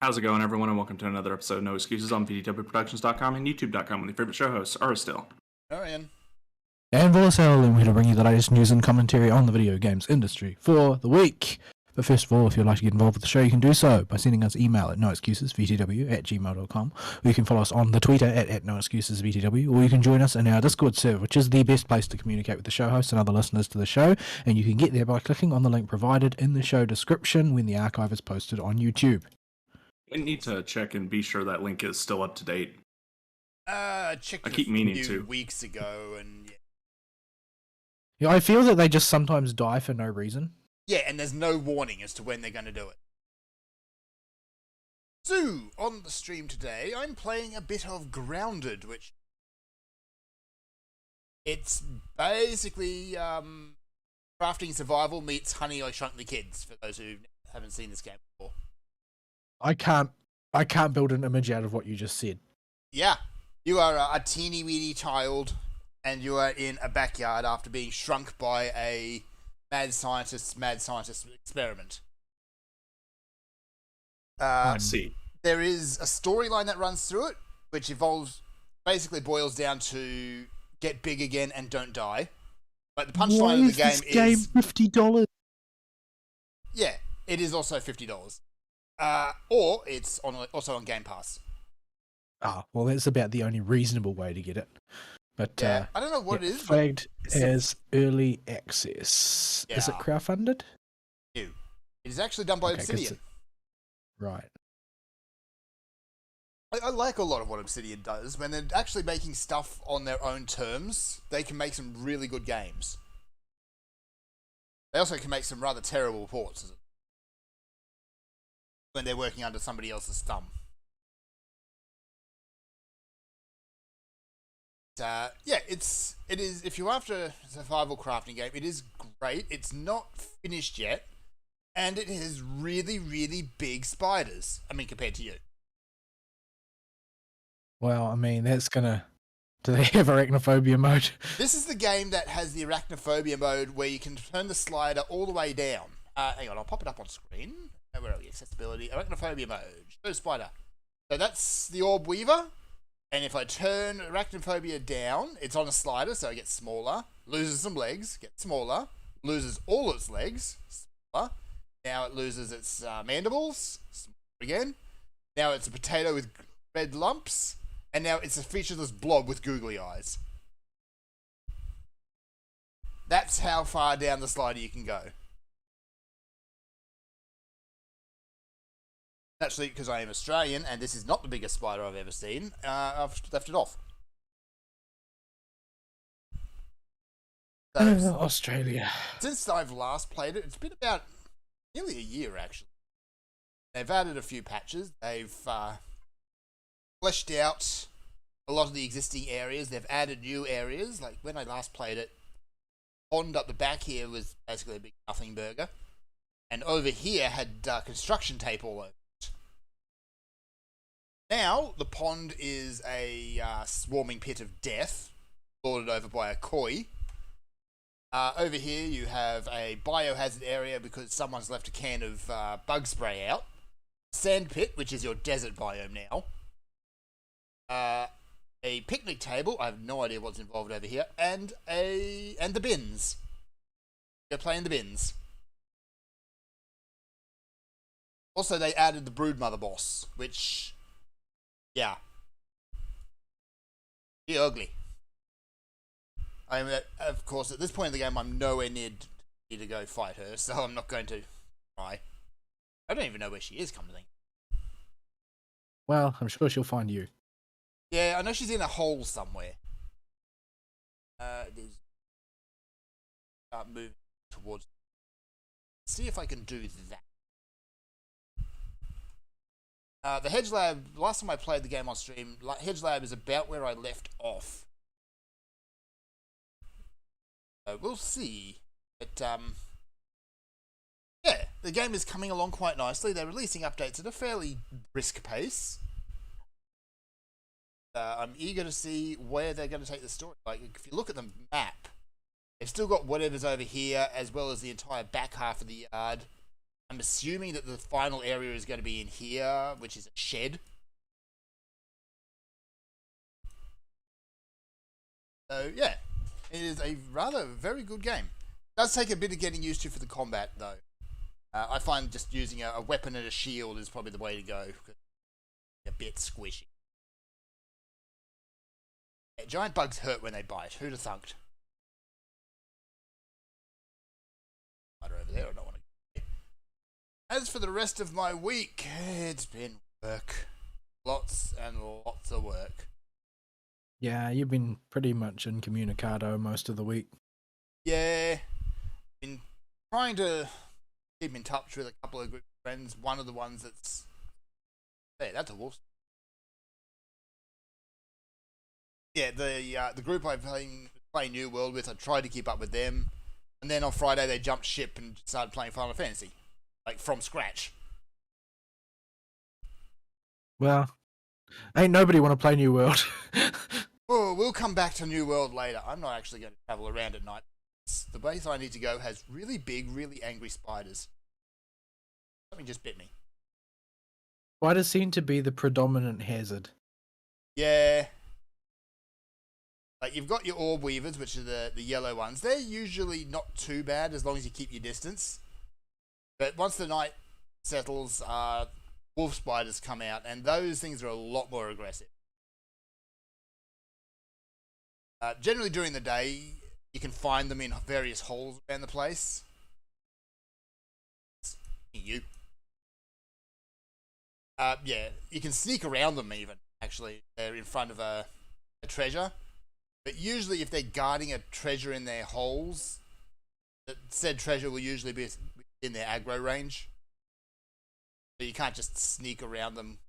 How's it going, everyone, and welcome to another episode of No Excuses on VDWProductions.com and YouTube.com with your favorite show hosts, Aristill. Orion. And Volacel, and we're here to bring you the latest news and commentary on the video games industry for the week. But first of all, if you'd like to get involved with the show, you can do so by sending us email at noexcusesvtw@gmail.com, or you can follow us on the Twitter at noexcusesvtw, or you can join us in our Discord server, which is the best place to communicate with the show hosts and other listeners to the show, and you can get there by clicking on the link provided in the show description when the archive is posted on YouTube. I need to check and be sure that link is still up to date. Checked I keep meaning a few to. weeks ago, and Yeah, I feel that they just sometimes die for no reason. yeah, and there's no warning as to when they're going to do it. So, on the stream today, I'm playing a bit of Grounded, which it's basically crafting survival meets Honey, I Shrunk the Kids, for those who haven't seen this game before. I can't build an image out of what you just said. Yeah, you are a teeny weeny child, and you are in a backyard after being shrunk by a mad scientist experiment. I see. There is a storyline that runs through it, which basically boils down to get big again and don't die. But the punchline of the game is $50. yeah, it is also $50. Or it's also on Game Pass. Ah, well, that's about the only reasonable way to get it. But Yeah, I don't know what it is. Flagged as early access. Is it Yeah. crowdfunded? It is actually done by Okay, 'cause Obsidian. Right. I like a lot of what Obsidian does. When they're actually making stuff on their own terms, they can make some really good games. They also can make some rather terrible ports when they're working under somebody else's thumb. Yeah, it is. If you're after a survival crafting game, it is great. It's not finished yet, and it has really, really big spiders. I mean, compared to you. Well, I mean, that's gonna... Do they have arachnophobia mode? This is the game that has the arachnophobia mode where you can turn the slider all the way down. Hang on, I'll pop it up on screen. Where are we? Accessibility. Arachnophobia mode. Show spider. So that's the Orb Weaver. And if I turn arachnophobia down, it's on a slider, so it gets smaller. Loses some legs, gets smaller. Loses all its legs, smaller. Now it loses its mandibles, smaller again. Now it's a potato with red lumps. And now it's a featureless blob with googly eyes. That's how far down the slider you can go. Actually, because I am Australian and this is not the biggest spider I've ever seen, I've left it off. So, Australia. since I've last played it, it's been about nearly a year actually. They've added a few patches. They've fleshed out a lot of the existing areas. They've added new areas. Like when I last played it, pond up the back here was basically a big nothing burger, and over here had construction tape all over it. Now the pond is a swarming pit of death, lorded over by a koi. Over here you have a biohazard area because someone's left a can of bug spray out. Sand pit, which is your desert biome now. A picnic table, I have no idea what's involved over here, and the bins. Go play in the bins. Also, they added the Broodmother boss, which, yeah, be ugly. I mean, of course, at this point in the game, I'm nowhere near to go fight her, so I'm not going to try. I don't even know where she is, come to think. Well, I'm sure she'll find you. Yeah, I know she's in a hole somewhere. Start moving towards. See if I can do that. The Hedge Lab. Last time I played the game on stream, Hedge Lab is about where I left off. We'll see. But yeah, the game is coming along quite nicely. They're releasing updates at a fairly brisk pace. I'm eager to see where they're going to take the story. Like, if you look at the map, they've still got whatever's over here, as well as the entire back half of the yard. I'm assuming that the final area is going to be in here, which is a shed. So yeah, it is a rather very good game. It does take a bit of getting used to for the combat though. I find just using a weapon and a shield is probably the way to go. A bit squishy. Yeah, giant bugs hurt when they bite. Who'd have thunked? Over there, I don't want to. As for the rest of my week, it's been work. Lots and lots of work. Yeah, you've been pretty much incommunicado most of the week. Yeah. Been trying to keep in touch with a couple of group of friends. One of the ones that's... Hey, that's a wolf. Yeah, the group I play New World with, I tried to keep up with them. And then on Friday they jumped ship and started playing Final Fantasy. Like, from scratch. Well, ain't nobody want to play New World. Oh, we'll come back to New World later. I'm not actually going to travel around at night. The base I need to go has really big, really angry spiders. Something just bit me. Spiders seem to be the predominant hazard. Yeah. Like, you've got your orb weavers, which are the yellow ones. They're usually not too bad as long as you keep your distance. But once the night settles, wolf spiders come out, and those things are a lot more aggressive. Generally during the day, you can find them in various holes around the place. Yeah, you can sneak around them even, actually. They're in front of a treasure. But usually if they're guarding a treasure in their holes, said treasure will usually be in their aggro range. So you can't just sneak around them.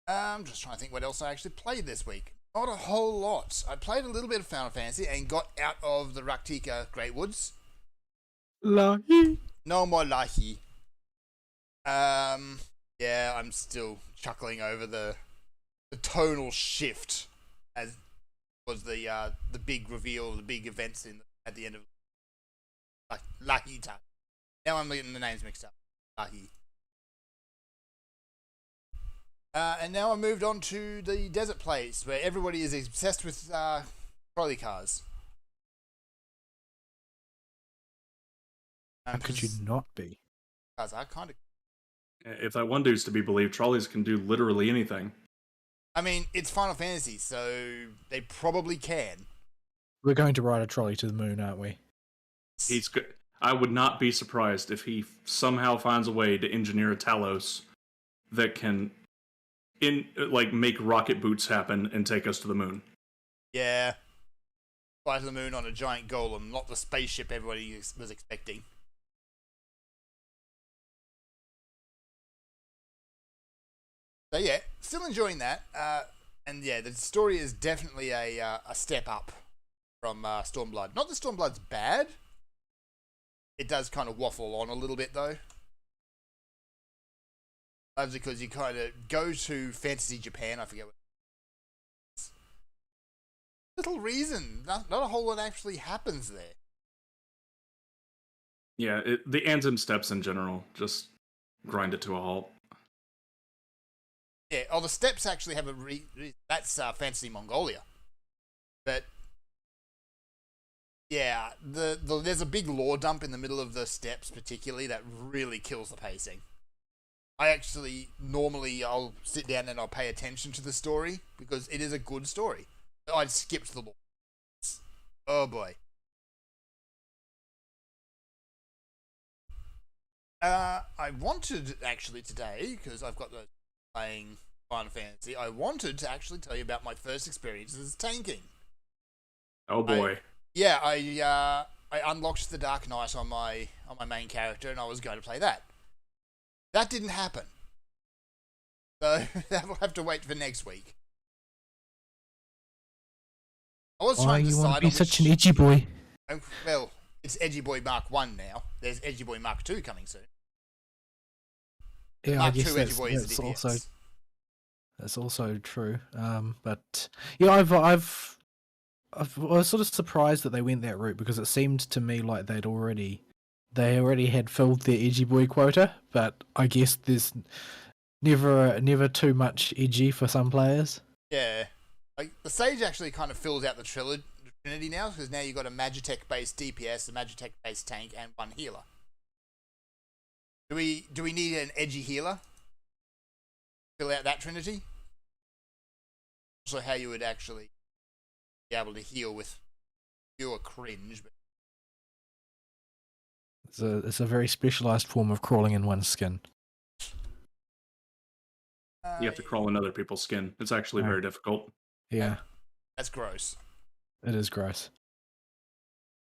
I'm just trying to think what else I actually played this week. Not a whole lot. I played a little bit of Final Fantasy and got out of the Raktika Great Woods. Lucky. No more lucky. Yeah, I'm still chuckling over the tonal shift as was the big reveal, the big events at the end of Lucky Time. Now I'm getting the names mixed up. Lucky. And now I moved on to the desert place where everybody is obsessed with trolley cars. How could you not be? Cars are kind of... If that one dude's to be believed, trolleys can do literally anything. I mean, it's Final Fantasy, so they probably can. We're going to ride a trolley to the moon, aren't we? He's good. I would not be surprised if he somehow finds a way to engineer a Talos that can make rocket boots happen and take us to the moon. Yeah. Fly to the moon on a giant golem, not the spaceship everybody was expecting. So yeah, still enjoying that. And yeah, the story is definitely a step up from Stormblood. Not that Stormblood's bad. It does kind of waffle on a little bit though. That's because you kind of go to Fantasy Japan, I forget what little reason. Not a whole lot actually happens there. Yeah, the Ansem steps in general just grind it to a halt. Yeah, the steps actually have that's Fantasy Mongolia. But yeah, there's a big lore dump in the middle of the steps particularly that really kills the pacing. I actually, normally I'll sit down and I'll pay attention to the story because it is a good story. I'd skipped the lore. Oh boy. I wanted actually today, because I've got those playing Final Fantasy, I wanted to actually tell you about my first experiences tanking. Oh boy. I unlocked the Dark Knight on my main character and I was going to play that. That didn't happen. So that'll have to wait for next week. I was trying to decide. You want to be such an edgy boy? Well, it's Edgy Boy Mark 1 now. There's Edgy Boy Mark 2 coming soon. Yeah, Mark I guess 2 Edgy Boy is that's also true. But yeah, I've I was sort of surprised that they went that route because it seemed to me like they already had filled their edgy boy quota, but I guess there's never too much edgy for some players. Yeah. Like, the Sage actually kind of fills out the Trinity now, because now you've got a Magitech-based DPS, a Magitech-based tank, and one healer. Do we need an edgy healer? Fill out that Trinity? So how you would actually be able to heal with pure cringe. But It's a very specialized form of crawling in one's skin. You have to crawl in other people's skin. It's actually very difficult. Yeah, that's gross. it is gross.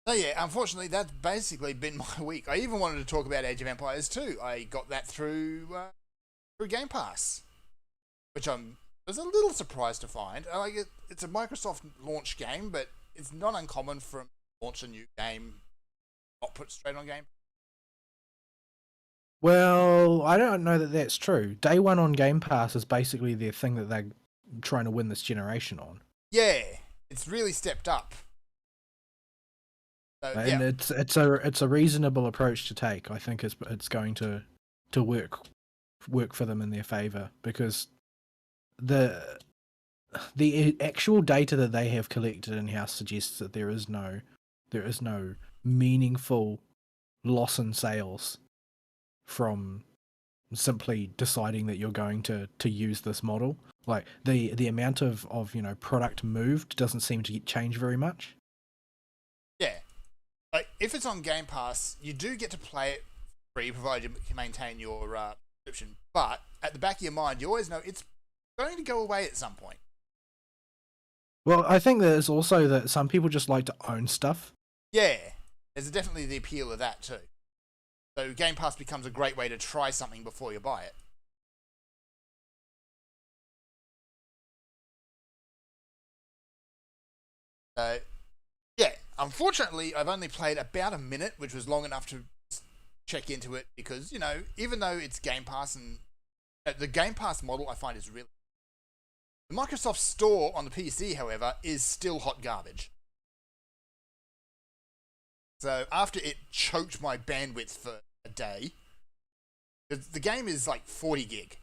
So yeah, unfortunately, that's basically been my week. I even wanted to talk about Age of Empires 2. I got that through Game Pass, which I was a little surprised to find. Like it's a Microsoft launch game, but it's not uncommon for launch a new game not put straight on Game. Well, I don't know that that's true. Day one on Game Pass is basically their thing that they're trying to win this generation on. Yeah, it's really stepped up. So, And it's a reasonable approach to take. I think it's going to work for them in their favor, because the actual data that they have collected in house suggests that there is no meaningful loss in sales from simply deciding that you're going to use this model. Like the amount of product moved doesn't seem to change very much. Yeah. Like, if it's on Game Pass, you do get to play it free, provided you can maintain your subscription. But at the back of your mind, you always know it's going to go away at some point. Well, I think there's also that some people just like to own stuff. Yeah, there's definitely the appeal of that too. So Game Pass becomes a great way to try something before you buy it. So, yeah, unfortunately, I've only played about a minute, which was long enough to check into it because, even though it's Game Pass and the Game Pass model I find is really... The Microsoft Store on the PC, however, is still hot garbage. So after it choked my bandwidth for a day, the game is like 40 gig.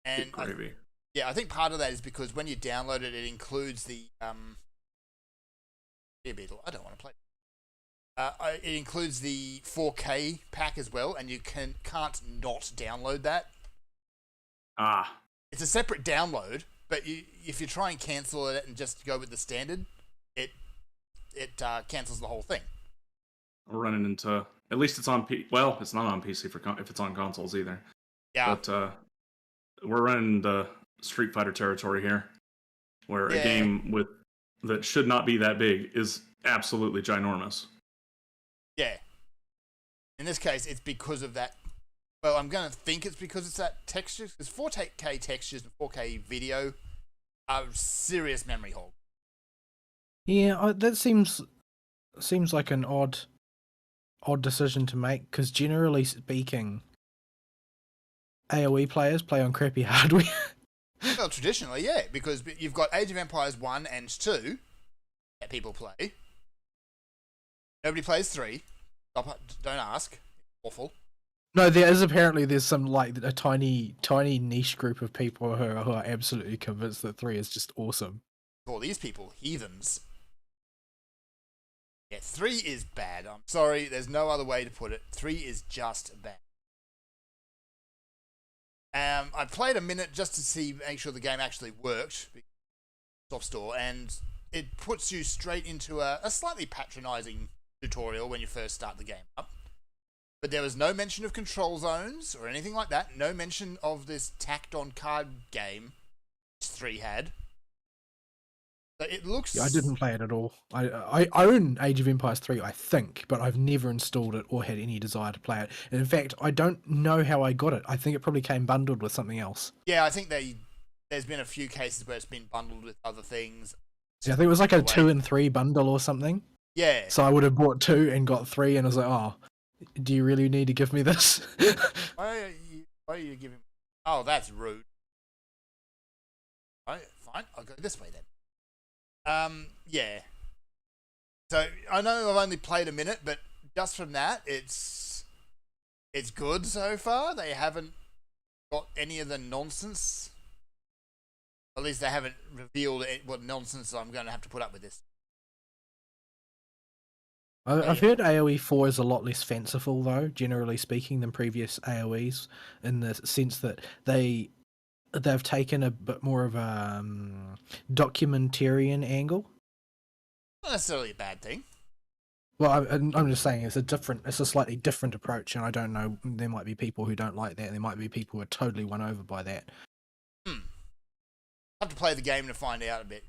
And I think part of that is because when you download it, it includes the Beetle. I don't want to play. It includes the 4K pack as well, and you can't not download that. It's a separate download, but if you try and cancel it and just go with the standard, it cancels the whole thing. We're running into, at least it's on well, it's not on PC if it's on consoles either. Yeah. But we're running into Street Fighter territory here, where a game that should not be that big is absolutely ginormous. Yeah. In this case, it's because of that. Well, I'm going to think it's because it's that texture, because 4K textures and 4K video are serious memory hog. Yeah, that seems like an odd decision to make, because generally speaking, AoE players play on crappy hardware. Well, traditionally, yeah, because you've got Age of Empires 1 and 2 that people play. Nobody plays 3. Don't ask. Awful. No, there's some like a tiny niche group of people who are absolutely convinced that 3 is just awesome. All these people, heathens. Yeah, 3 is bad. I'm sorry, there's no other way to put it. 3 is just bad. I played a minute just to make sure the game actually worked, soft store, and it puts you straight into a slightly patronizing tutorial when you first start the game up. But there was no mention of control zones or anything like that. No mention of this tacked-on card game, which 3 had. So it looks... Yeah, I didn't play it at all. I own Age of Empires 3, I think, but I've never installed it or had any desire to play it. And in fact, I don't know how I got it. I think it probably came bundled with something else. Yeah, I think there's been a few cases where it's been bundled with other things. Yeah, I think it was like a 2 and 3 bundle or something. Yeah. So I would have bought 2 and got 3, and I was like, oh, do you really need to give me this? Why are you giving... Oh, that's rude. Alright, fine. I'll go this way then. Yeah. So I know I've only played a minute, but just from that, it's good so far. They haven't got any of the nonsense. At least they haven't revealed what nonsense I'm going to have to put up with this. I've heard AoE 4 is a lot less fanciful, though, generally speaking, than previous AoEs, in the sense that they've taken a bit more of a documentarian angle. Not necessarily a bad thing. Well, I'm just saying it's a slightly different approach, and I don't know. There might be people who don't like that. There might be people who are totally won over by that. I have to play the game to find out a bit.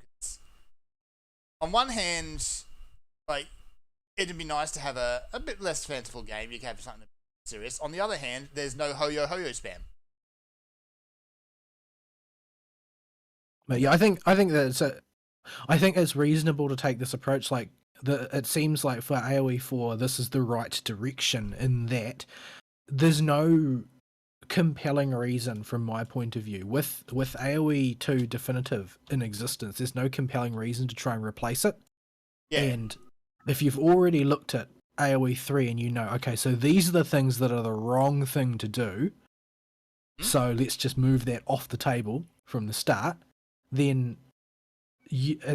On one hand, like, it'd be nice to have a bit less fanciful game. You can have something serious. On the other hand, there's no Hoyo spam. But yeah, I think that I think it's reasonable to take this approach. Like, it seems like for AoE 4, this is the right direction in that there's no compelling reason from my point of view. With AoE 2 definitive in existence, there's no compelling reason to try and replace it. Yeah. And if you've already looked at AoE 3 and you know, okay, so these are the things that are the wrong thing to do, so let's just move that off the table from the start, then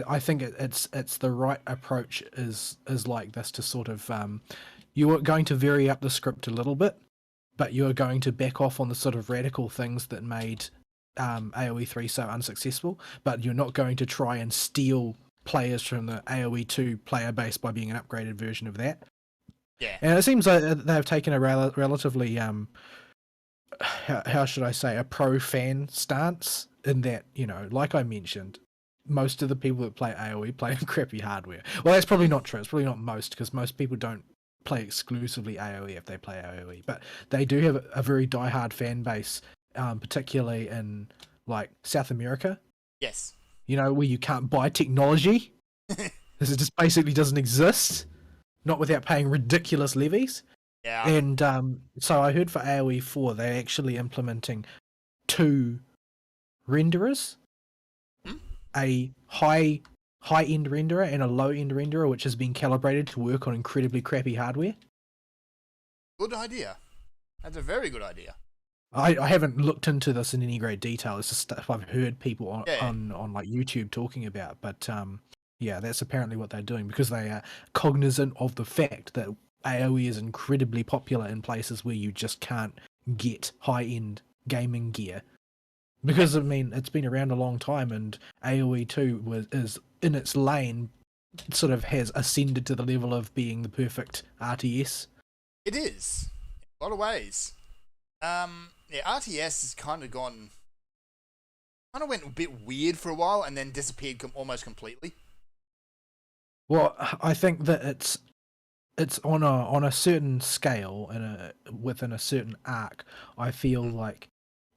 I think it's the right approach is like this, to sort of you are going to vary up the script a little bit, but you are going to back off on the sort of radical things that made AoE 3 so unsuccessful, but you're not going to try and steal players from the AoE 2 player base by being an upgraded version of that. Yeah. And it seems like they've taken a relatively how should I say, a pro fan stance, in that, you know, like I mentioned, most of the people that play AoE play on crappy hardware. Well, that's probably not true. It's probably not most, because most people don't play exclusively AoE if they play AoE, but they do have a very diehard fan base, particularly in like South America. Yes. You know, where you can't buy technology. This just basically doesn't exist, not without paying ridiculous levies. Yeah. And so I heard for AoE 4, they're actually implementing 2 renderers, a high-end renderer and a low-end renderer, which has been calibrated to work on incredibly crappy hardware. Good idea. That's a very good idea. I haven't looked into this in any great detail. It's just stuff I've heard people on like YouTube talking about. But yeah, that's apparently what they're doing, because they are cognizant of the fact that AoE is incredibly popular in places where you just can't get high-end gaming gear. Because, I mean, it's been around a long time, and AoE 2 is in its lane, sort of has ascended to the level of being the perfect RTS. It is, in a lot of ways. Yeah, RTS has kind of went a bit weird for a while and then disappeared almost completely. Well, I think that it's on a certain scale and within a certain arc. I feel like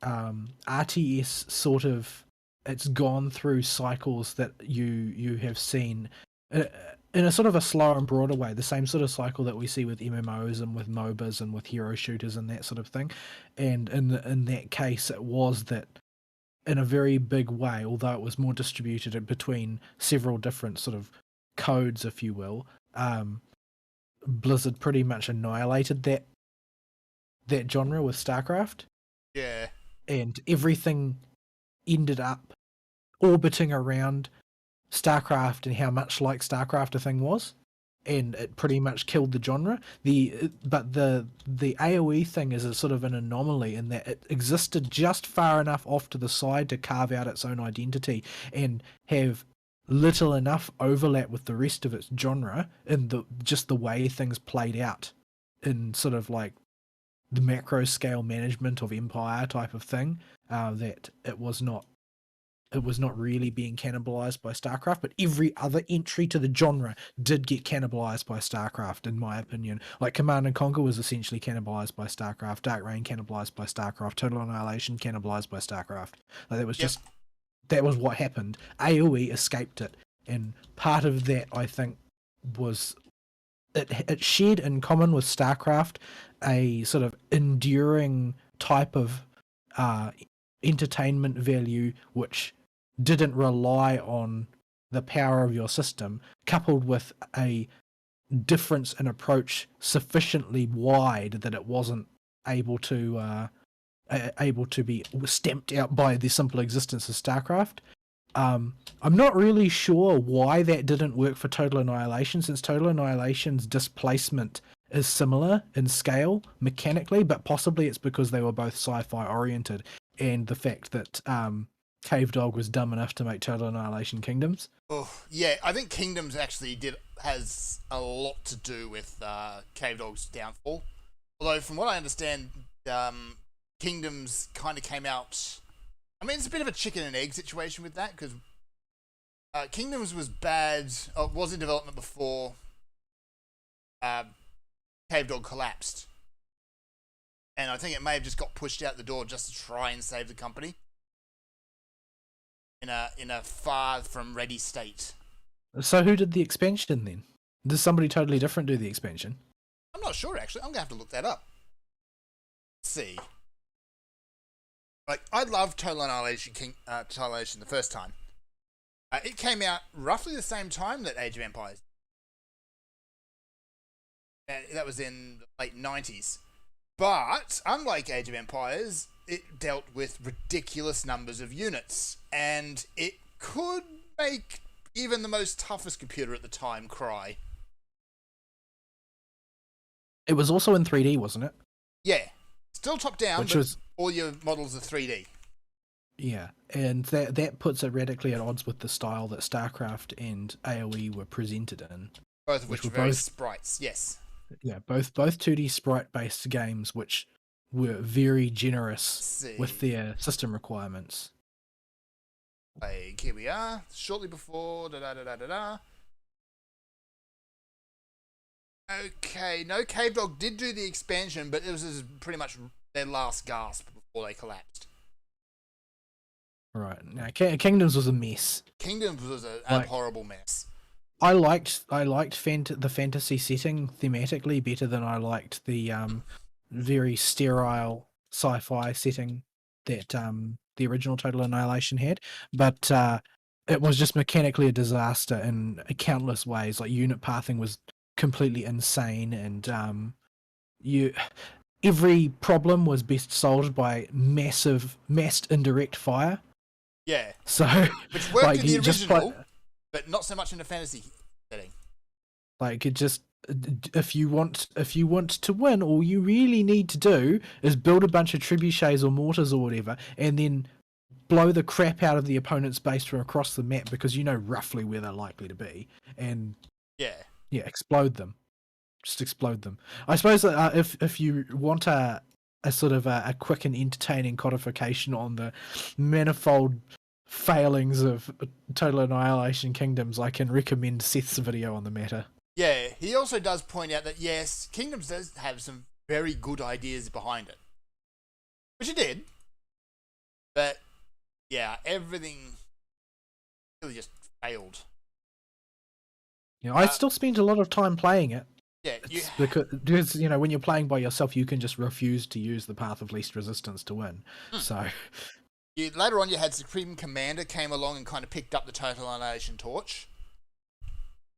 RTS sort of, it's gone through cycles that you have seen in a sort of a slower and broader way, the same sort of cycle that we see with MMOs and with MOBAs and with hero shooters and that sort of thing. And in that case, it was that in a very big way, although it was more distributed between several different sort of codes, if you will, Blizzard pretty much annihilated that genre with StarCraft. Yeah. And everything ended up orbiting around StarCraft and how much like StarCraft a thing was, and it pretty much killed the genre. But the AoE thing is a sort of an anomaly in that it existed just far enough off to the side to carve out its own identity and have little enough overlap with the rest of its genre in just the way things played out in sort of like the macro scale management of Empire type of thing, that it was not really being cannibalized by StarCraft, but every other entry to the genre did get cannibalized by StarCraft, in my opinion. Like Command and Conquer was essentially cannibalized by StarCraft, Dark Reign cannibalized by StarCraft, Total Annihilation cannibalized by StarCraft. Like, that was just, that was what happened. AoE escaped it, and part of that, I think, was it shared in common with StarCraft a sort of enduring type of entertainment value which didn't rely on the power of your system, coupled with a difference in approach sufficiently wide that it wasn't able to be stamped out by the simple existence of StarCraft. I'm not really sure why that didn't work for Total Annihilation, since Total Annihilation's displacement is similar in scale mechanically, but possibly it's because they were both sci-fi oriented, and the fact that Cave Dog was dumb enough to make Total Annihilation Kingdoms. Oh, yeah, I think Kingdoms actually has a lot to do with Cave Dog's downfall. Although, from what I understand, Kingdoms kind of came out... I mean, it's a bit of a chicken and egg situation with that, because Kingdoms was bad... was in development before Cave Dog collapsed. And I think it may have just got pushed out the door just to try and save the company. In a far from ready state. So who did the expansion then? Does somebody totally different do the expansion? I'm not sure, actually. I'm going to have to look that up. Let's see. Like, I loved Total Annihilation the first time. It came out roughly the same time that Age of Empires. And that was in the late 90s. But, unlike Age of Empires, it dealt with ridiculous numbers of units. And it could make even the most toughest computer at the time cry. It was also in 3D, wasn't it? Yeah. Still top down, Which but was... all your models are 3D. Yeah, and that puts it radically at odds with the style that StarCraft and AoE were presented in. Both of which were very sprites, yes. Yeah, both 2D sprite-based games, which were very generous with their system requirements. Like, here we are, shortly before, da-da-da-da-da-da. Okay, no, Cave Dog did do the expansion, but it was pretty much their last gasp before they collapsed. Right, now Kingdoms was a mess. Kingdoms was a horrible mess. I liked the fantasy setting thematically better than I liked the very sterile sci-fi setting that the original Total Annihilation had, but it was just mechanically a disaster in countless ways. Like, unit pathing was completely insane, and every problem was best solved by massed indirect fire. Yeah. So, which worked like, in the original, but not so much in the fantasy setting. Like, it just, if you want to win, all you really need to do is build a bunch of trebuchets or mortars or whatever, and then blow the crap out of the opponent's base from across the map, because you know roughly where they're likely to be, and explode them. Just explode them. I suppose if you want a sort of a quick and entertaining codification on the manifold failings of Total Annihilation Kingdoms, I can recommend Seth's video on the matter. Yeah, he also does point out that, yes, Kingdoms does have some very good ideas behind it. Which it did. But, yeah, everything really just failed. You know, I still spend a lot of time playing it. Yeah, because you know, when you're playing by yourself, you can just refuse to use the path of least resistance to win. So later on, you had Supreme Commander came along and kind of picked up the Total Annihilation torch,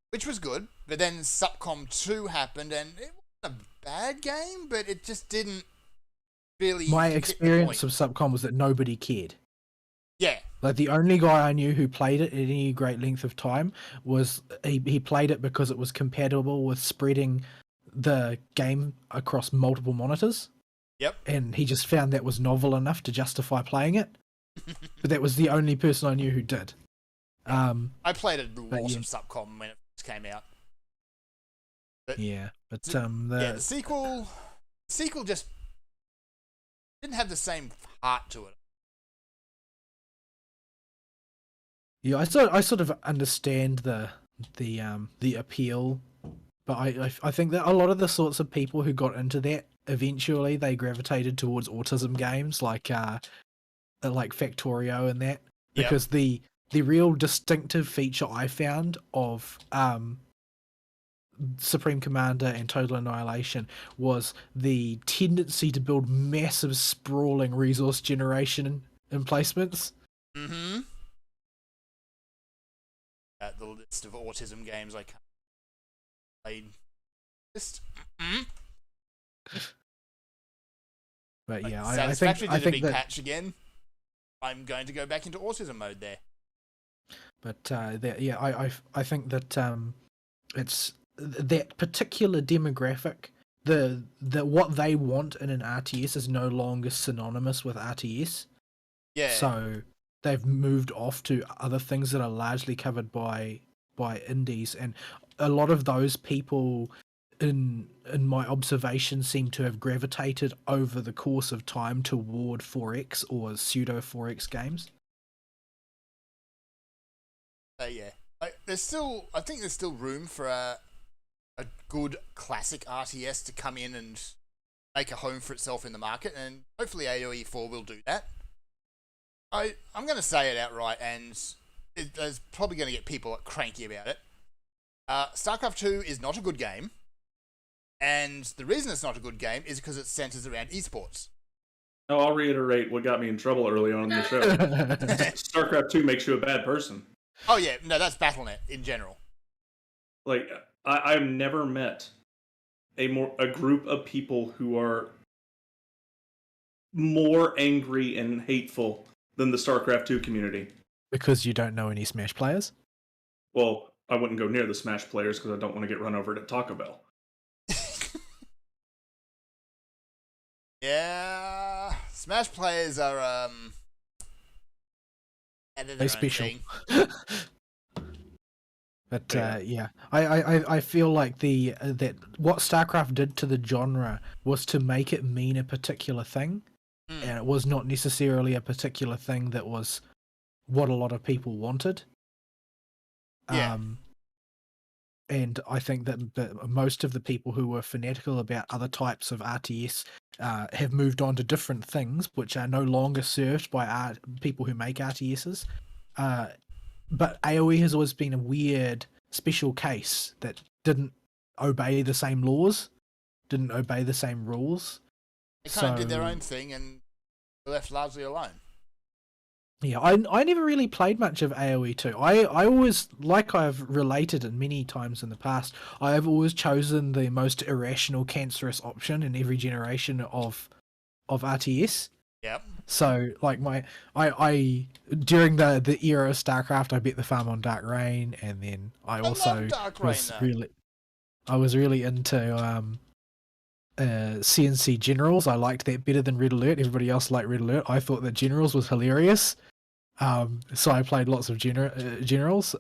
which was good. But then SupCom 2 happened, and it wasn't a bad game, but it just didn't really. My experience of SupCom was that nobody cared. Yeah. Like, the only guy I knew who played it at any great length of time was he played it because it was compatible with spreading the game across multiple monitors. Yep. And he just found that was novel enough to justify playing it. But that was the only person I knew who did. I played an awesome SupCom when it first came out. But the sequel just didn't have the same heart to it. Yeah, I sort of understand the appeal, but I think that a lot of the sorts of people who got into that, eventually they gravitated towards autism games like Factorio and that, because the real distinctive feature I found of Supreme Commander and Total Annihilation was the tendency to build massive sprawling resource generation emplacements. Mm-hmm. list of autism games I played. Just. But yeah, I Satisfactory think did a big that. patch again. I'm going to go back into autism mode there. But yeah, I think that it's that particular demographic. The what they want in an RTS is no longer synonymous with RTS. Yeah. So they've moved off to other things that are largely covered by indies, and a lot of those people in my observation seem to have gravitated over the course of time toward 4X or pseudo 4X games. Yeah. I think there's still room for a good classic RTS to come in and make a home for itself in the market, and hopefully AoE 4 will do that. I'm going to say it outright, and it's probably going to get people cranky about it. StarCraft 2 is not a good game, and the reason it's not a good game is because it centers around esports. No, I'll reiterate what got me in trouble early on in the show. StarCraft 2 makes you a bad person. Oh yeah, no, that's Battle.net in general. Like, I've never met a group of people who are more angry and hateful than the StarCraft 2 community. Because you don't know any Smash players? Well, I wouldn't go near the Smash players because I don't want to get run over at Taco Bell. Yeah, Smash players are They're special. But Yeah. yeah, I feel like that what StarCraft did to the genre was to make it mean a particular thing, and it was not necessarily a particular thing that was what a lot of people wanted. Yeah. And I think that most of the people who were fanatical about other types of RTS have moved on to different things, which are no longer served by people who make RTSs. But AoE has always been a weird special case that didn't obey the same laws, didn't obey the same rules. They kind of did their own thing and were left largely alone. Yeah, I never really played much of AoE 2. I always, like I've related it many times in the past, I have always chosen the most irrational, cancerous option in every generation of RTS. Yep. So, like I during the era of StarCraft, I bet the farm on Dark Reign, and then I also love Dark Reign, was really into CNC Generals. I liked that better than Red Alert. Everybody else liked Red Alert. I thought that Generals was hilarious. So I played lots of Generals.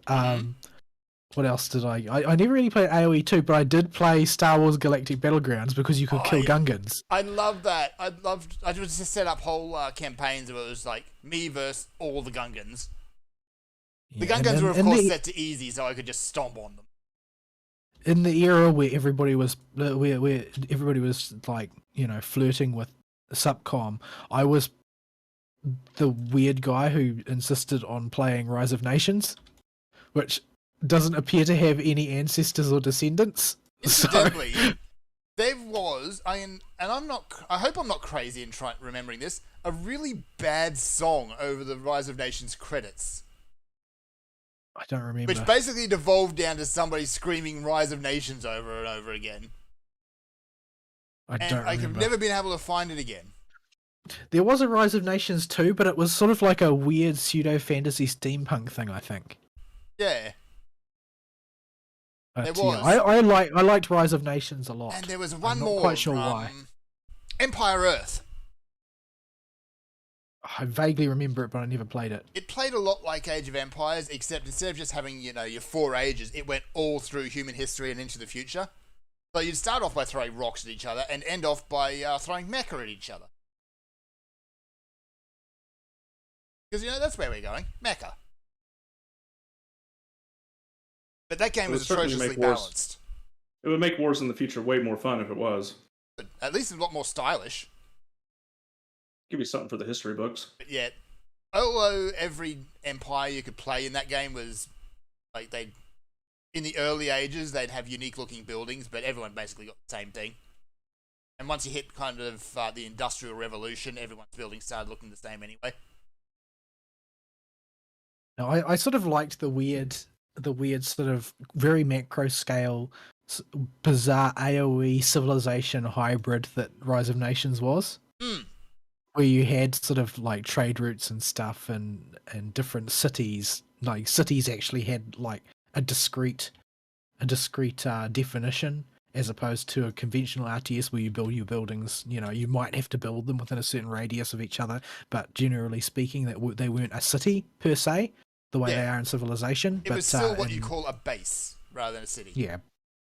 What else did I never really played AoE 2, but I did play Star Wars Galactic Battlegrounds because you could kill Gungans. I love that. I just set up whole campaigns where it was like me versus all the Gungans. The Gungans were of course set to easy, so I could just stomp on them. In the era where everybody was like, you know, flirting with Subcom, I was the weird guy who insisted on playing Rise of Nations, which doesn't appear to have any ancestors or descendants. Incidentally, there was, I hope I'm not crazy in remembering this, a really bad song over the Rise of Nations credits. I don't remember. Which basically devolved down to somebody screaming Rise of Nations over and over again. I don't remember. I've never been able to find it again. There was a Rise of Nations too, but it was sort of like a weird pseudo-fantasy steampunk thing, I think. Yeah. But, There was. Yeah, I liked Rise of Nations a lot. And there was one I'm not more. quite sure why. Empire Earth. I vaguely remember it, but I never played it. It played a lot like Age of Empires, except instead of just having, you know, your 4 ages, it went all through human history and into the future. So you'd start off by throwing rocks at each other and end off by throwing mecha at each other. Because, you know, that's where we're going. Mecha. But that game was atrociously balanced. It would make Wars in the Future way more fun if it was. But at least it's a lot more stylish. Give you something for the history books. But yet, although every empire you could play in that game was, like, in the early ages, they'd have unique looking buildings, but everyone basically got the same thing. And once you hit kind of the Industrial Revolution, everyone's buildings started looking the same anyway. No, I sort of liked the weird the weird sort of very macro scale, bizarre AOE civilization hybrid that Rise of Nations was, where you had sort of like trade routes and stuff, and different cities. Like cities actually had like a discrete definition, as opposed to a conventional RTS where you build your buildings. You know, you might have to build them within a certain radius of each other, but generally speaking, they weren't a city per se, the way they are in Civilization. It was still what you call a base rather than a city. Yeah.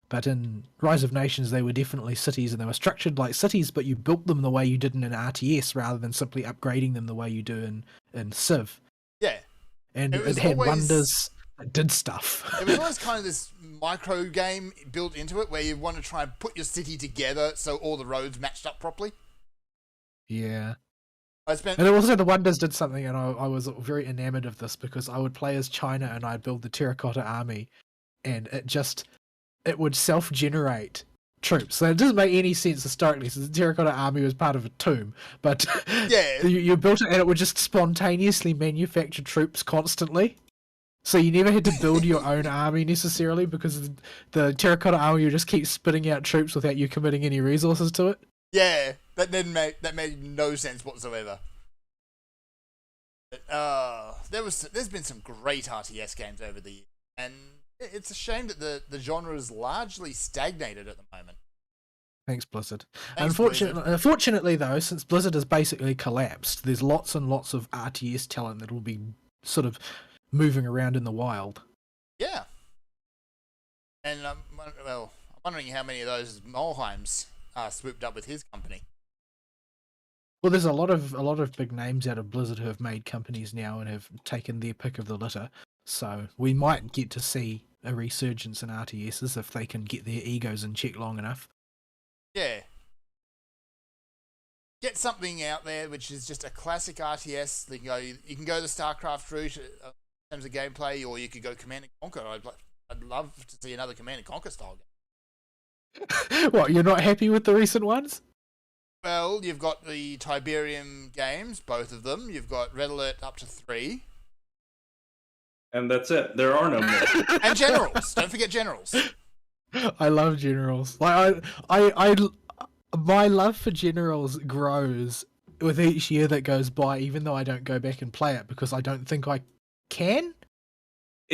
But in Rise of Nations, they were definitely cities, and they were structured like cities, but you built them the way you did in an RTS rather than simply upgrading them the way you do in Civ. Yeah. And it had wonders that did stuff. It was always kind of this micro game built into it where you want to try and put your city together so all the roads matched up properly. Yeah. And it also, the Wonders did something, and I was very enamored of this, because I would play as China and I'd build the Terracotta Army, and it would self-generate troops. So it doesn't make any sense historically, since the Terracotta Army was part of a tomb, but yeah, you built it and it would just spontaneously manufacture troops constantly. So you never had to build your own army necessarily, because the Terracotta Army would just keep spitting out troops without you committing any resources to it. Yeah, that made no sense whatsoever. But, there's been some great RTS games over the years, and it's a shame that the genre is largely stagnated at the moment. Thanks, Blizzard. Blizzard. Unfortunately, though, since Blizzard has basically collapsed, there's lots and lots of RTS talent that will be sort of moving around in the wild. Yeah. And, I'm wondering how many of those Molheims swooped up with his company. Well, there's a lot of big names out of Blizzard who have made companies now and have taken their pick of the litter. So we might get to see a resurgence in RTSs if they can get their egos in check long enough. Yeah. Get something out there which is just a classic RTS. You can go the StarCraft route in terms of gameplay, or you could go Command & Conquer. I'd love to see another Command & Conquer style game. What, you're not happy with the recent ones? Well, you've got the Tiberium games, both of them. You've got Red Alert up to 3. And that's it. There are no more. And Generals. Don't forget Generals. I love Generals. Like my love for Generals grows with each year that goes by, even though I don't go back and play it, because I don't think I can.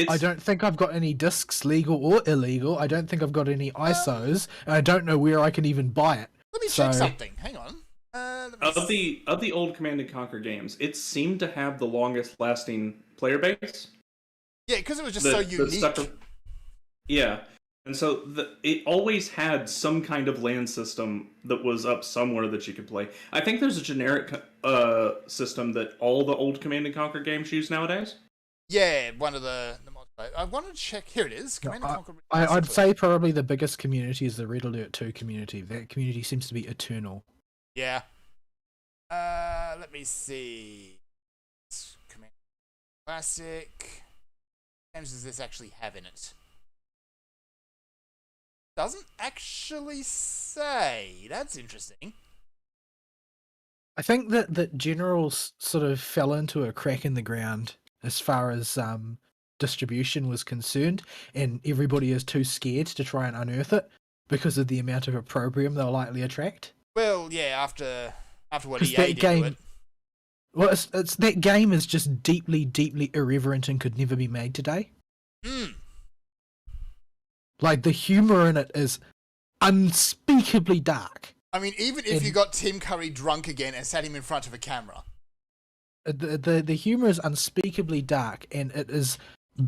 I don't think I've got any discs, legal or illegal. I don't think I've got any ISOs, and I don't know where I can even buy it. Let me check something. Hang on. Of the old Command & Conquer games, it seemed to have the longest lasting player base. Yeah, because it was just so unique. Yeah, and so it always had some kind of land system that was up somewhere that you could play. I think there's a generic system that all the old Command & Conquer games use nowadays. Yeah, one of the I want to check. Here it is. Command & Conquer. I'd say probably the biggest community is the Red Alert 2 community. That community seems to be eternal. Yeah. Let me see. Command Classic. How many games does this actually have in it? Doesn't actually say. That's interesting. I think that Generals sort of fell into a crack in the ground as far as distribution was concerned, and everybody is too scared to try and unearth it because of the amount of opprobrium they'll likely attract. Well, yeah, after what EA did to it. Well, it's that game is just deeply, deeply irreverent and could never be made today. Like, the humor in it is unspeakably dark. I mean, even if you got Tim Curry drunk again and sat him in front of a camera. The humor is unspeakably dark, and it is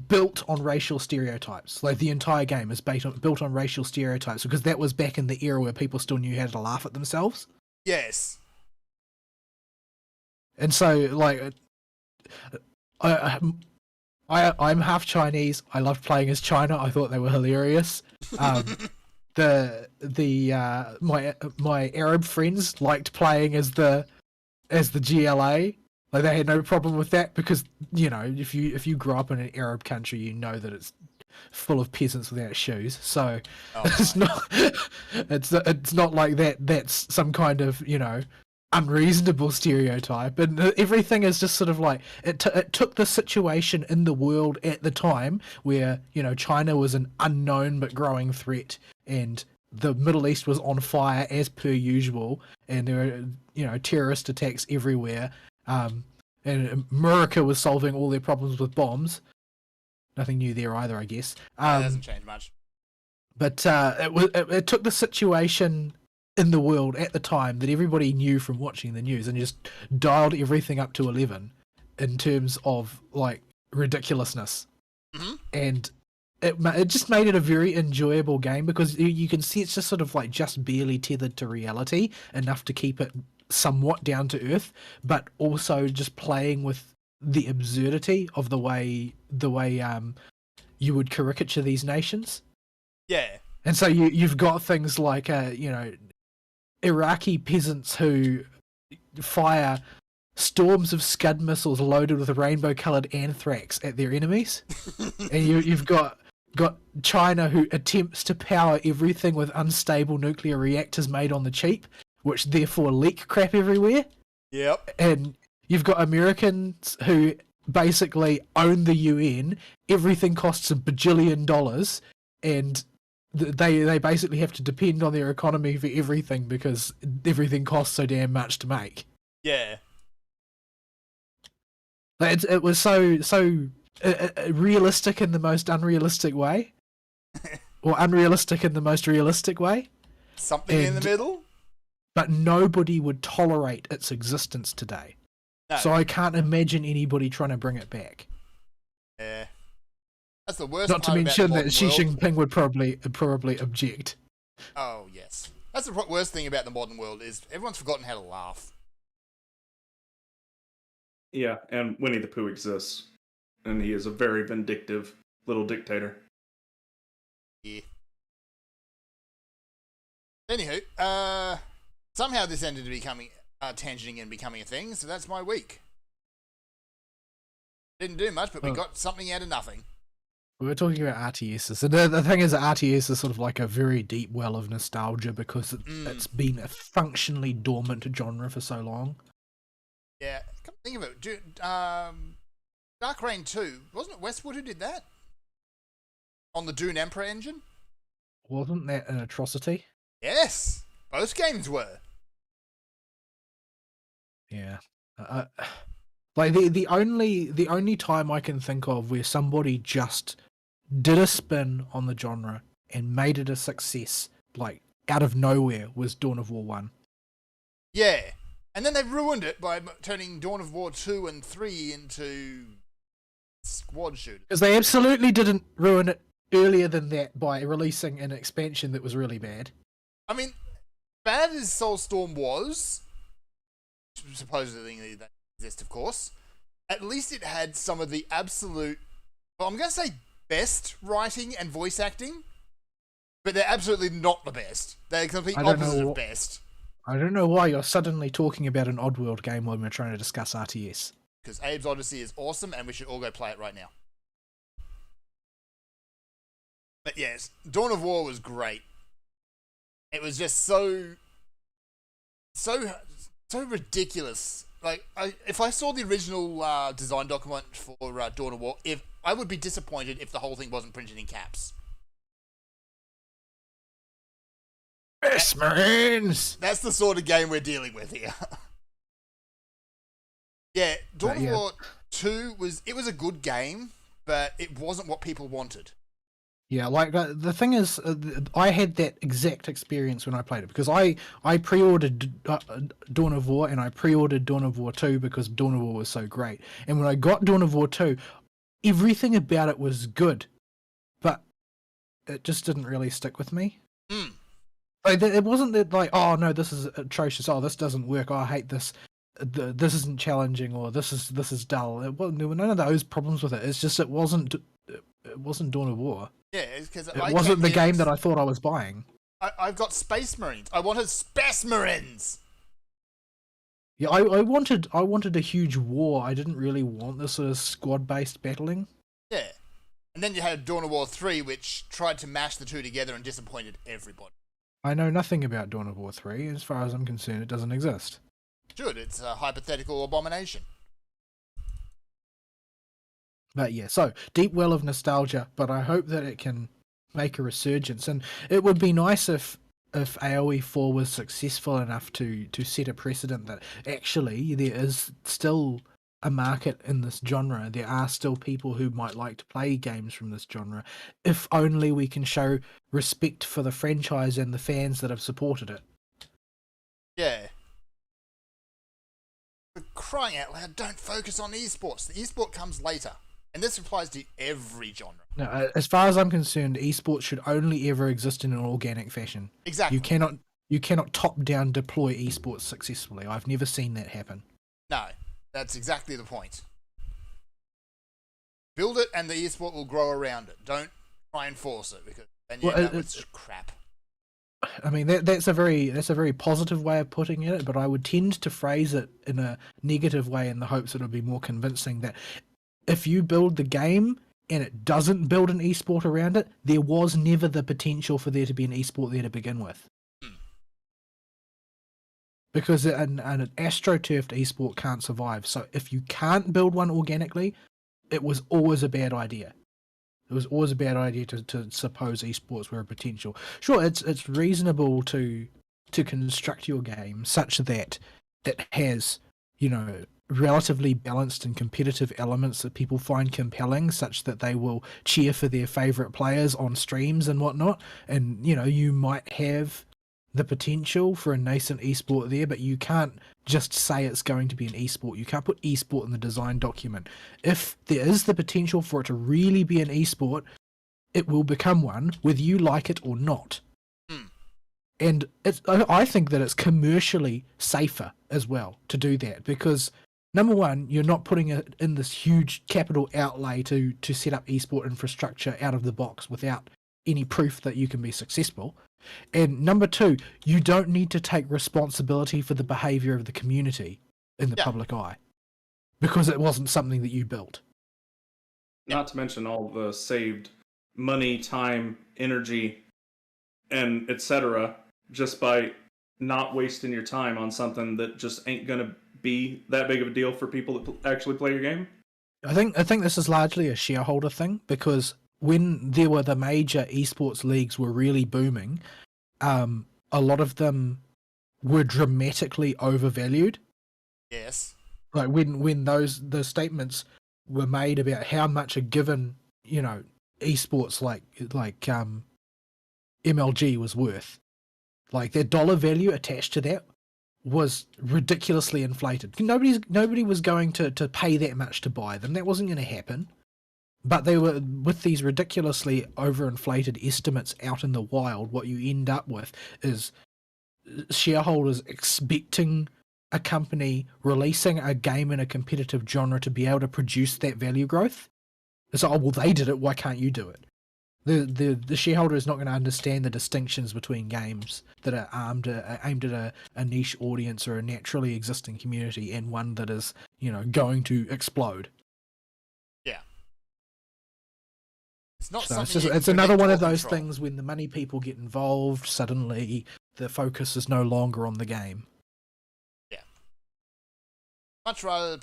built on racial stereotypes. Like, the entire game is built on racial stereotypes, because that was back in the era where people still knew how to laugh at themselves. Yes. And so, like, I'm half Chinese. I loved playing as China. I thought they were hilarious. My Arab friends liked playing as the GLA. Like, they had no problem with that, because, you know, if you grow up in an Arab country, you know that it's full of peasants without shoes. So it's not like that's some kind of, you know, unreasonable stereotype, and everything is just sort of like it took the situation in the world at the time where, you know, China was an unknown but growing threat, and the Middle East was on fire as per usual, and there were, you know, terrorist attacks everywhere, and America was solving all their problems with bombs. Nothing new there either, I guess. It hasn't changed much. But it took the situation in the world at the time that everybody knew from watching the news and just dialed everything up to 11 in terms of like ridiculousness. Mm-hmm. And it just made it a very enjoyable game because you can see it's just sort of like just barely tethered to reality enough to keep it somewhat down to earth, but also just playing with the absurdity of the way you would caricature these nations. Yeah. And so you've got things like you know, Iraqi peasants who fire storms of Scud missiles loaded with rainbow-coloured anthrax at their enemies, and you've got China who attempts to power everything with unstable nuclear reactors made on the cheap, which therefore leak crap everywhere. Yep. And you've got Americans who basically own the UN. Everything costs $1 bajillion, and they basically have to depend on their economy for everything because everything costs so damn much to make. Yeah. It was so realistic in the most unrealistic way, or unrealistic in the most realistic way. Something in the middle. But nobody would tolerate its existence today. No. So I can't imagine anybody trying to bring it back. Yeah. That's the worst. Not to mention that Xi Jinping would probably object. Oh yes, that's the worst thing about the modern world is everyone's forgotten how to laugh. Yeah, and Winnie the Pooh exists, and he is a very vindictive little dictator. Yeah. Anywho, somehow this ended up becoming tangenting and becoming a thing, so that's my week. Didn't do much, but we got something out of nothing. We were talking about RTSs, and the thing is that RTS is sort of like a very deep well of nostalgia because it's been a functionally dormant genre for so long. Yeah, come think of it. Dude, Dark Reign 2, wasn't it Westwood who did that? On the Dune Emperor engine? Wasn't that an atrocity? Yes, both games were. Yeah. Like the only time I can think of where somebody just did a spin on the genre and made it a success, like out of nowhere, was Dawn of War 1. Yeah, and then they ruined it by turning Dawn of War 2 and 3 into squad shooters. Because they absolutely didn't ruin it earlier than that by releasing an expansion that was really bad. I mean, bad as Soulstorm was, supposedly that exists, of course, at least it had some of the absolute, well, I'm going to say best writing and voice acting, but they're absolutely not the best. They're the complete opposite of best. I don't know why you're suddenly talking about an Oddworld game when we're trying to discuss RTS. Because Abe's Odyssey is awesome and we should all go play it right now. But yes, Dawn of War was great. It was just so ridiculous. Like, if I saw the original design document for Dawn of War, I would be disappointed if the whole thing wasn't printed in caps. Yes, Marines! That's the sort of game we're dealing with here. Yeah, Dawn of War 2 was a good game, but it wasn't what people wanted. Yeah, like the thing is, I had that exact experience when I played it because I pre-ordered Dawn of War and I pre-ordered Dawn of War 2 because Dawn of War was so great. And when I got Dawn of War 2, everything about it was good, but it just didn't really stick with me. Like, it wasn't that like, oh no, this is atrocious. Oh, this doesn't work. Oh, I hate this. This isn't challenging, or this is dull. There were none of those problems with it. It's just it wasn't Dawn of War. Yeah, because it wasn't the game that I thought I was buying. I've got Space Marines. I wanted Space Marines. Yeah, I wanted a huge war. I didn't really want this sort of squad-based battling. Yeah, and then you had Dawn of War 3, which tried to mash the two together and disappointed everybody. I know nothing about Dawn of War 3. As far as I'm concerned, it doesn't exist. Should. It's a hypothetical abomination. But yeah, so deep well of nostalgia, but I hope that it can make a resurgence. And it would be nice if AoE 4 was successful enough to set a precedent that actually there is still a market in this genre. There are still people who might like to play games from this genre, if only we can show respect for the franchise and the fans that have supported it. Yeah. For crying out loud, don't focus on esports. The esport comes later. And this applies to every genre. No, as far as I'm concerned, esports should only ever exist in an organic fashion. Exactly. You cannot top-down deploy esports successfully. I've never seen that happen. No, that's exactly the point. Build it and the esport will grow around it. Don't try and force it, because then you end up with crap. I mean, that's a very positive way of putting it, but I would tend to phrase it in a negative way in the hopes that it would be more convincing that if you build the game and it doesn't build an esport around it, there was never the potential for there to be an esport there to begin with. Because an astroturfed esport can't survive. So if you can't build one organically, it was always a bad idea. It was always a bad idea to suppose esports were a potential. Sure, it's reasonable to construct your game such that it has, relatively balanced and competitive elements that people find compelling, such that they will cheer for their favourite players on streams and whatnot. And, you might have the potential for a nascent esport there, but you can't just say it's going to be an esport. You can't put esport in the design document. If there is the potential for it to really be an esport, it will become one, whether you like it or not. And I think that it's commercially safer as well to do that, because number one, you're not putting it in this huge capital outlay to set up esport infrastructure out of the box without any proof that you can be successful. And number two, you don't need to take responsibility for the behaviour of the community in the public eye, because it wasn't something that you built. Not to mention all the saved money, time, energy, and etc. just by not wasting your time on something that just ain't gonna be that big of a deal for people that actually play your game. I think this is largely a shareholder thing, because when there were the major esports leagues were really booming, a lot of them were dramatically overvalued. Yes. Like when those statements were made about how much a given, esports like MLG was worth, like their dollar value attached to that was ridiculously inflated. Nobody was going to pay that much to buy them. That wasn't going to happen. But they were, with these ridiculously overinflated estimates out in the wild, what you end up with is shareholders expecting a company releasing a game in a competitive genre to be able to produce that value growth. It's like, oh, well, they did it, why can't you do it? The shareholder is not going to understand the distinctions between games that are aimed at a niche audience or a naturally existing community and one that is, going to explode. Yeah. It's not So something it's another one of those things when the money people get involved, suddenly the focus is no longer on the game. Yeah. Much rather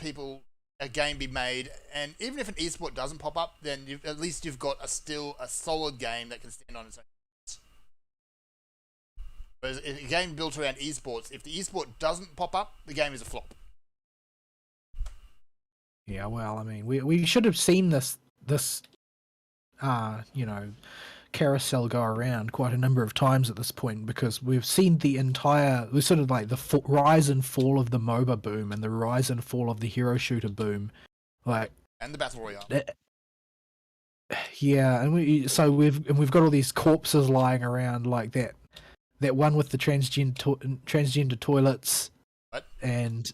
a game be made, and even if an esport doesn't pop up, then at least you've got still a solid game that can stand on its own. Whereas a game built around esports, if the esport doesn't pop up, the game is a flop. Yeah, well, I mean, we should have seen this carousel go around quite a number of times at this point, because we've seen we're sort of like the rise and fall of the MOBA boom and the rise and fall of the hero shooter boom, and the battle royale. Yeah, and we've got all these corpses lying around, like that one with the transgender toilets. What? And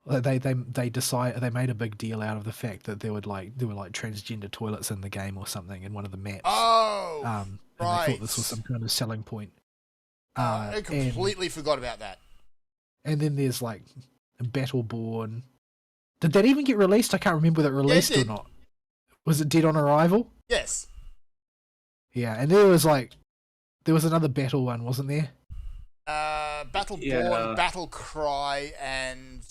they made a big deal out of the fact that there were transgender toilets in the game or something in one of the maps. Oh, and right. they thought this was some kind of selling point. I completely forgot about that. And then there's Battleborn. Did that even get released? I can't remember whether it released or not. Was it Dead on Arrival? Yes. Yeah, and there was another battle one, wasn't there? Battleborn, Yeah. Battle Cry, and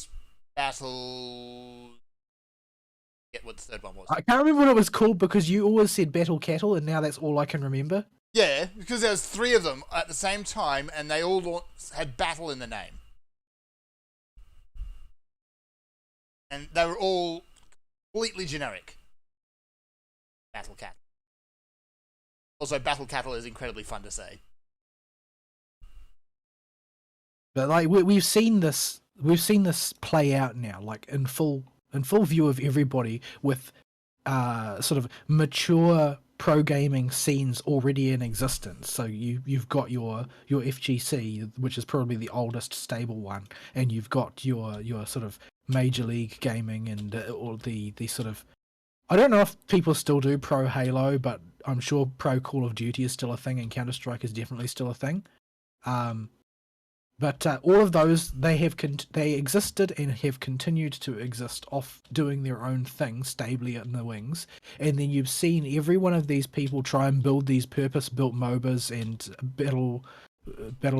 Battle. Get what the third one was. I can't remember what it was called because you always said Battle Cattle, and now that's all I can remember. Yeah, because there was 3 of them at the same time, and they all had battle in the name, and they were all completely generic. Battle Cattle. Also, Battle Cattle is incredibly fun to say. But like we've seen this play out now, like in full view of everybody, with sort of mature pro gaming scenes already in existence. So you've got your FGC, which is probably the oldest stable one, and you've got your sort of Major League Gaming and all the sort of, I don't know if people still do Pro Halo, but I'm sure Pro Call of Duty is still a thing, and Counter-Strike is definitely still a thing. But all of those, they existed and have continued to exist off doing their own thing stably in the wings. And then you've seen every one of these people try and build these purpose-built MOBAs and battle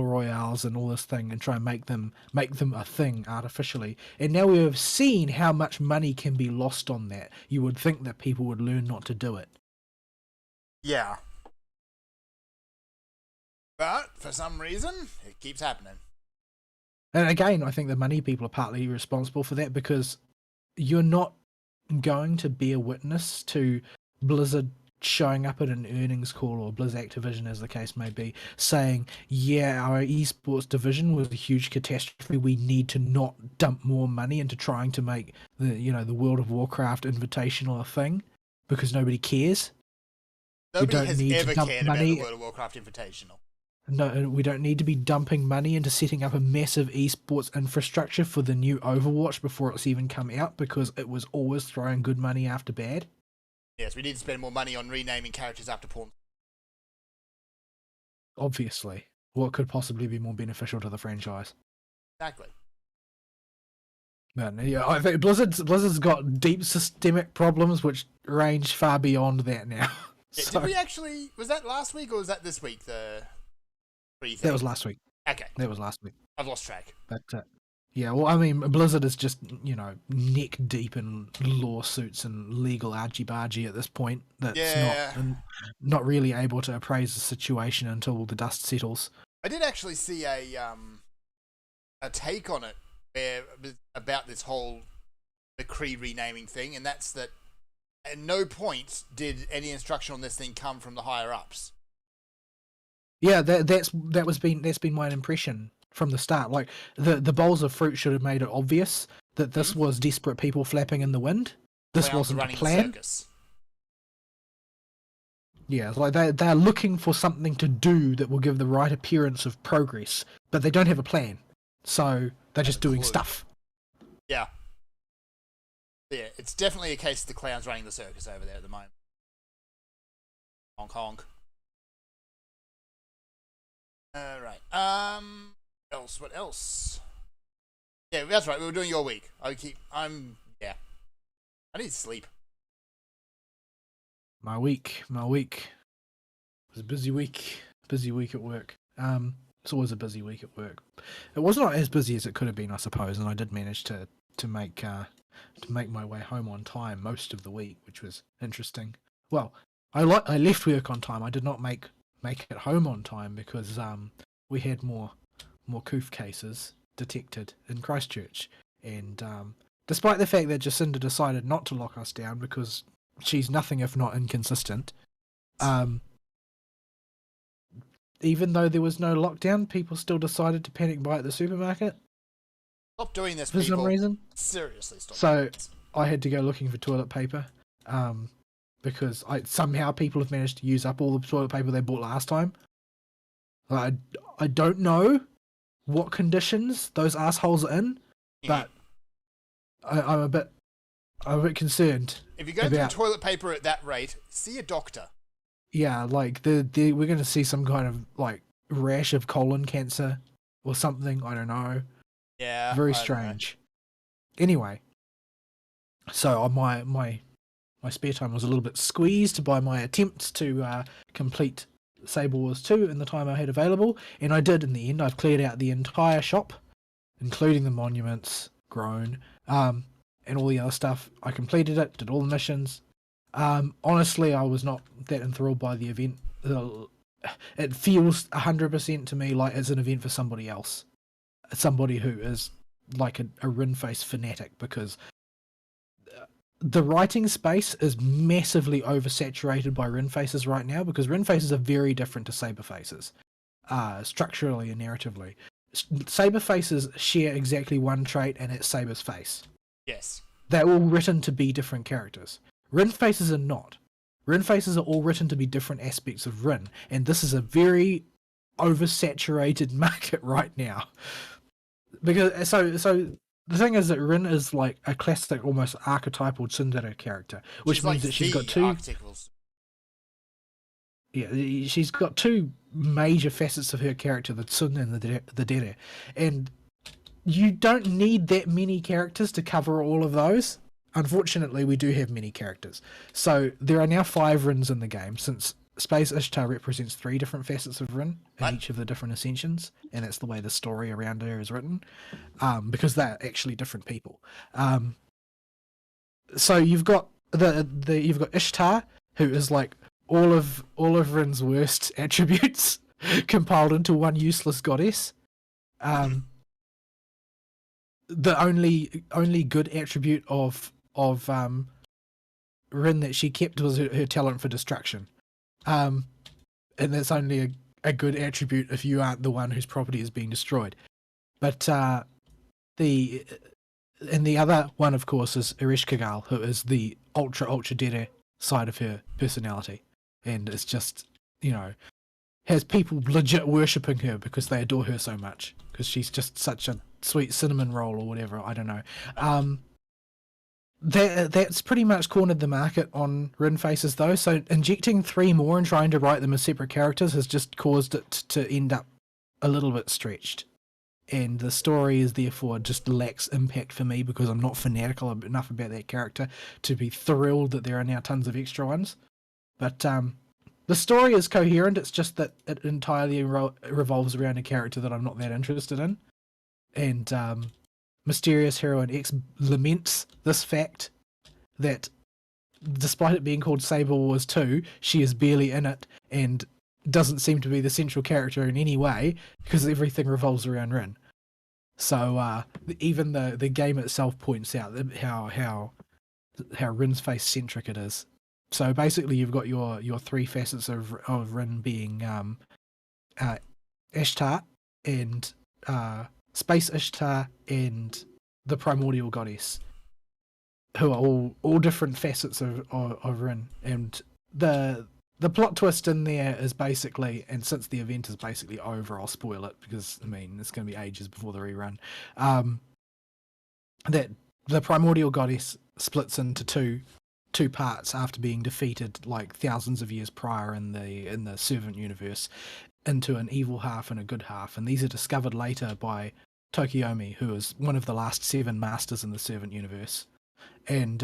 royales and all this thing, and try and make them a thing artificially. And now we have seen how much money can be lost on that. You would think that people would learn not to do it. Yeah. But, for some reason, it keeps happening. And again, I think the money people are partly responsible for that, because you're not going to be a witness to Blizzard showing up at an earnings call, or Blizz Activision as the case may be, saying, yeah, our esports division was a huge catastrophe. We need to not dump more money into trying to make the World of Warcraft Invitational a thing, because nobody cares. Nobody has ever cared about the World of Warcraft Invitational. No, we don't need to be dumping money into setting up a massive esports infrastructure for the new Overwatch before it's even come out, because it was always throwing good money after bad. Yes, we need to spend more money on renaming characters after porn. Obviously. What could possibly be more beneficial to the franchise? Exactly. But yeah, I think Blizzard's got deep systemic problems which range far beyond that now. Yeah, So, did we actually... Was that last week or was that this week, the... that was last week. Okay, That was last week. I've lost track. But yeah, well, I mean, Blizzard is just, neck deep in lawsuits and legal argy-bargy at this point. That's Yeah. not really able to appraise the situation until the dust settles. I did actually see a take on it about this whole McCree renaming thing, and that's that at no point did any instruction on this thing come from the higher ups. Yeah, that's been my impression from the start. Like the bowls of fruit should have made it obvious that this was desperate people flapping in the wind. This Clowns wasn't a running plan. circus. Yeah, like they're looking for something to do that will give the right appearance of progress, but they don't have a plan. So they're just doing clue. stuff. Yeah. Yeah, it's definitely a case of the clowns running the circus over there at the moment. Honk honk. Alright. What else? Yeah, that's right, we were doing your week. I need to sleep. My week was a busy week at work. It's always a busy week at work. It was not as busy as it could have been, I suppose, and I did manage to make my way home on time most of the week, which was interesting. Well, I left work on time. I did not make it home on time because we had more coof cases detected in Christchurch, and despite the fact that Jacinda decided not to lock us down because she's nothing if not inconsistent, even though there was no lockdown, people still decided to panic buy at the supermarket Stop doing this, for people. some reason. Seriously, stop. So I had to go looking for toilet paper, because somehow people have managed to use up all the toilet paper they bought last time. I don't know what conditions those assholes are in, but I'm a bit concerned. If you're going through toilet paper at that rate, see a doctor. Yeah, like we're going to see some kind of like rash of colon cancer or something. I don't know. Yeah, Very strange. Anyway, so my spare time was a little bit squeezed by my attempts to complete Sable Wars 2 in the time I had available, and I did in the end. I've cleared out the entire shop, including the monuments, Groan, and all the other stuff. I completed it, did all the missions. Honestly, I was not that enthralled by the event. It feels 100% to me like it's an event for somebody else. Somebody who is like a Rin-Face fanatic, because the writing space is massively oversaturated by Rin-Faces right now, because Rin-Faces are very different to Saber-Faces, structurally and narratively. Saber-Faces share exactly one trait, and it's Saber's face. Yes. They're all written to be different characters. Rin-Faces are not. Rin-Faces are all written to be different aspects of Rin, and this is a very oversaturated market right now. Because so the thing is that Rin is like a classic, almost archetypal tsundere character, which means that she's got two. Yeah, she's got two major facets of her character: the Tsun and the Dere, and you don't need that many characters to cover all of those. Unfortunately, we do have many characters. So there are now 5 Rins in the game, since Space Ishtar represents 3 different facets of Rin in each of the different ascensions, and that's the way the story around her is written, because they're actually different people. So you've got you've got Ishtar, who is like all of Rin's worst attributes compiled into one useless goddess. The only good attribute of Rin that she kept was her talent for destruction, and that's only a good attribute if you aren't the one whose property is being destroyed. But the other one, of course, is Ereshkigal, who is the ultra dere side of her personality, and it's just, has people legit worshipping her because they adore her so much, because she's just such a sweet cinnamon roll or whatever. I don't know. That's pretty much cornered the market on Rin-Faces, though. So injecting 3 more and trying to write them as separate characters has just caused it to end up a little bit stretched, and the story is therefore just lacks impact for me, because I'm not fanatical enough about that character to be thrilled that there are now tons of extra ones. But the story is coherent. It's just that it entirely revolves around a character that I'm not that interested in. And Mysterious Heroine X laments this fact that despite it being called Sable Wars 2, she is barely in it and doesn't seem to be the central character in any way, because everything revolves around Rin. So even the game itself points out how Rin's face centric it is. So basically, you've got your 3 facets of Rin being Ishtar and Space Ishtar and the Primordial Goddess, who are all different facets of Rin. And the plot twist in there is basically, and since the event is basically over, I'll spoil it, because it's going to be ages before the rerun, that the Primordial Goddess splits into two parts after being defeated like thousands of years prior in the Servant universe, into an evil half and a good half, and these are discovered later by Tokiomi, who is one of the last 7 masters in the Servant universe, and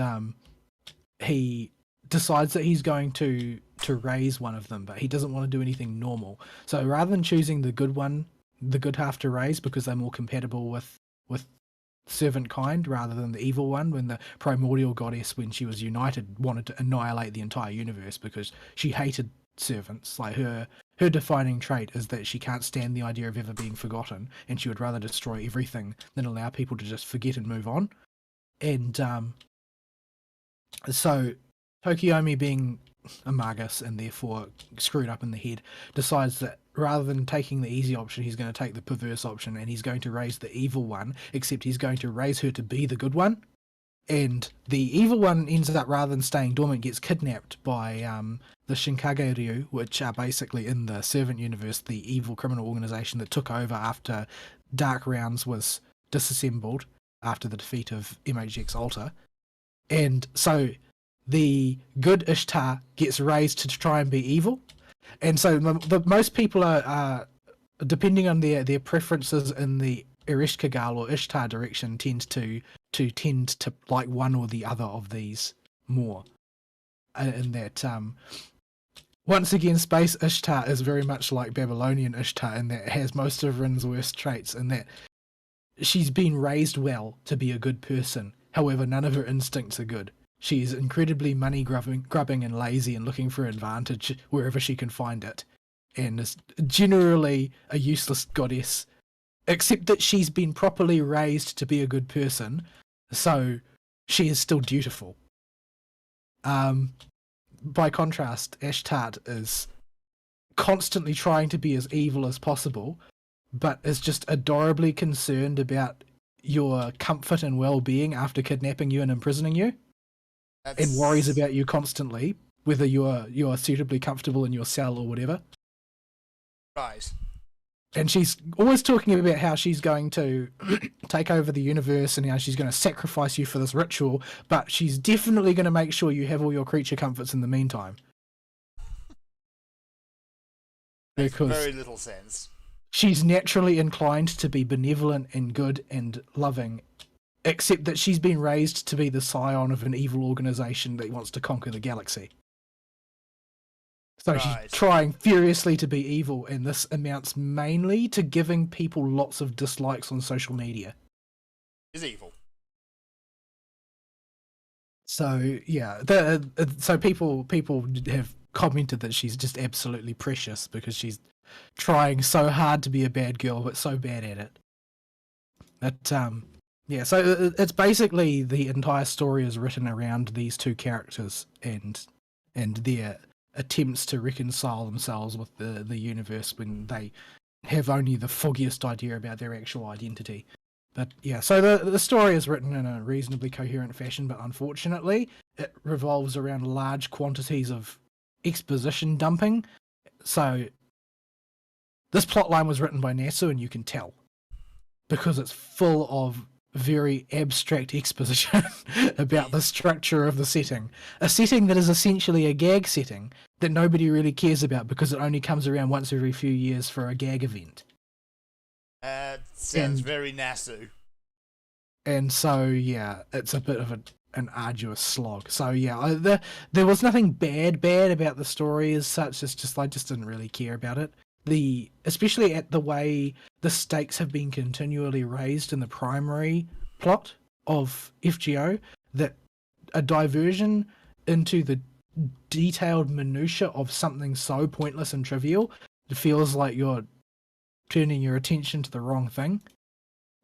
he decides that he's going to raise one of them, but he doesn't want to do anything normal. So rather than choosing the good half to raise, because they're more compatible with servant kind rather than the evil one, when the Primordial Goddess, when she was united, wanted to annihilate the entire universe because she hated servants. Like her defining trait is that she can't stand the idea of ever being forgotten, and she would rather destroy everything than allow people to just forget and move on. And so Tokiomi, being a magus and therefore screwed up in the head, decides that rather than taking the easy option, he's going to take the perverse option, and he's going to raise the evil one, except he's going to raise her to be the good one. And the evil one ends up, rather than staying dormant, gets kidnapped by the Shinkage Ryu, which are basically, in the Servant universe, the evil criminal organization that took over after Dark Rounds was disassembled after the defeat of MHX Alter. And so the good Ishtar gets raised to try and be evil. And so most people are depending on their preferences in the Ereshkigal or Ishtar direction, tend to like one or the other of these more. In that once again, Space Ishtar is very much like Babylonian Ishtar in that it has most of Rin's worst traits, and that she's been raised well to be a good person. However, none of her instincts are good. She's incredibly money grubbing and lazy and looking for advantage wherever she can find it, and is generally a useless goddess, except that she's been properly raised to be a good person, so she is still dutiful. By contrast, Ashtar is constantly trying to be as evil as possible, but is just adorably concerned about your comfort and well-being after kidnapping you and imprisoning you, and worries about you constantly, whether you're suitably comfortable in your cell or whatever. Right. And she's always talking about how she's going to take over the universe and how she's going to sacrifice you for this ritual, but she's definitely going to make sure you have all your creature comforts in the meantime. Makes Because very little sense. she's naturally inclined to be benevolent and good and loving, except that she's been raised to be the scion of an evil organization that wants to conquer the galaxy. So Right. she's trying furiously to be evil, and this amounts mainly to giving people lots of dislikes on social media. Is evil. So yeah, so people have commented that she's just absolutely precious because she's trying so hard to be a bad girl but so bad at it. But yeah, so it's basically the entire story is written around these two characters and their attempts to reconcile themselves with the universe when they have only the foggiest idea about their actual identity. But yeah, so the story is written in a reasonably coherent fashion, but unfortunately it revolves around large quantities of exposition dumping. So this plotline was written by Nasu, and you can tell, because it's full of very abstract exposition about the structure of the setting. A setting that is essentially a gag setting that nobody really cares about because it only comes around once every few years for a gag event. Sounds And- very Nasu. And so, yeah, it's a bit of an arduous slog. So, yeah, there was nothing bad about the story as such. It's just I just didn't really care about it. Especially at the way the stakes have been continually raised in the primary plot of FGO, that a diversion into the detailed minutia of something so pointless and trivial, it feels like you're turning your attention to the wrong thing.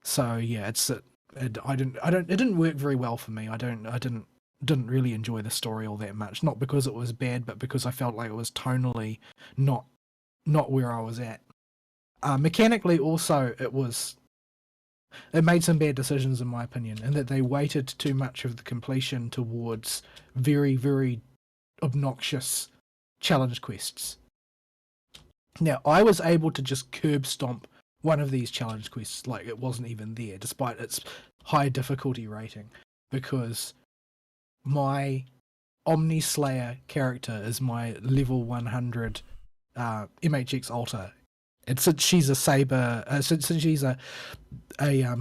So yeah, it didn't work very well for me. I didn't really enjoy the story all that much. Not because it was bad, but because I felt like it was tonally not where I was at. Mechanically, also, it made some bad decisions in my opinion, and that they weighted too much of the completion towards very, very obnoxious challenge quests. Now, I was able to just curb stomp one of these challenge quests like it wasn't even there, despite its high difficulty rating, because my Omni Slayer character is my level 100 MHX altar. And since she's a saber, since she's a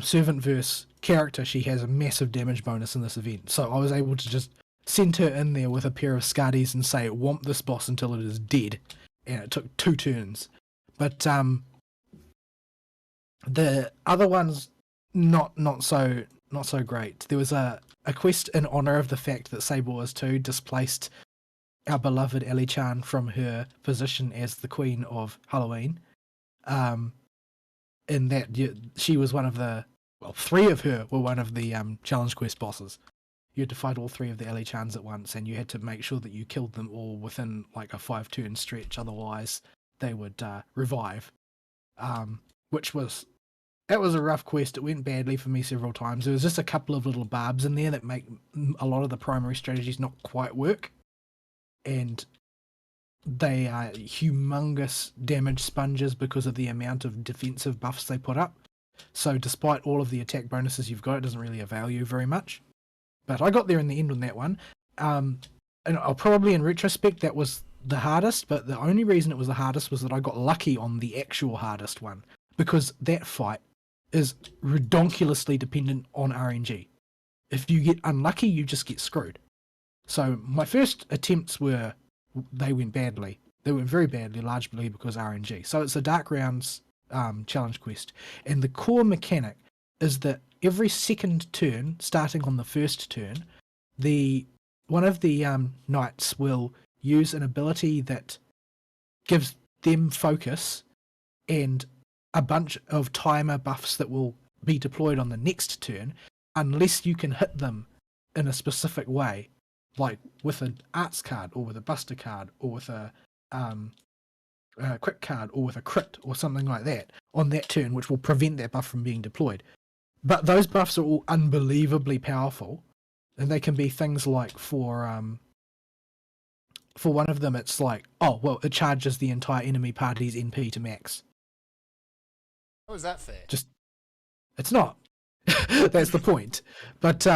servant verse character, she has a massive damage bonus in this event. So I was able to just send her in there with a pair of Skadis and say, "Womp this boss until it is dead," and it took 2 turns. But the other ones not so great. There was a quest in honor of the fact that Saber Wars 2 displaced our beloved Ellie-chan from her position as the Queen of Halloween. In that she was one of the, well, 3 of her were one of the challenge quest bosses. You had to fight all 3 of the Ellie-chans at once, and you had to make sure that you killed them all within like a 5-turn stretch, otherwise they would revive. That was a rough quest. It went badly for me several times. There was just a couple of little barbs in there that make a lot of the primary strategies not quite work. And they are humongous damage sponges because of the amount of defensive buffs they put up. So despite all of the attack bonuses you've got, it doesn't really avail you very much. But I got there in the end on that one. And I'll probably, in retrospect, that was the hardest, but the only reason it was the hardest was that I got lucky on the actual hardest one, because that fight is redonkulously dependent on RNG. If you get unlucky, you just get screwed. So my first attempts they went badly, They went very badly, largely because RNG. So it's a Dark Rounds challenge quest. And the core mechanic is that every second turn, starting on the first turn, one of the knights will use an ability that gives them focus and a bunch of timer buffs that will be deployed on the next turn unless you can hit them in a specific way, like with an arts card or with a buster card or with a quick card or with a crit or something like that on that turn, which will prevent that buff from being deployed. But those buffs are all unbelievably powerful, and they can be things like for one of them it's like, oh well, it charges the entire enemy party's NP to max. How is that fair? It's not. That's the point. But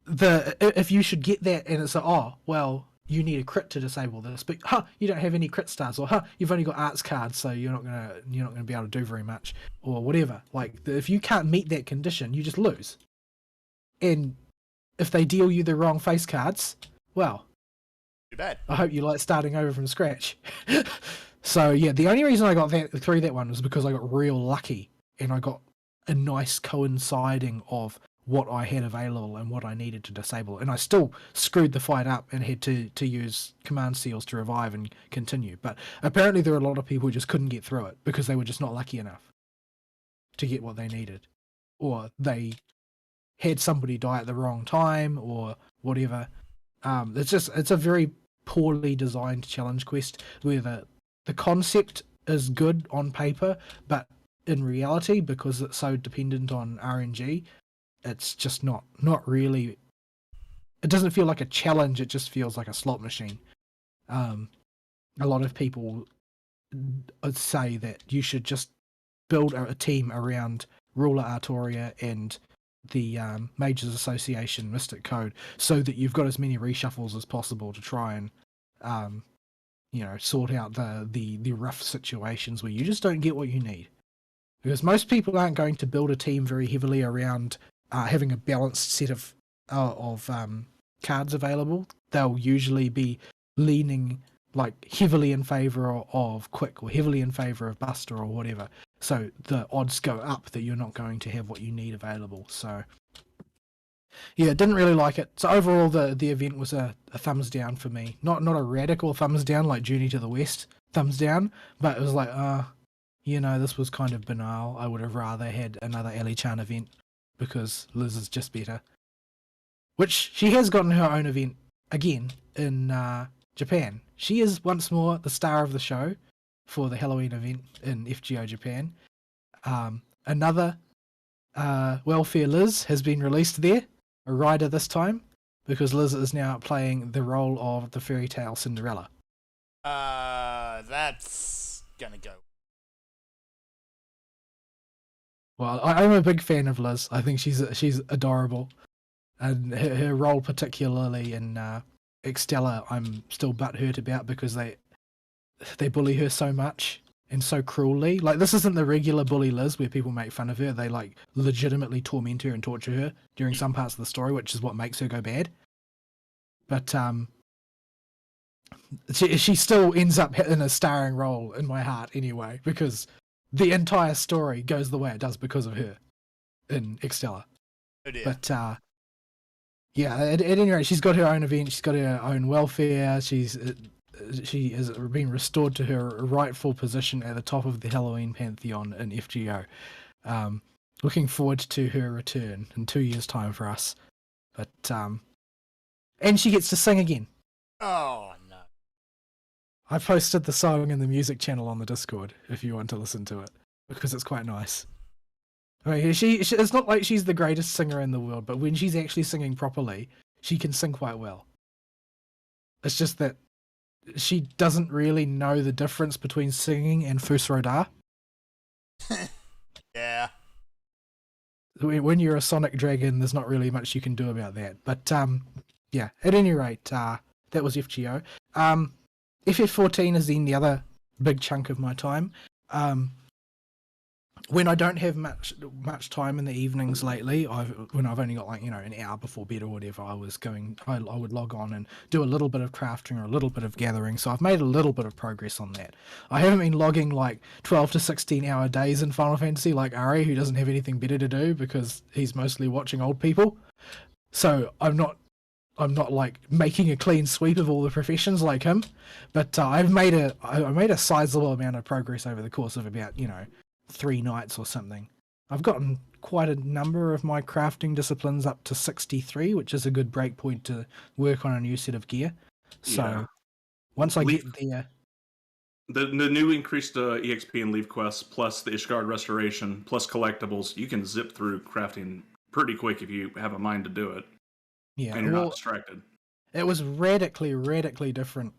if you should get that and it's like, oh well, you need a crit to disable this, but you don't have any crit stars, or you've only got arts cards, so you're not gonna be able to do very much, or whatever. Like if you can't meet that condition, you just lose. And if they deal you the wrong face cards, well, too bad. I hope you like starting over from scratch. So yeah, the only reason I got through that one was because I got real lucky and I got a nice coinciding of what I had available and what I needed to disable. And I still screwed the fight up and had to use command seals to revive and continue. But apparently there are a lot of people who just couldn't get through it because they were just not lucky enough to get what they needed. Or they had somebody die at the wrong time or whatever. It's a very poorly designed challenge quest where the concept is good on paper, but in reality, because it's so dependent on RNG, it's just not really. It doesn't feel like a challenge. It just feels like a slot machine. A lot of people say that you should just build a team around Ruler Artoria and the Mages Association Mystic Code, so that you've got as many reshuffles as possible to try and sort out the rough situations where you just don't get what you need. Because most people aren't going to build a team very heavily around having a balanced set of cards available. They'll usually be leaning like heavily in favor of Quick or heavily in favor of Buster or whatever. So the odds go up that you're not going to have what you need available. So yeah, didn't really like it. So overall, the event was a thumbs down for me. Not a radical thumbs down like Journey to the West thumbs down, but it was like, this was kind of banal. I would have rather had another Ali-chan event because Liz is just better. Which she has gotten her own event again in Japan. She is once more the star of the show for the Halloween event in FGO Japan. Another Welfare Liz has been released there, a rider this time, because Liz is now playing the role of the fairy tale Cinderella. That's gonna go. Well, I'm a big fan of Liz. I think she's adorable, and her role particularly in Extella, I'm still butthurt about because they bully her so much and so cruelly. Like, this isn't the regular bully Liz where people make fun of her. They like legitimately torment her and torture her during some parts of the story, which is what makes her go bad. But she still ends up in a starring role in my heart anyway, because the entire story goes the way it does because of her in Extella. Oh dear. But yeah, at any rate, she's got her own event. She's got her own welfare. She has been restored to her rightful position at the top of the Halloween pantheon in FGO. Looking forward to her return in 2 years' time for us. But and she gets to sing again. Oh no! I posted the song in the music channel on the Discord if you want to listen to it, because it's quite nice. I mean, she it's not like she's the greatest singer in the world, but when she's actually singing properly, she can sing quite well. It's just that she doesn't really know the difference between singing and Fusroda. Yeah. When you're a Sonic Dragon, there's not really much you can do about that. But yeah, at any rate, that was FGO. FF14 is then the other big chunk of my time. when I don't have much time in the evenings lately, when I've only got like an hour before bed or whatever, I would log on and do a little bit of crafting or a little bit of gathering. So I've made a little bit of progress on that. I haven't been logging like 12 to 16 hour days in Final Fantasy like Ari, who doesn't have anything better to do because he's mostly watching old people. So I'm not like making a clean sweep of all the professions like him, but I made a sizable amount of progress over the course of about 3 nights or something. I've gotten quite a number of my crafting disciplines up to 63, which is a good break point to work on a new set of gear. So once I get there, the new increased EXP and Leaf quests plus the Ishgard restoration plus collectibles, you can zip through crafting pretty quick if you have a mind to do it. Yeah, and you're not distracted. It was radically different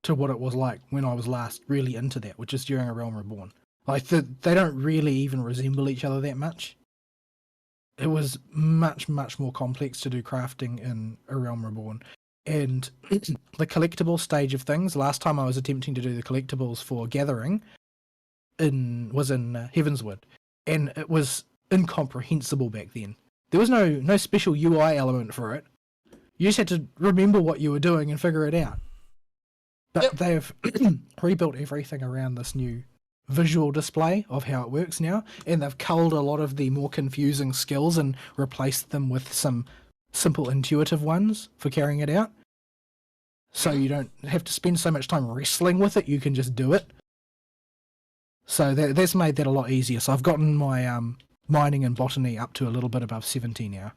to what it was like when I was last really into that, which is during A Realm Reborn. Like, they don't really even resemble each other that much. It was much more complex to do crafting in A Realm Reborn. And the collectible stage of things, last time I was attempting to do the collectibles for Gathering was in Heavenswood. And it was incomprehensible back then. There was no special UI element for it. You just had to remember what you were doing and figure it out. But they've rebuilt everything around this new visual display of how it works now, and they've culled a lot of the more confusing skills and replaced them with some simple intuitive ones for carrying it out. So you don't have to spend so much time wrestling with it, you can just do it. So that's made that a lot easier. So I've gotten my mining and botany up to a little bit above 70 now.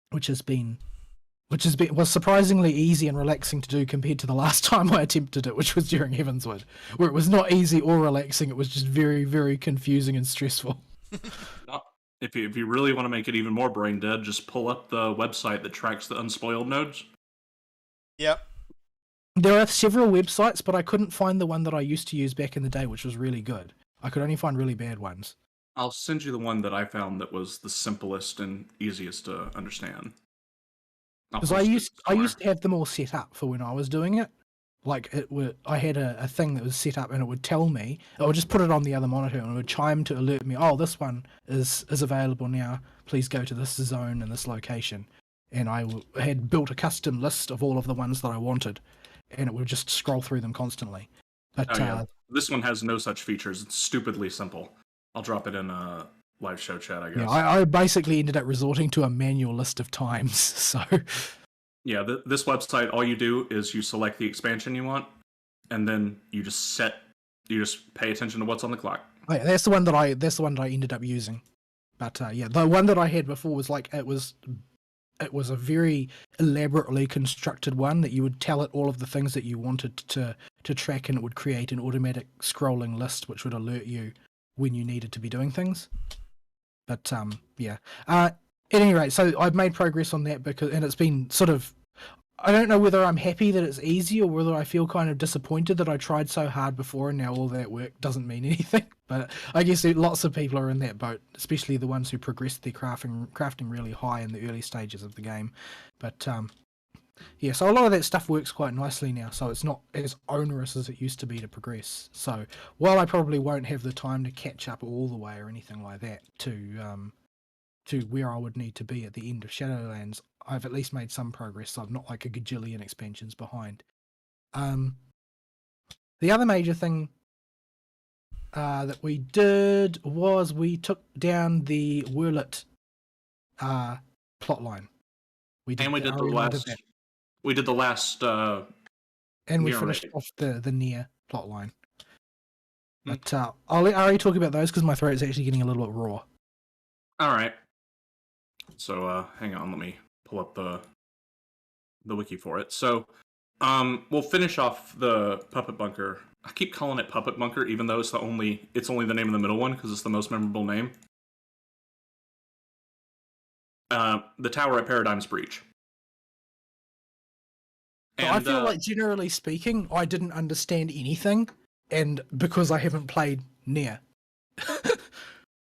Which was surprisingly easy and relaxing to do compared to the last time I attempted it, which was during Heavenswood, where it was not easy or relaxing. It was just very, very confusing and stressful. If you really want to make it even more brain dead, just pull up the website that tracks the unspoiled nodes. Yep. There are several websites, but I couldn't find the one that I used to use back in the day, which was really good. I could only find really bad ones. I'll send you the one that I found that was the simplest and easiest to understand. Because I used to have them all set up for when I was doing it. Like, I had a thing that was set up and it would tell me, I would just put it on the other monitor and it would chime to alert me, oh, this one is available now, please go to this zone and this location. And I had built a custom list of all of the ones that I wanted, and it would just scroll through them constantly. But this one has no such features. It's stupidly simple. I'll drop it in a live show chat, I guess. Yeah, I basically ended up resorting to a manual list of times, so... Yeah, this website, all you do is you select the expansion you want, and then you just pay attention to what's on the clock. Oh, yeah, that's the one that I ended up using. But yeah, the one that I had before was like it was a very elaborately constructed one that you would tell it all of the things that you wanted to track, and it would create an automatic scrolling list which would alert you when you needed to be doing things. But yeah. At any rate, so I've made progress on that and it's been sort of, I don't know whether I'm happy that it's easy or whether I feel kind of disappointed that I tried so hard before and now all that work doesn't mean anything. But I guess lots of people are in that boat, especially the ones who progressed their crafting really high in the early stages of the game. But yeah, so a lot of that stuff works quite nicely now, so it's not as onerous as it used to be to progress. So while I probably won't have the time to catch up all the way or anything like that to where I would need to be at the end of Shadowlands, I've at least made some progress, so I'm not like a gajillion expansions behind. The other major thing that we did was we took down the Wurlit plotline. We did the last and we finished off the Nier plotline. But I'll let Ari talk about those because my throat's actually getting a little bit raw. All right. So hang on, let me pull up the wiki for it. So we'll finish off the Puppet Bunker. I keep calling it Puppet Bunker, even though it's only the name of the middle one because it's the most memorable name. The Tower at Paradigm's Breach. And, I feel like, generally speaking, I didn't understand anything, and because I haven't played Nier.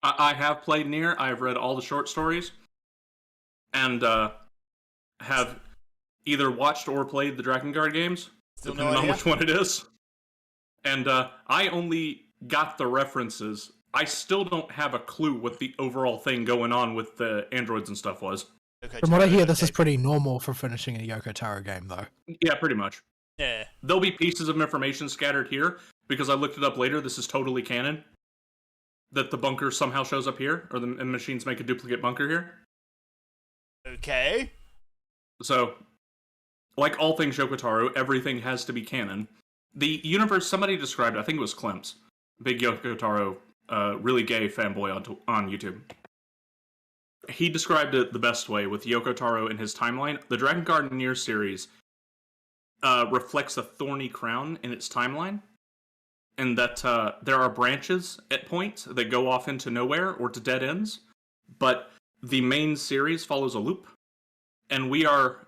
I have played Nier. I've read all the short stories, and have either watched or played the Drakengard games, depending on which one it is. And I only got the references. I still don't have a clue what the overall thing going on with the androids and stuff was. From what I hear, this is pretty normal for finishing a Yoko Taro game, though. Yeah, pretty much. Yeah. There'll be pieces of information scattered here, because I looked it up later. This is totally canon. That the bunker somehow shows up here, or the machines make a duplicate bunker here. Okay. So, like all things Yoko Taro, everything has to be canon. The universe, somebody described, I think it was Clemps, big Yoko Taro, really gay fanboy on YouTube. He described it the best way with Yoko Taro in his timeline. The Dragon Guard Nier series reflects a thorny crown in its timeline, and that there are branches at points that go off into nowhere or to dead ends, but the main series follows a loop, and we are,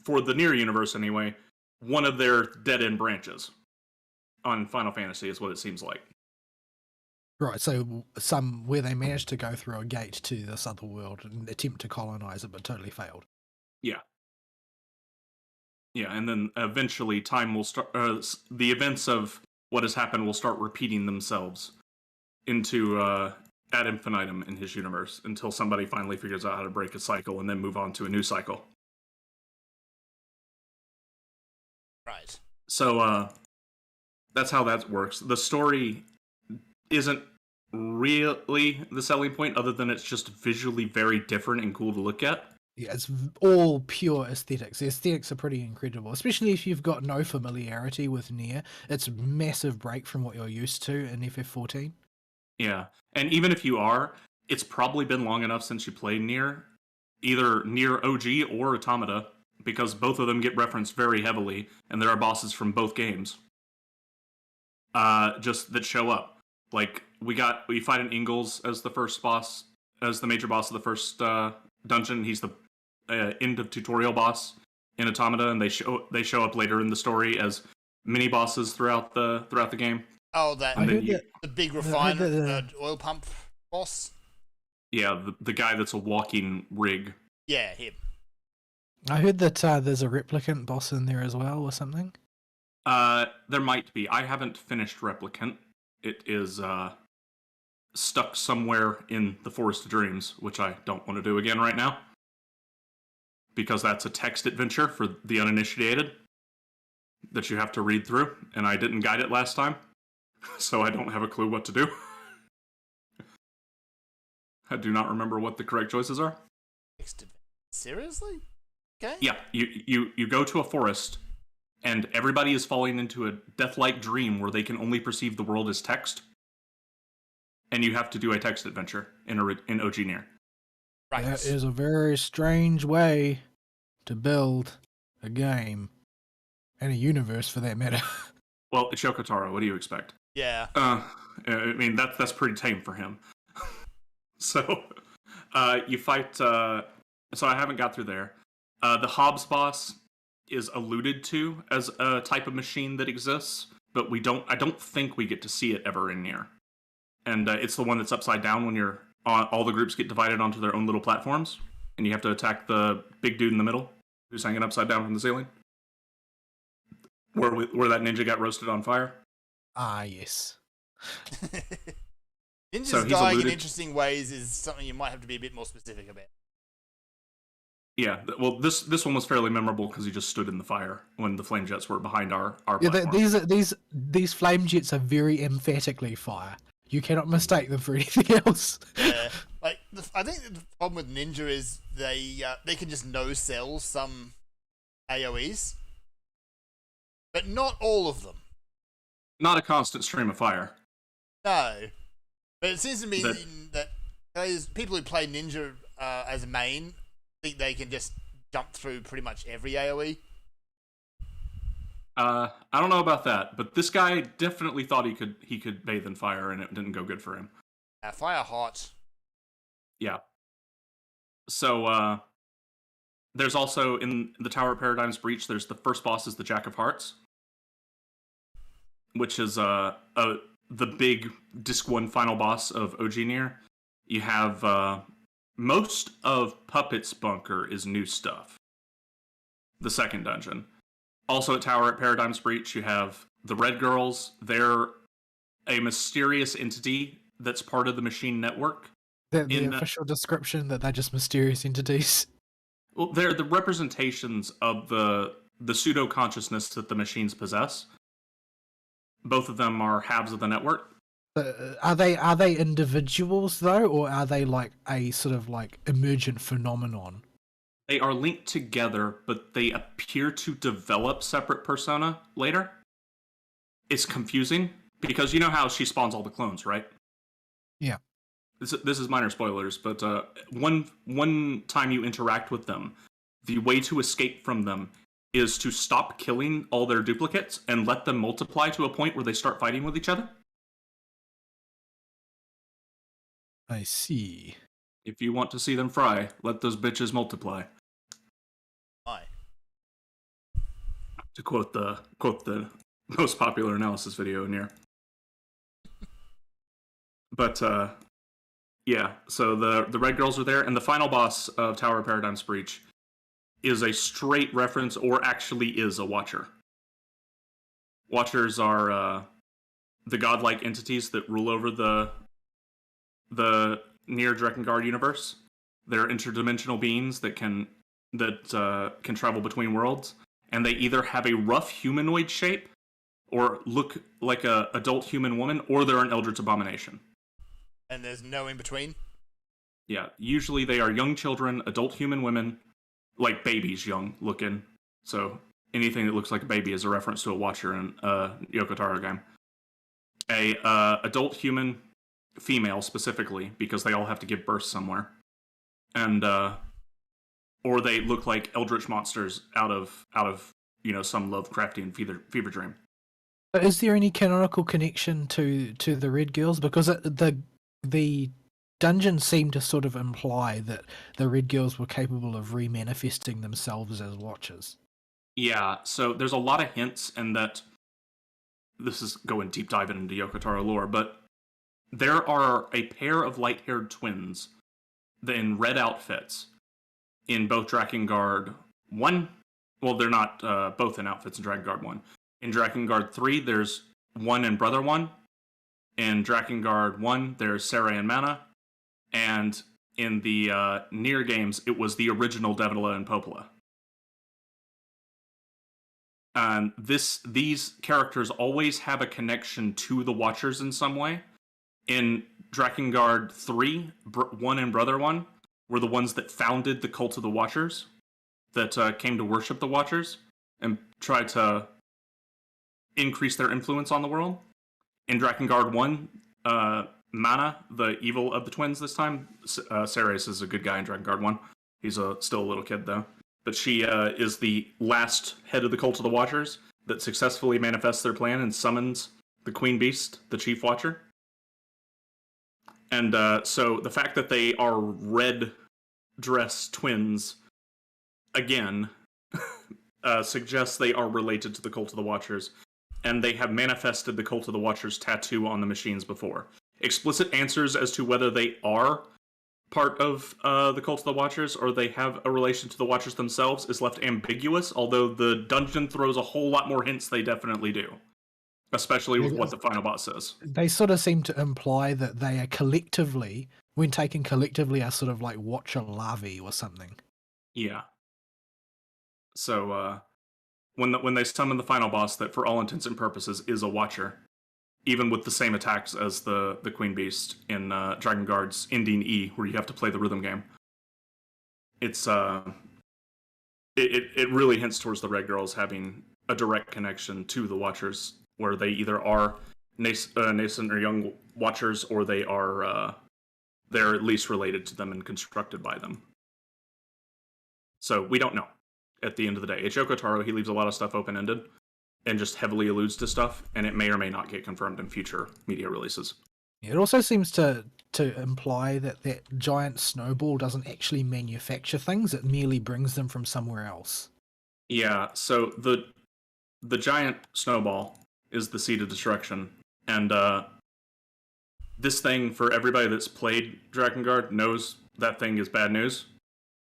for the Nier universe anyway, one of their dead-end branches on Final Fantasy is what it seems like. Right, so where they managed to go through a gate to this other world and attempt to colonize it, but totally failed. Yeah. Yeah, and then eventually time will start, the events of what has happened will start repeating themselves into ad infinitum in his universe until somebody finally figures out how to break a cycle and then move on to a new cycle. Right. So that's how that works. The story isn't really the selling point, other than it's just visually very different and cool to look at. Yeah, it's all pure aesthetics. The aesthetics are pretty incredible, especially if you've got no familiarity with Nier. It's a massive break from what you're used to in FF14. Yeah, and even if you are, it's probably been long enough since you played Nier, either Nier OG or Automata, because both of them get referenced very heavily, and there are bosses from both games just that show up. Like, we fight an Ingalls as the first boss, as the major boss of the first dungeon. He's the end of tutorial boss in Automata, and they show up later in the story as mini bosses throughout the game. Oh, the big refiner, the oil pump boss? Yeah, the guy that's a walking rig. Yeah, him. I heard that there's a replicant boss in there as well, or something. There might be. I haven't finished Replicant. It is stuck somewhere in the Forest of Dreams, which I don't want to do again right now, because that's a text adventure for the uninitiated that you have to read through, and I didn't guide it last time, so I don't have a clue what to do. I do not remember what the correct choices are. Seriously? Okay. Yeah, you go to a forest, and everybody is falling into a death-like dream where they can only perceive the world as text, and you have to do a text adventure in OG Nier. Right. That is a very strange way to build a game, and a universe for that matter. Well, it's Yoko Taro. What do you expect? Yeah. I mean, that's pretty tame for him. So, you fight... so I haven't got through there. The Hobbs boss is alluded to as a type of machine that exists, but I don't think we get to see it ever in Nier. And it's the one that's upside down when all the groups get divided onto their own little platforms, and you have to attack the big dude in the middle who's hanging upside down from the ceiling. Where that ninja got roasted on fire. Ah, yes. Ninjas So he's dying in alluded- interesting ways is something you might have to be a bit more specific about. Yeah, well, this one was fairly memorable because he just stood in the fire when the flame jets were behind our Yeah, platform. these flame jets are very emphatically fire. You cannot mistake them for anything else. Yeah. Like, I think the problem with Ninja is they can just no-sell some AoEs, but not all of them. Not a constant stream of fire. No. But it seems to me that people who play Ninja as a main think they can just jump through pretty much every AoE. I don't know about that, but this guy definitely thought he could bathe in fire, and it didn't go good for him. Fire hot. Yeah. So there's also in the Tower of Paradigm's Breach, there's the first boss is the Jack of Hearts, which is the big Disc 1 final boss of OG Nier. You have most of Puppet's bunker is new stuff. The second dungeon. Also at Tower at Paradigm's Breach, you have the Red Girls. They're a mysterious entity that's part of the machine network. The official description that they're just mysterious entities. Well, they're the representations of the pseudo consciousness that the machines possess. Both of them are halves of the network. Are they individuals though, or are they like a sort of like emergent phenomenon? They are linked together, but they appear to develop separate persona later. It's confusing because you know how she spawns all the clones, right? Yeah. This is minor spoilers, but one time you interact with them, the way to escape from them is to stop killing all their duplicates and let them multiply to a point where they start fighting with each other. I see. If you want to see them fry, let those bitches multiply. Why? To quote the most popular analysis video in here. But yeah, so the red girls are there, and the final boss of Tower of Paradigm's Breach is a straight reference, or actually is a Watcher. Watchers are the godlike entities that rule over the near Drakengard universe. They're interdimensional beings that can travel between worlds, and they either have a rough humanoid shape, or look like a adult human woman, or they're an Eldritch abomination. And there's no in between? Yeah, usually they are young children, adult human women, like babies young looking. So anything that looks like a baby is a reference to a Watcher in a Yoko Taro game. A adult human female specifically, because they all have to give birth somewhere. And or they look like eldritch monsters out of some Lovecraftian fever dream. But is there any canonical connection to the Red Girls? Because the dungeon seemed to sort of imply that the Red Girls were capable of remanifesting themselves as Watchers. Yeah, so there's a lot of hints, and that this is going deep diving into Yoko Taro lore, but there are a pair of light-haired twins in red outfits in both Drakengard 1. Well, they're not both in outfits in Drakengard 1. In Drakengard 3, there's one and brother one. In Drakengard 1, there's Saray and Mana. And in the Nier games, it was the original Devila and Popola. And these characters always have a connection to the Watchers in some way. In Drakengard 3, 1 and Brother 1 were the ones that founded the cult of the Watchers, that came to worship the Watchers and tried to increase their influence on the world. In Drakengard 1, Mana, the evil of the twins this time, Ceres is a good guy in Drakengard 1. He's still a little kid, though. But she is the last head of the cult of the Watchers that successfully manifests their plan and summons the Queen Beast, the Chief Watcher. And so the fact that they are red dress twins, again, suggests they are related to the cult of the Watchers. And they have manifested the cult of the Watchers tattoo on the machines before. Explicit answers as to whether they are part of the cult of the Watchers or they have a relation to the Watchers themselves is left ambiguous, although the dungeon throws a whole lot more hints they definitely do. Especially with what the final boss says. They sort of seem to imply that they are collectively, when taken collectively, are sort of like Watcher larvae or something. Yeah. So, when they summon the final boss, that for all intents and purposes is a Watcher, even with the same attacks as the Queen Beast in Drakengard's Ending E, where you have to play the rhythm game. It's it really hints towards the Red Girls having a direct connection to the Watchers, where they either are nascent or young Watchers, or they are they're at least related to them and constructed by them. So we don't know. At the end of the day, it's Yoko Taro. He leaves a lot of stuff open-ended and just heavily alludes to stuff, and it may or may not get confirmed in future media releases. It also seems to imply that giant snowball doesn't actually manufacture things; it merely brings them from somewhere else. Yeah. So the giant snowball is the seed of destruction, and this thing, for everybody that's played Drakengard, knows that thing is bad news.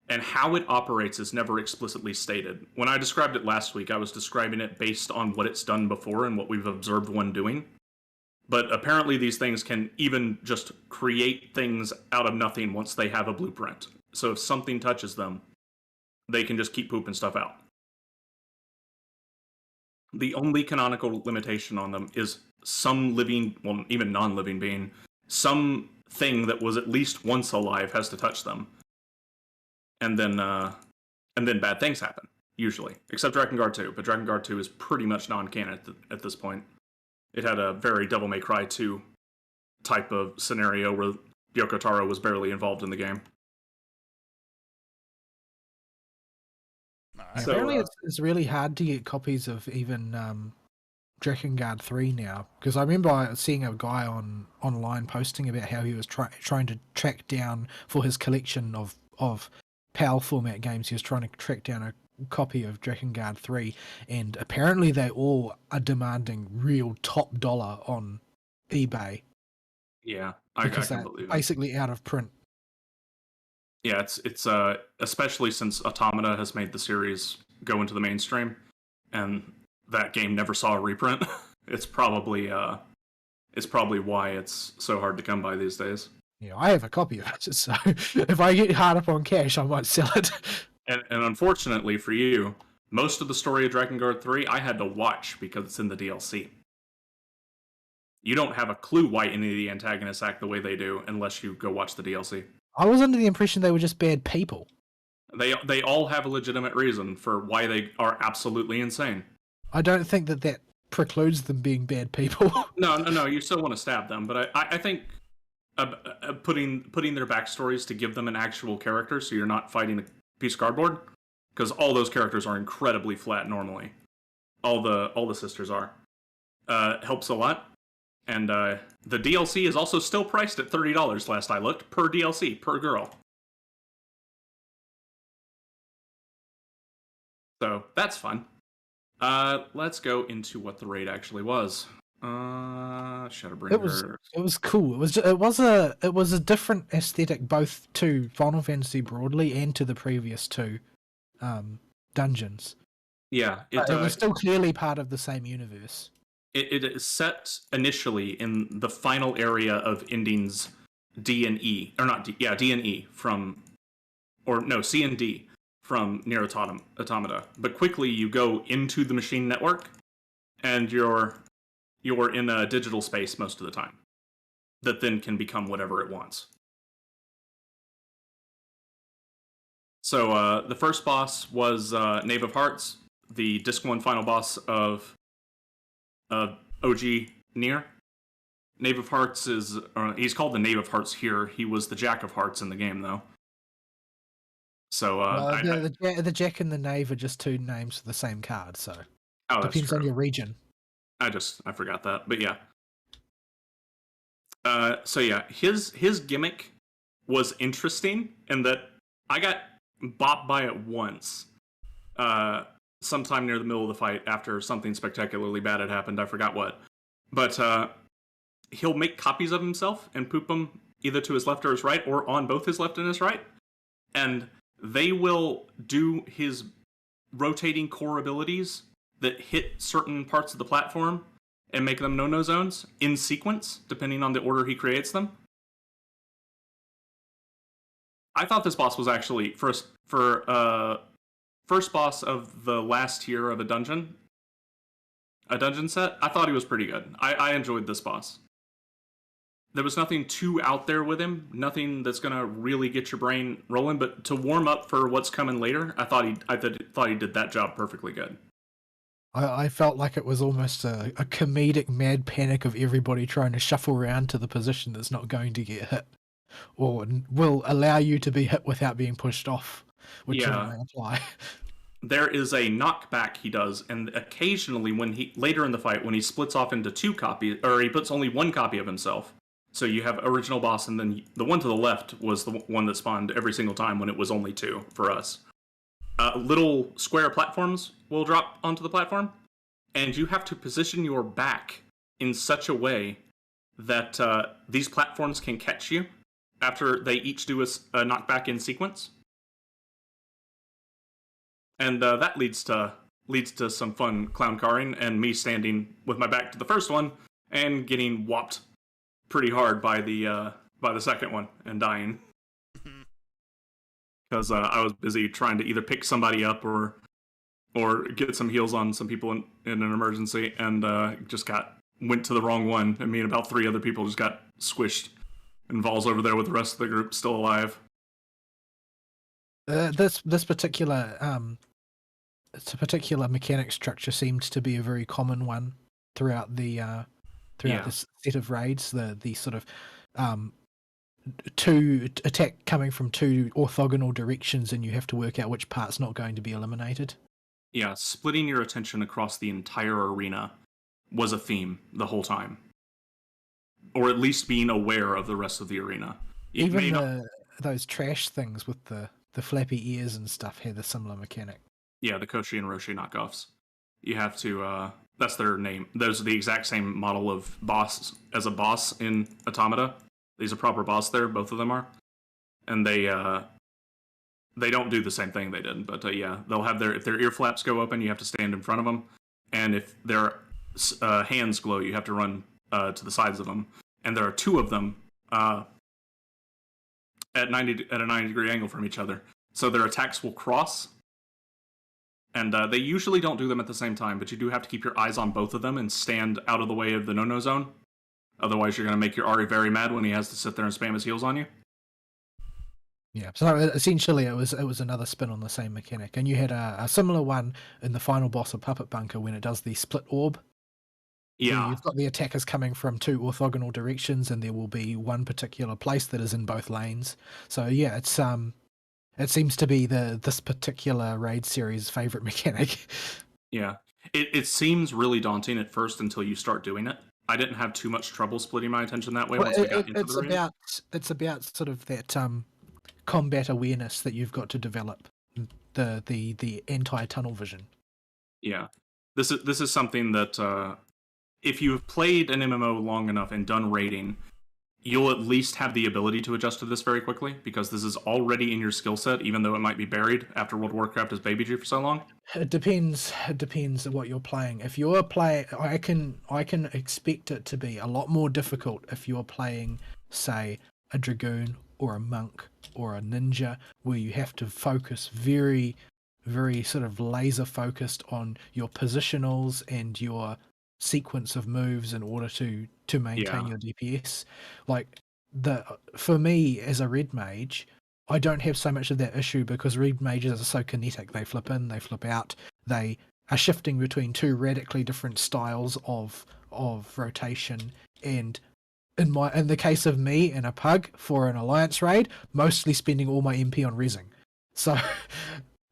And how it operates is never explicitly stated. When I described it last week, I was describing it based on what it's done before and what we've observed one doing. But apparently these things can even just create things out of nothing once they have a blueprint. So if something touches them, they can just keep pooping stuff out. The only canonical limitation on them is some living, well, even non-living being, some thing that was at least once alive has to touch them. And then bad things happen, usually. Except Drakengard 2, but Drakengard 2 is pretty much non-canon at this point. It had a very Devil May Cry 2 type of scenario where Yoko Taro was barely involved in the game. Yeah, so, apparently it's really hard to get copies of even Drakengard 3 now, because I remember seeing a guy online posting about how he was trying to track down for his collection of PAL format games. He was trying to track down a copy of Drakengard 3, and apparently they all are demanding real top dollar on eBay. Yeah, because they're basically out of print. Yeah, it's especially since Automata has made the series go into the mainstream, and that game never saw a reprint. It's probably why it's so hard to come by these days. Yeah, I have a copy of it, so if I get hard up on cash, I might sell it. And unfortunately for you, most of the story of Drakengard 3 I had to watch because it's in the DLC. You don't have a clue why any of the antagonists act the way they do unless you go watch the DLC. I was under the impression they were just bad people. They all have a legitimate reason for why they are absolutely insane. I don't think that precludes them being bad people. No. You still want to stab them, but I think putting their backstories to give them an actual character, so you're not fighting a piece of cardboard, because all those characters are incredibly flat normally. All the sisters are. Helps a lot. And the DLC is also still priced at $30 last I looked, per DLC, per girl. So, that's fun. Let's go into what the raid actually was. Shadowbringer. It was cool. It was a different aesthetic both to Final Fantasy broadly and to the previous two dungeons. Yeah. It was still clearly part of the same universe. It is set initially in the final area of endings D and E, or not D, yeah, D and E from, or no, C and D from Nier Automata. But quickly you go into the machine network, and you're in a digital space most of the time, that then can become whatever it wants. So the first boss was Knave of Hearts, the Disc 1 final boss of OG Nier. Knave of Hearts is, he's called the Knave of Hearts here. He was the Jack of Hearts in the game, though. So the Jack and the Knave are just two names for the same card, so depends on your region. I forgot that, but yeah. So yeah, his gimmick was interesting in that I got bopped by it once. Sometime near the middle of the fight after something spectacularly bad had happened. I forgot what. But he'll make copies of himself and poop them either to his left or his right, or on both his left and his right. And they will do his rotating core abilities that hit certain parts of the platform and make them no-no zones in sequence, depending on the order he creates them. I thought this boss was actually, first boss of the last tier of a dungeon set, I thought he was pretty good. I enjoyed this boss. There was nothing too out there with him, nothing that's gonna really get your brain rolling, but to warm up for what's coming later, I thought he did that job perfectly good. I felt like it was almost a comedic mad panic of everybody trying to shuffle around to the position that's not going to get hit, or will allow you to be hit without being pushed off, which may apply. There is a knockback he does, and occasionally later in the fight, when he splits off into two copies, or he puts only one copy of himself, so you have original boss, and then the one to the left was the one that spawned every single time when it was only two for us. Little square platforms will drop onto the platform, and you have to position your back in such a way that these platforms can catch you after they each do a knockback in sequence. And that leads to some fun clown carring, and me standing with my back to the first one and getting whopped pretty hard by the second one and dying because I was busy trying to either pick somebody up or get some heals on some people in an emergency, and just went to the wrong one, and me and about 3 other people just got squished, and Vol's over there with the rest of the group still alive. This particular mechanic structure seemed to be a very common one throughout this set of raids. The sort of two attack coming from 2 orthogonal directions, and you have to work out which part's not going to be eliminated. Yeah, splitting your attention across the entire arena was a theme the whole time, or at least being aware of the rest of the arena. Even those trash things with the flappy ears and stuff had a similar mechanic. Yeah, the Koshi and Roshi knockoffs. You have to, that's their name. Those are the exact same model of boss as a boss in Automata. He's a proper boss there, both of them are. And they don't do the same thing they did, but yeah, they'll have if their ear flaps go open, you have to stand in front of them. And if their hands glow, you have to run to the sides of them. And there are 2 of them at a 90-degree angle from each other. So their attacks will cross. And they usually don't do them at the same time, but you do have to keep your eyes on both of them and stand out of the way of the no-no zone. Otherwise, you're going to make your Ari very mad when he has to sit there and spam his heals on you. Yeah, so essentially it was another spin on the same mechanic. And you had a similar one in the final boss of Puppet Bunker when it does the split orb. Yeah. You've got the attackers coming from 2 orthogonal directions, and there will be one particular place that is in both lanes. So yeah, it seems to be this particular raid series' favorite mechanic. Yeah. It seems really daunting at first until you start doing it. I didn't have too much trouble splitting my attention that way once we got into the arena. It's about sort of that combat awareness that you've got to develop, the anti-tunnel vision. Yeah. This is something that if you've played an MMO long enough and done raiding, you'll at least have the ability to adjust to this very quickly, because this is already in your skill set, even though it might be buried after World of Warcraft has babied you for so long. It depends on what you're playing. If you're playing, I can expect it to be a lot more difficult if you're playing, say, a Dragoon or a Monk or a Ninja, where you have to focus very, very sort of laser focused on your positionals and your sequence of moves in order to maintain your DPS. Like, for me as a red mage, I don't have so much of that issue because red mages are so kinetic. They flip in, they flip out, they are shifting between 2 radically different styles of rotation. And in the case of me and a pug for an alliance raid, mostly spending all my MP on rezzing. So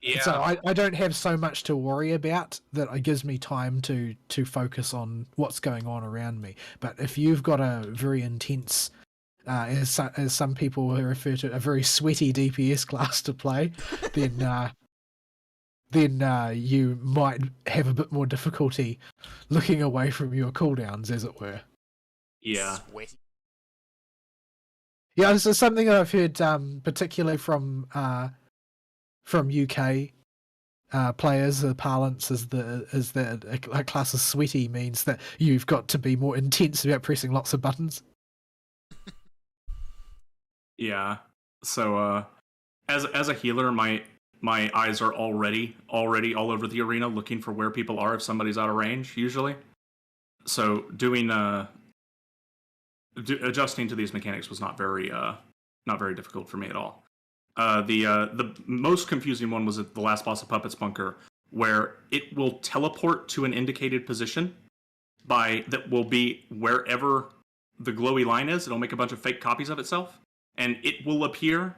Yeah. So I don't have so much to worry about. That it gives me time to focus on what's going on around me. But if you've got a very intense, as some people refer to, a very sweaty DPS class to play, then you might have a bit more difficulty looking away from your cooldowns, as it were. Yeah. Sweaty. Yeah, this is something that I've heard, particularly from UK players. The parlance is that a class of sweaty means that you've got to be more intense about pressing lots of buttons. Yeah. So as a healer, my eyes are already all over the arena looking for where people are if somebody's out of range, usually. So doing adjusting to these mechanics was not very difficult for me at all. The most confusing one was at the last boss of Puppet's Bunker, where it will teleport to an indicated position that will be wherever the glowy line is. It'll make a bunch of fake copies of itself, and it will appear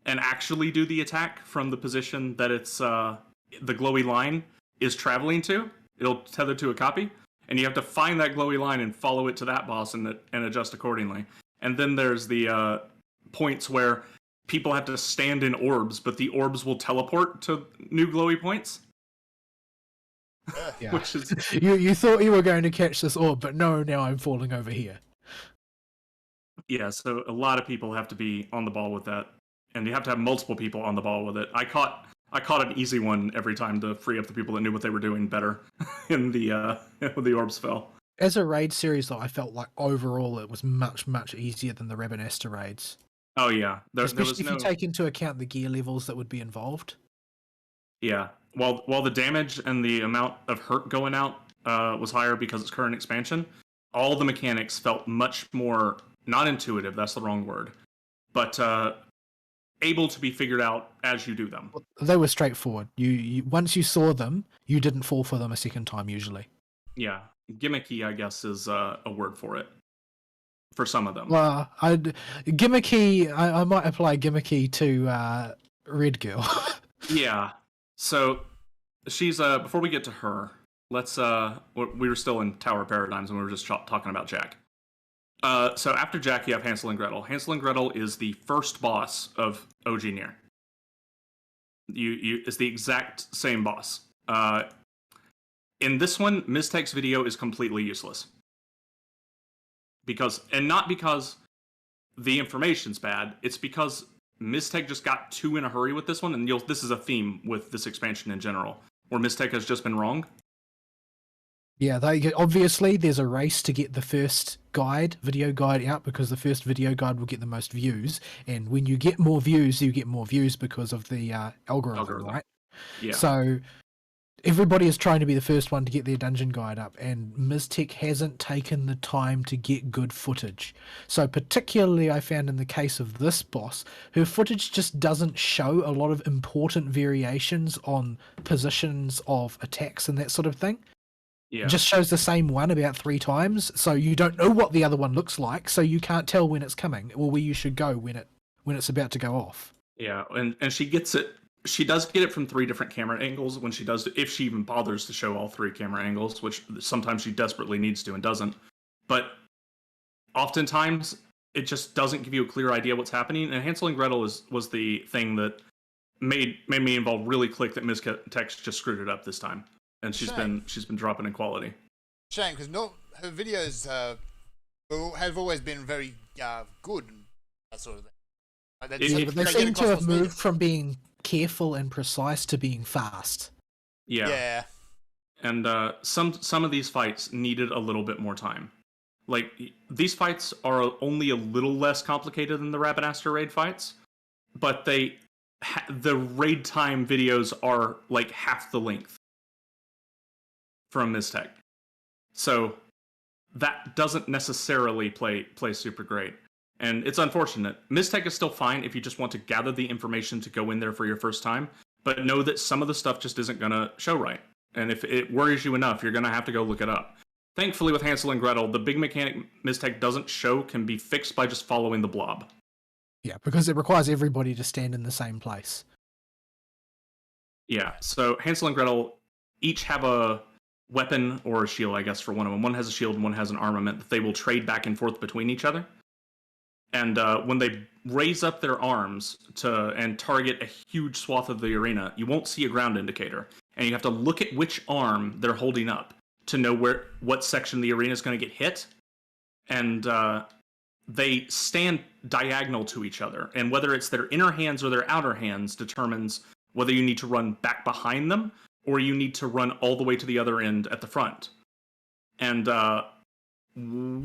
and actually do the attack from the position that it's the glowy line is traveling to. It'll tether to a copy, and you have to find that glowy line and follow it to that boss and adjust accordingly. And then there's the points where people have to stand in orbs, but the orbs will teleport to new glowy points. Yeah. Which is you thought you were going to catch this orb, but no, now I'm falling over here. Yeah, so a lot of people have to be on the ball with that, and you have to have multiple people on the ball with it. I caught an easy one every time to free up the people that knew what they were doing better in the when the orbs fell. As a raid series, though, I felt like overall it was much, much easier than the Rabanastre raids. Oh yeah, there Especially was if no. you take into account the gear levels that would be involved. Yeah, while the damage and the amount of hurt going out was higher because it's current expansion, all the mechanics felt much more not intuitive. That's the wrong word, but able to be figured out as you do them. They were straightforward. You once you saw them, you didn't fall for them a second time usually. Yeah, gimmicky, I guess, is a word for it. For some of them. Well, I might apply gimmicky to Red Girl. Yeah. So she's before we get to her, let's we were still in Tower Paradigms and we were just talking about Jack. So after Jack, you have Hansel and Gretel. Hansel and Gretel is the first boss of OG Nier. It's the exact same boss. In this one, Miztek's video is completely useless. Not because the information's bad, it's because Miztek just got too in a hurry with this one, and this is a theme with this expansion in general, where Miztek has just been wrong. Yeah, obviously there's a race to get the first video guide out, because the first video guide will get the most views, and when you get more views, you get more views because of the algorithm, right? Yeah. So everybody is trying to be the first one to get their dungeon guide up, and Miztek hasn't taken the time to get good footage. So particularly I found in the case of this boss, her footage just doesn't show a lot of important variations on positions of attacks and that sort of thing. Yeah. It just shows the same one about 3 times, so you don't know what the other one looks like, so you can't tell when it's coming or where you should go when it's about to go off. Yeah, and she gets it. She does get it from 3 different camera angles when she does, if she even bothers to show all 3 camera angles, which sometimes she desperately needs to and doesn't. But oftentimes, it just doesn't give you a clear idea what's happening. And Hansel and Gretel was the thing that made me involved really click that Miztek just screwed it up this time, and she's been dropping in quality. Shame, because her videos have always been very good, and that sort of thing. They seem to have moved from being careful and precise to being fast. Yeah. And some of these fights needed a little bit more time. Like, these fights are only a little less complicated than the Rabanastre raid fights, but the raid time videos are like half the length from Miztek. So that doesn't necessarily play super great. And it's unfortunate. Miztek is still fine if you just want to gather the information to go in there for your first time, but know that some of the stuff just isn't going to show right. And if it worries you enough, you're going to have to go look it up. Thankfully, with Hansel and Gretel, the big mechanic Miztek doesn't show can be fixed by just following the blob. Yeah, because it requires everybody to stand in the same place. Yeah, so Hansel and Gretel each have a weapon or a shield, I guess, for one of them. One has a shield and one has an armament that they will trade back and forth between each other. And when they raise up their arms and target a huge swath of the arena, you won't see a ground indicator. And you have to look at which arm they're holding up to know what section of the arena is going to get hit. And they stand diagonal to each other. And whether it's their inner hands or their outer hands determines whether you need to run back behind them or you need to run all the way to the other end at the front. And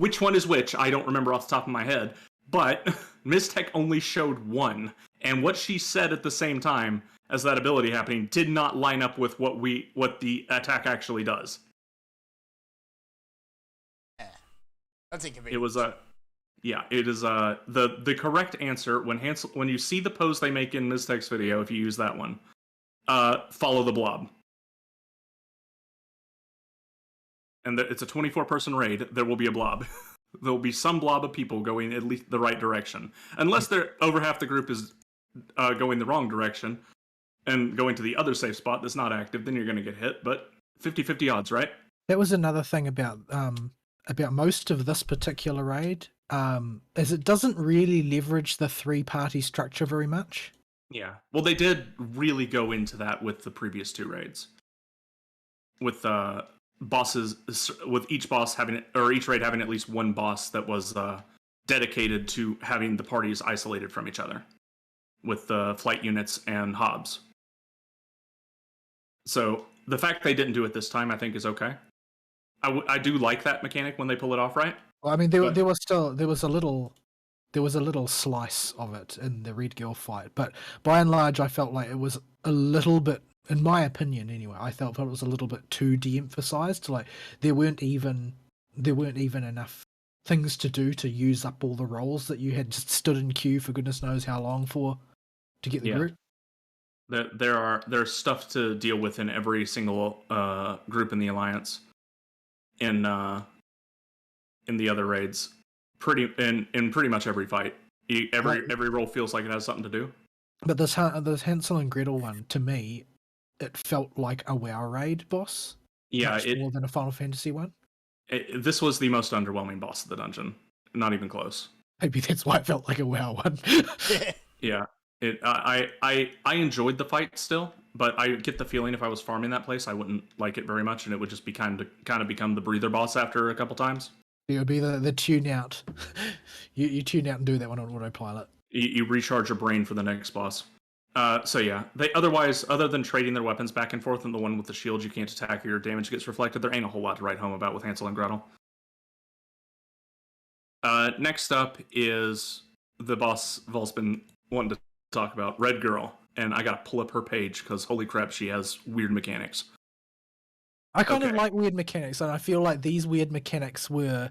which one is which, I don't remember off the top of my head. But Miztek only showed one, and what she said at the same time as that ability happening did not line up with what the attack actually does. That's inconvenient. It was it is the correct answer when you see the pose they make in Miztek's video, if you use that one, follow the blob. And it's a 24-person raid. There will be a blob. There will be some blob of people going at least the right direction. Unless they're over half the group is going the wrong direction and going to the other safe spot that's not active, then you're going to get hit. But 50-50 odds, right? That was another thing about most of this particular raid, is it doesn't really leverage the 3-party structure very much. Yeah. Well, they did really go into that with the previous 2 raids. With bosses, with each boss each raid having at least one boss that was dedicated to having the parties isolated from each other, with the flight units and hobs. So the fact they didn't do it this time, I think, is okay. I do like that mechanic when they pull it off right. Well, I mean, But- there was a little slice of it in the Red Girl fight, but by and large, I felt like it was a little bit, in my opinion, anyway. I felt it was a little bit too de-emphasized. Like there weren't even enough things to do to use up all the roles that you had just stood in queue for goodness knows how long for to get the Yeah. group. There's stuff to deal with in every single group in the alliance, in the other raids, in pretty much every fight. Every role feels like it has something to do. But this Hansel and Gretel one, to me, it felt like a WoW raid boss. Yeah, much more than a Final Fantasy one. This was the most underwhelming boss of the dungeon. Not even close. Maybe that's why it felt like a WoW one. Yeah, I enjoyed the fight still, but I get the feeling if I was farming that place, I wouldn't like it very much, and it would just be kind of become the breather boss after a couple times. It would be the tune out. You tune out and do that one on autopilot. You recharge your brain for the next boss. So yeah, they other than trading their weapons back and forth, and the one with the shield you can't attack or your damage gets reflected, there ain't a whole lot to write home about with Hansel and Gretel. Next up is the boss Vol's been wanting to talk about, Red Girl, and I gotta pull up her page because holy crap, she has weird mechanics. I kind of Okay. like weird mechanics, and I feel like these weird mechanics were,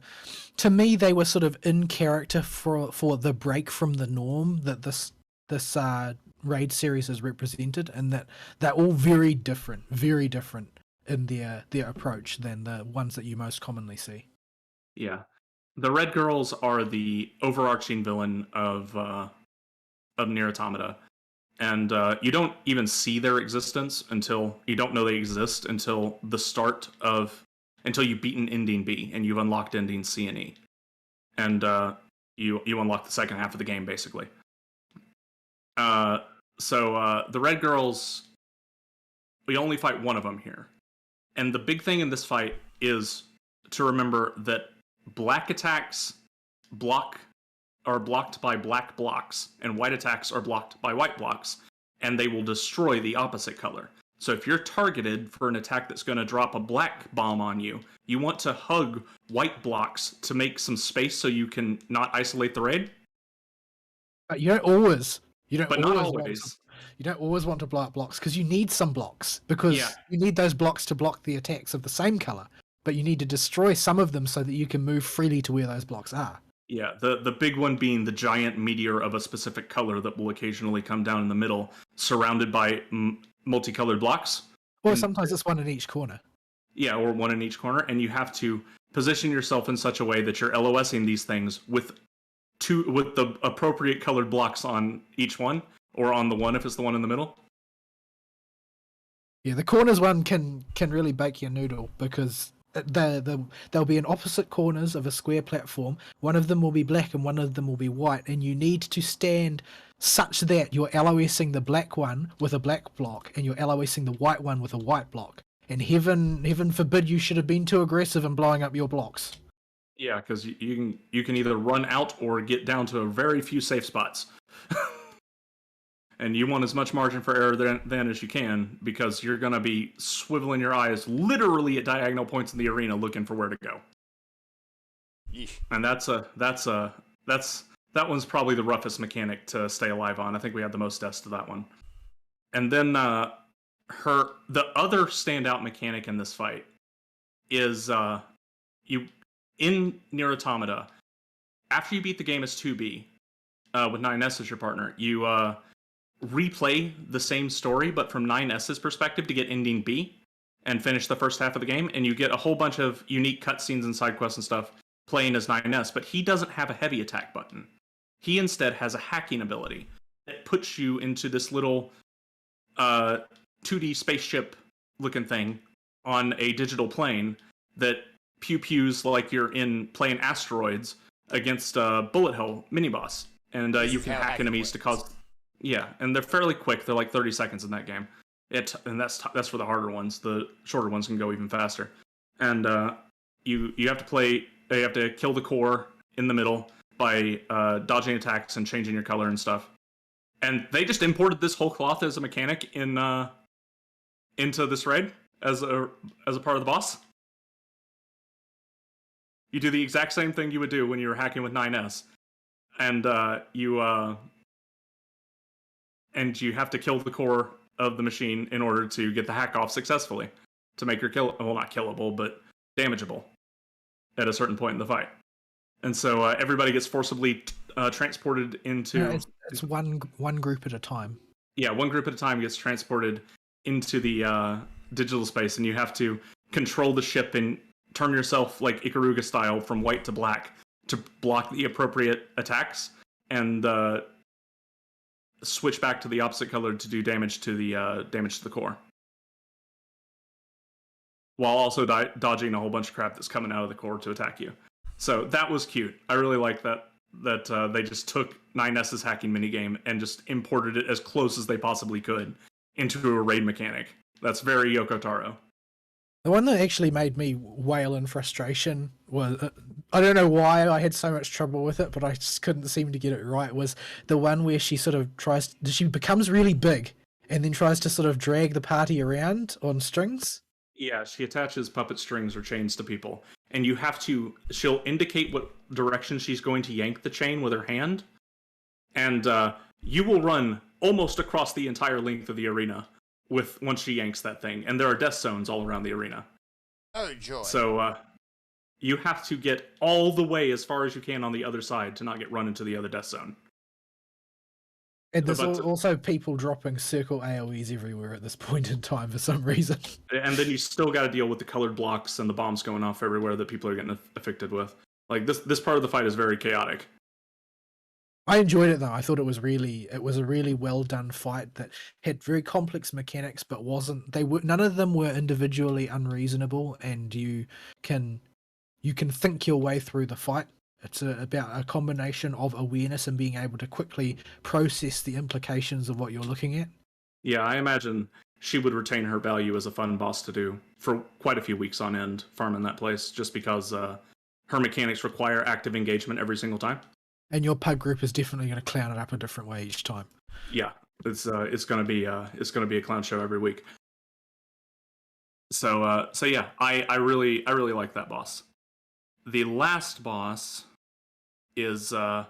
to me, they were sort of in character for the break from the norm that this raid series has represented, and that they're all very different in their approach than the ones that you most commonly see. Yeah, the Red Girls are the overarching villain of Nier Automata, and you don't even see their existence until you don't know they exist until until you've beaten Ending B and you've unlocked Ending C and E, and you unlock the second half of the game basically. So the Red Girls, we only fight one of them here, and the big thing in this fight is to remember that black attacks are blocked by black blocks, and white attacks are blocked by white blocks, and they will destroy the opposite color. So if you're targeted for an attack that's going to drop a black bomb on you, you want to hug white blocks to make some space so you can not isolate the raid. But you don't always. But not always. You don't always want to blow up blocks because you need some blocks because Yeah. you need those blocks to block the attacks of the same color. But you need to destroy some of them so that you can move freely to where those blocks are. Yeah, the big one being the giant meteor of a specific color that will occasionally come down in the middle, surrounded by multicolored blocks. Or And- sometimes it's one in each corner. Yeah, or one in each corner, and you have to position yourself in such a way that you're LOSing these things with the appropriate colored blocks on each one, or on the one if it's the one in the middle. Yeah, the corners one can really bake your noodle because they'll be in opposite corners of a square platform. One of them will be black and one of them will be white, and you need to stand such that you're LOSing the black one with a black block and you're LOSing the white one with a white block. And heaven forbid you should have been too aggressive in blowing up your blocks. Yeah, because you can either run out or get down to a very few safe spots. And you want as much margin for error than as you can, because you're going to be swiveling your eyes literally at diagonal points in the arena looking for where to go. Yeesh. And that one's probably the roughest mechanic to stay alive on. I think we had the most deaths to that one. And then the other standout mechanic in this fight is you in Nier Automata, after you beat the game as 2B with 9S as your partner, you replay the same story but from 9S's perspective to get Ending B and finish the first half of the game, and you get a whole bunch of unique cutscenes and side quests and stuff playing as 9S, but he doesn't have a heavy attack button. He instead has a hacking ability that puts you into this little 2D spaceship looking thing on a digital plane that pew-pews like you're playing Asteroids against a bullet hell mini-boss. And you can hack enemies to cause... Yeah, and they're fairly quick. They're like 30 seconds in that game. And that's for the harder ones. The shorter ones can go even faster. And you have to kill the core in the middle by dodging attacks and changing your color and stuff. And they just imported this whole cloth as a mechanic into this raid as a part of the boss. You do the exact same thing you would do when you were hacking with 9S, and you have to kill the core of the machine in order to get the hack off successfully to make your not killable, but damageable at a certain point in the fight. And so everybody gets forcibly transported into. No, it's one group at a time. Yeah, one group at a time gets transported into the digital space, and you have to control the ship and turn yourself like Ikaruga style from white to black to block the appropriate attacks, and switch back to the opposite color to do damage to the core, while also dodging a whole bunch of crap that's coming out of the core to attack you. So that was cute. I really like that they just took 9S's hacking minigame and just imported it as close as they possibly could into a raid mechanic. That's very Yoko Taro. The one that actually made me wail in frustration was, I don't know why I had so much trouble with it, but I just couldn't seem to get it right, was the one where she sort of she becomes really big and then tries to sort of drag the party around on strings. Yeah, she attaches puppet strings or chains to people, and she'll indicate what direction she's going to yank the chain with her hand, and you will run almost across the entire length of the arena once she yanks that thing, and there are death zones all around the arena. Oh, joy. So you have to get all the way as far as you can on the other side to not get run into the other death zone. And there's also people dropping circle AoEs everywhere at this point in time for some reason. And then you still got to deal with the colored blocks and the bombs going off everywhere that people are getting affected with. Like, this part of the fight is very chaotic. I enjoyed it though. I thought it was a really well done fight that had very complex mechanics, but none of them were individually unreasonable, and you can think your way through the fight. It's about a combination of awareness and being able to quickly process the implications of what you're looking at. Yeah, I imagine she would retain her value as a fun boss to do for quite a few weeks on end, farming that place, just because her mechanics require active engagement every single time. And your pug group is definitely going to clown it up a different way each time. Yeah, it's going to be a clown show every week. So yeah, I really like that boss. The last boss is the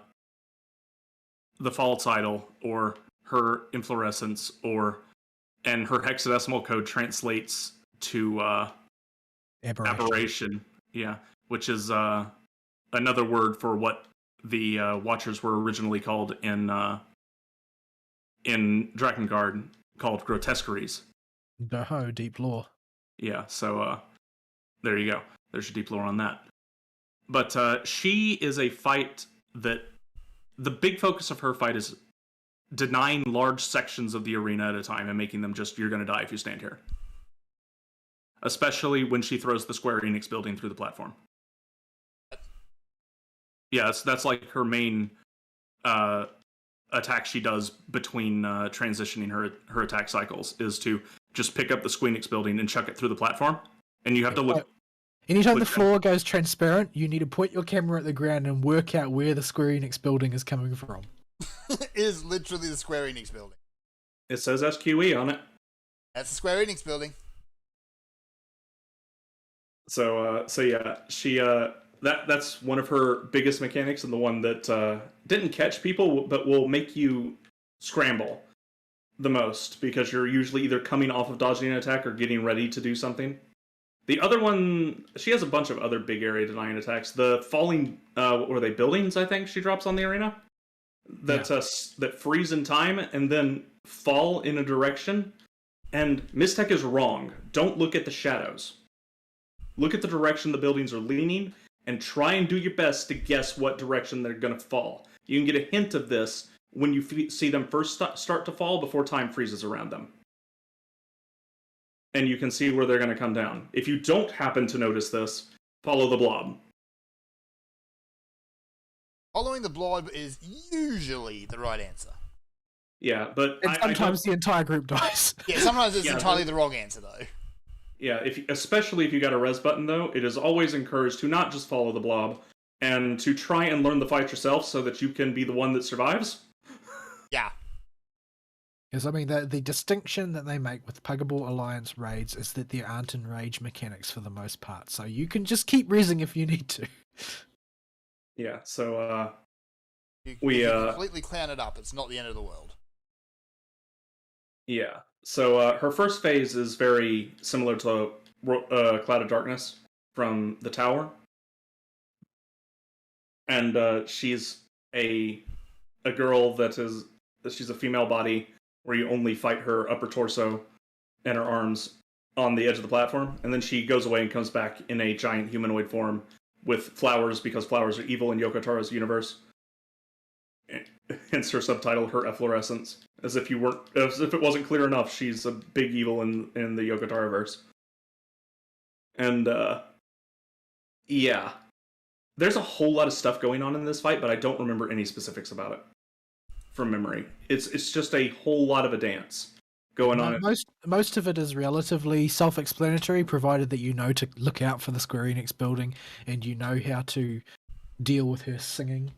false idol, or her inflorescence, and her hexadecimal code translates to aberration. Yeah, which is another word for what the Watchers were originally called in Drakengard, called grotesqueries. Oh, deep lore. Yeah, so there you go. There's your deep lore on that. But she is a fight that the big focus of her fight is denying large sections of the arena at a time and making them just, you're going to die if you stand here. Especially when she throws the Square Enix building through the platform. Yeah, that's like her main attack she does between transitioning her attack cycles, is to just pick up the Square Enix building and chuck it through the platform. And you have to look... Anytime the floor goes transparent, you need to point your camera at the ground and work out where the Square Enix building is coming from. It is literally the Square Enix building. It says SQE on it. That's the Square Enix building. So yeah, she that's one of her biggest mechanics, and the one that didn't catch people, but will make you scramble the most, because you're usually either coming off of dodging an attack or getting ready to do something. The other one, she has a bunch of other big area denying attacks. The falling, what were they, buildings, I think she drops on the arena? That freeze in time and then fall in a direction. And Mistech is wrong. Don't look at the shadows. Look at the direction the buildings are leaning and try and do your best to guess what direction they're going to fall. You can get a hint of this when you see them first start to fall before time freezes around them. And you can see where they're going to come down. If you don't happen to notice this, follow the blob. Following the blob is usually the right answer. Yeah, but and sometimes the entire group dies. Yeah, sometimes it's entirely the wrong answer, though. Yeah, especially if you got a res button, though, it is always encouraged to not just follow the blob, and to try and learn the fight yourself so that you can be the one that survives. Yeah. Because, I mean, the distinction that they make with Puggable Alliance raids is that there aren't enrage mechanics for the most part, so you can just keep rezzing if you need to. Yeah, so You we can completely clown it up. It's not the end of the world. yeah. So her first phase is very similar to Cloud of Darkness from the Tower, and she's a girl she's a female body where you only fight her upper torso and her arms on the edge of the platform, and then she goes away and comes back in a giant humanoid form with flowers because flowers are evil in Yoko Taro's universe. Hence her subtitle, her efflorescence. As if it wasn't clear enough, she's a big evil in the Yoko Taro verse. And yeah, there's a whole lot of stuff going on in this fight, but I don't remember any specifics about it from memory. It's just a whole lot of a dance going on. Most of it is relatively self-explanatory, provided that you know to look out for the Square Enix building and you know how to deal with her singing.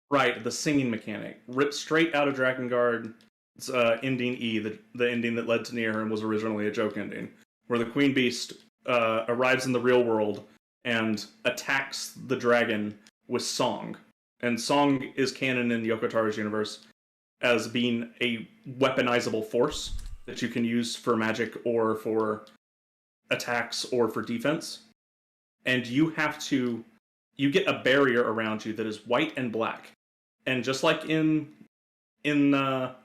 Right, the singing mechanic ripped straight out of Drakengard's ending E, the ending that led to Nier and was originally a joke ending, where the Queen Beast arrives in the real world and attacks the dragon with song. And song is canon in Yoko Taro's universe as being a weaponizable force that you can use for magic or for attacks or for defense. And you get a barrier around you that is white and black. And just like in her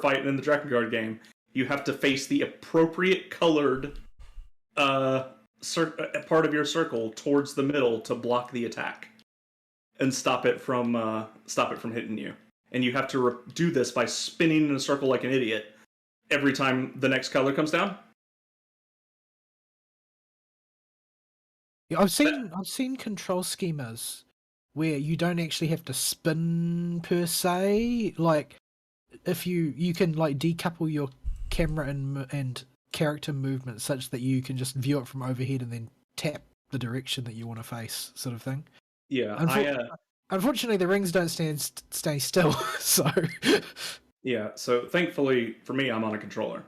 fight in the Drakengard game, you have to face the appropriate colored part of your circle towards the middle to block the attack and stop it from hitting you. And you have to do this by spinning in a circle like an idiot every time the next color comes down. Yeah, I've seen control schemas where you don't actually have to spin per se. Like, if you can like decouple your camera and character movement such that you can just view it from overhead and then tap the direction that you want to face, sort of thing. Yeah, unfortunately, the rings don't stay still. So yeah, so thankfully for me, I'm on a controller,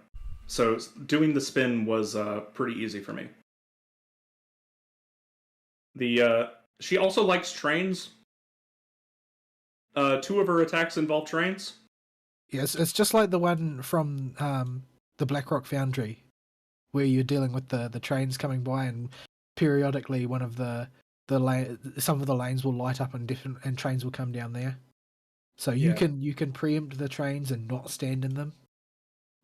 so doing the spin was pretty easy for me. She also likes trains. 2 of her attacks involve trains. Yes, it's just like the one from the Blackrock Foundry, where you're dealing with the trains coming by, and periodically one of some of the lanes will light up and trains will come down there. So you can preempt the trains and not stand in them,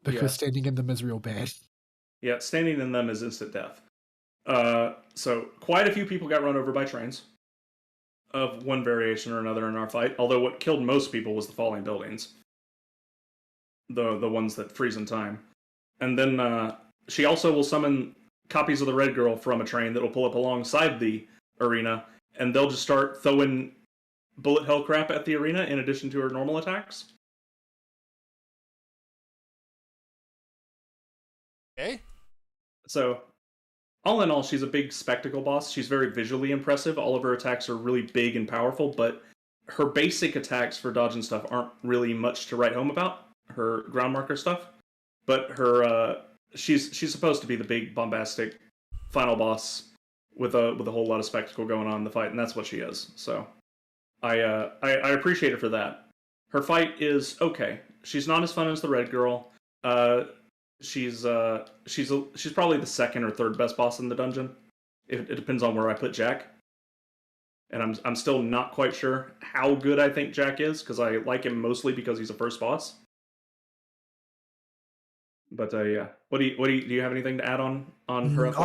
because standing in them is real bad. Yeah, standing in them is instant death. So quite a few people got run over by trains of one variation or another in our fight. Although what killed most people was the falling buildings, the ones that freeze in time. And then she also will summon copies of the Red Girl from a train that will pull up alongside the arena, and they'll just start throwing bullet hell crap at the arena in addition to her normal attacks. Okay. So, all in all, she's a big spectacle boss. She's very visually impressive. All of her attacks are really big and powerful, but her basic attacks for dodge and stuff aren't really much to write home about. Her ground marker stuff, but her she's supposed to be the big bombastic final boss with a whole lot of spectacle going on in the fight, and that's what she is. So I appreciate her for that. Her fight is okay. She's not as fun as the Red Girl. She's probably the second or third best boss in the dungeon. It depends on where I put Jack. And I'm still not quite sure how good I think Jack is, because I like him mostly because he's a first boss. But yeah, do you have anything to add on her?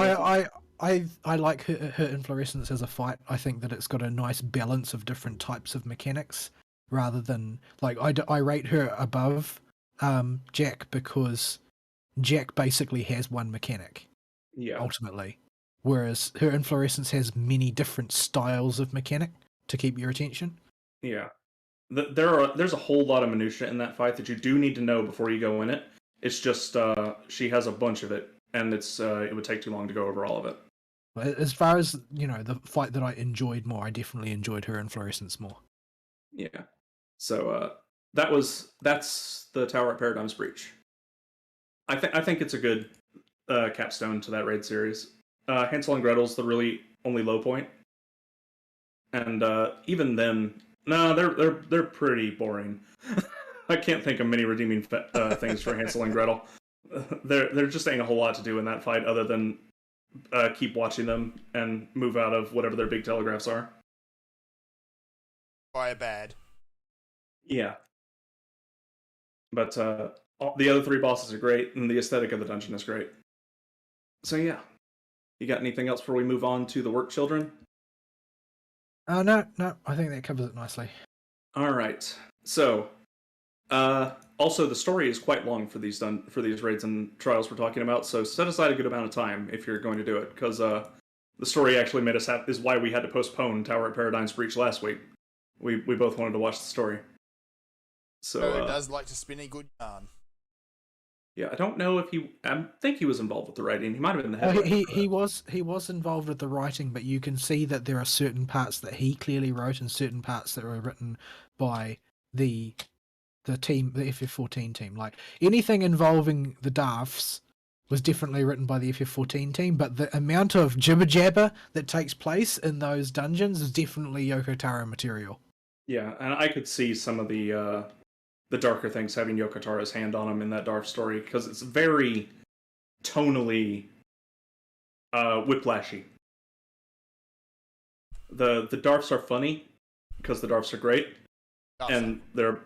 I like her Inflorescence as a fight. I think that it's got a nice balance of different types of mechanics, rather than like I rate her above Jack, because Jack basically has one mechanic. Yeah. Ultimately, whereas her Inflorescence has many different styles of mechanic to keep your attention. Yeah. There's a whole lot of minutia in that fight that you do need to know before you go in it. It's just she has a bunch of it, and it would take too long to go over all of it. As far as the fight that I enjoyed more, I definitely enjoyed her Inflorescence more. Yeah. So that's the Tower at Paradigm's Breach. I think it's a good capstone to that raid series. Hansel and Gretel's the really only low point, and even then, no, they're pretty boring. I can't think of many redeeming things for Hansel and Gretel. There just ain't a whole lot to do in that fight other than keep watching them and move out of whatever their big telegraphs are. Fire bad. Yeah. But the other three bosses are great, and the aesthetic of the dungeon is great. So yeah. You got anything else before we move on to the work children? No, I think that covers it nicely. All right. So, also the story is quite long for these raids and trials we're talking about. So set aside a good amount of time if you're going to do it, because the story actually made us is why we had to postpone Tower of Paradigm's Breach last week. We both wanted to watch the story. So it does like to spin a good yarn. Yeah, I don't know if I think he was involved with the writing. He might have been the head. He was involved with the writing, but you can see that there are certain parts that he clearly wrote and certain parts that were written by the team, the FF14 team. Like anything involving the Darfs was definitely written by the FF14 team, but the amount of jibber jabber that takes place in those dungeons is definitely Yoko Taro material. Yeah, and I could see some of the darker things having Yoko Taro's hand on them in that Darf story, because it's very tonally whiplashy. The Darfs are funny because the Darfs are great, and they're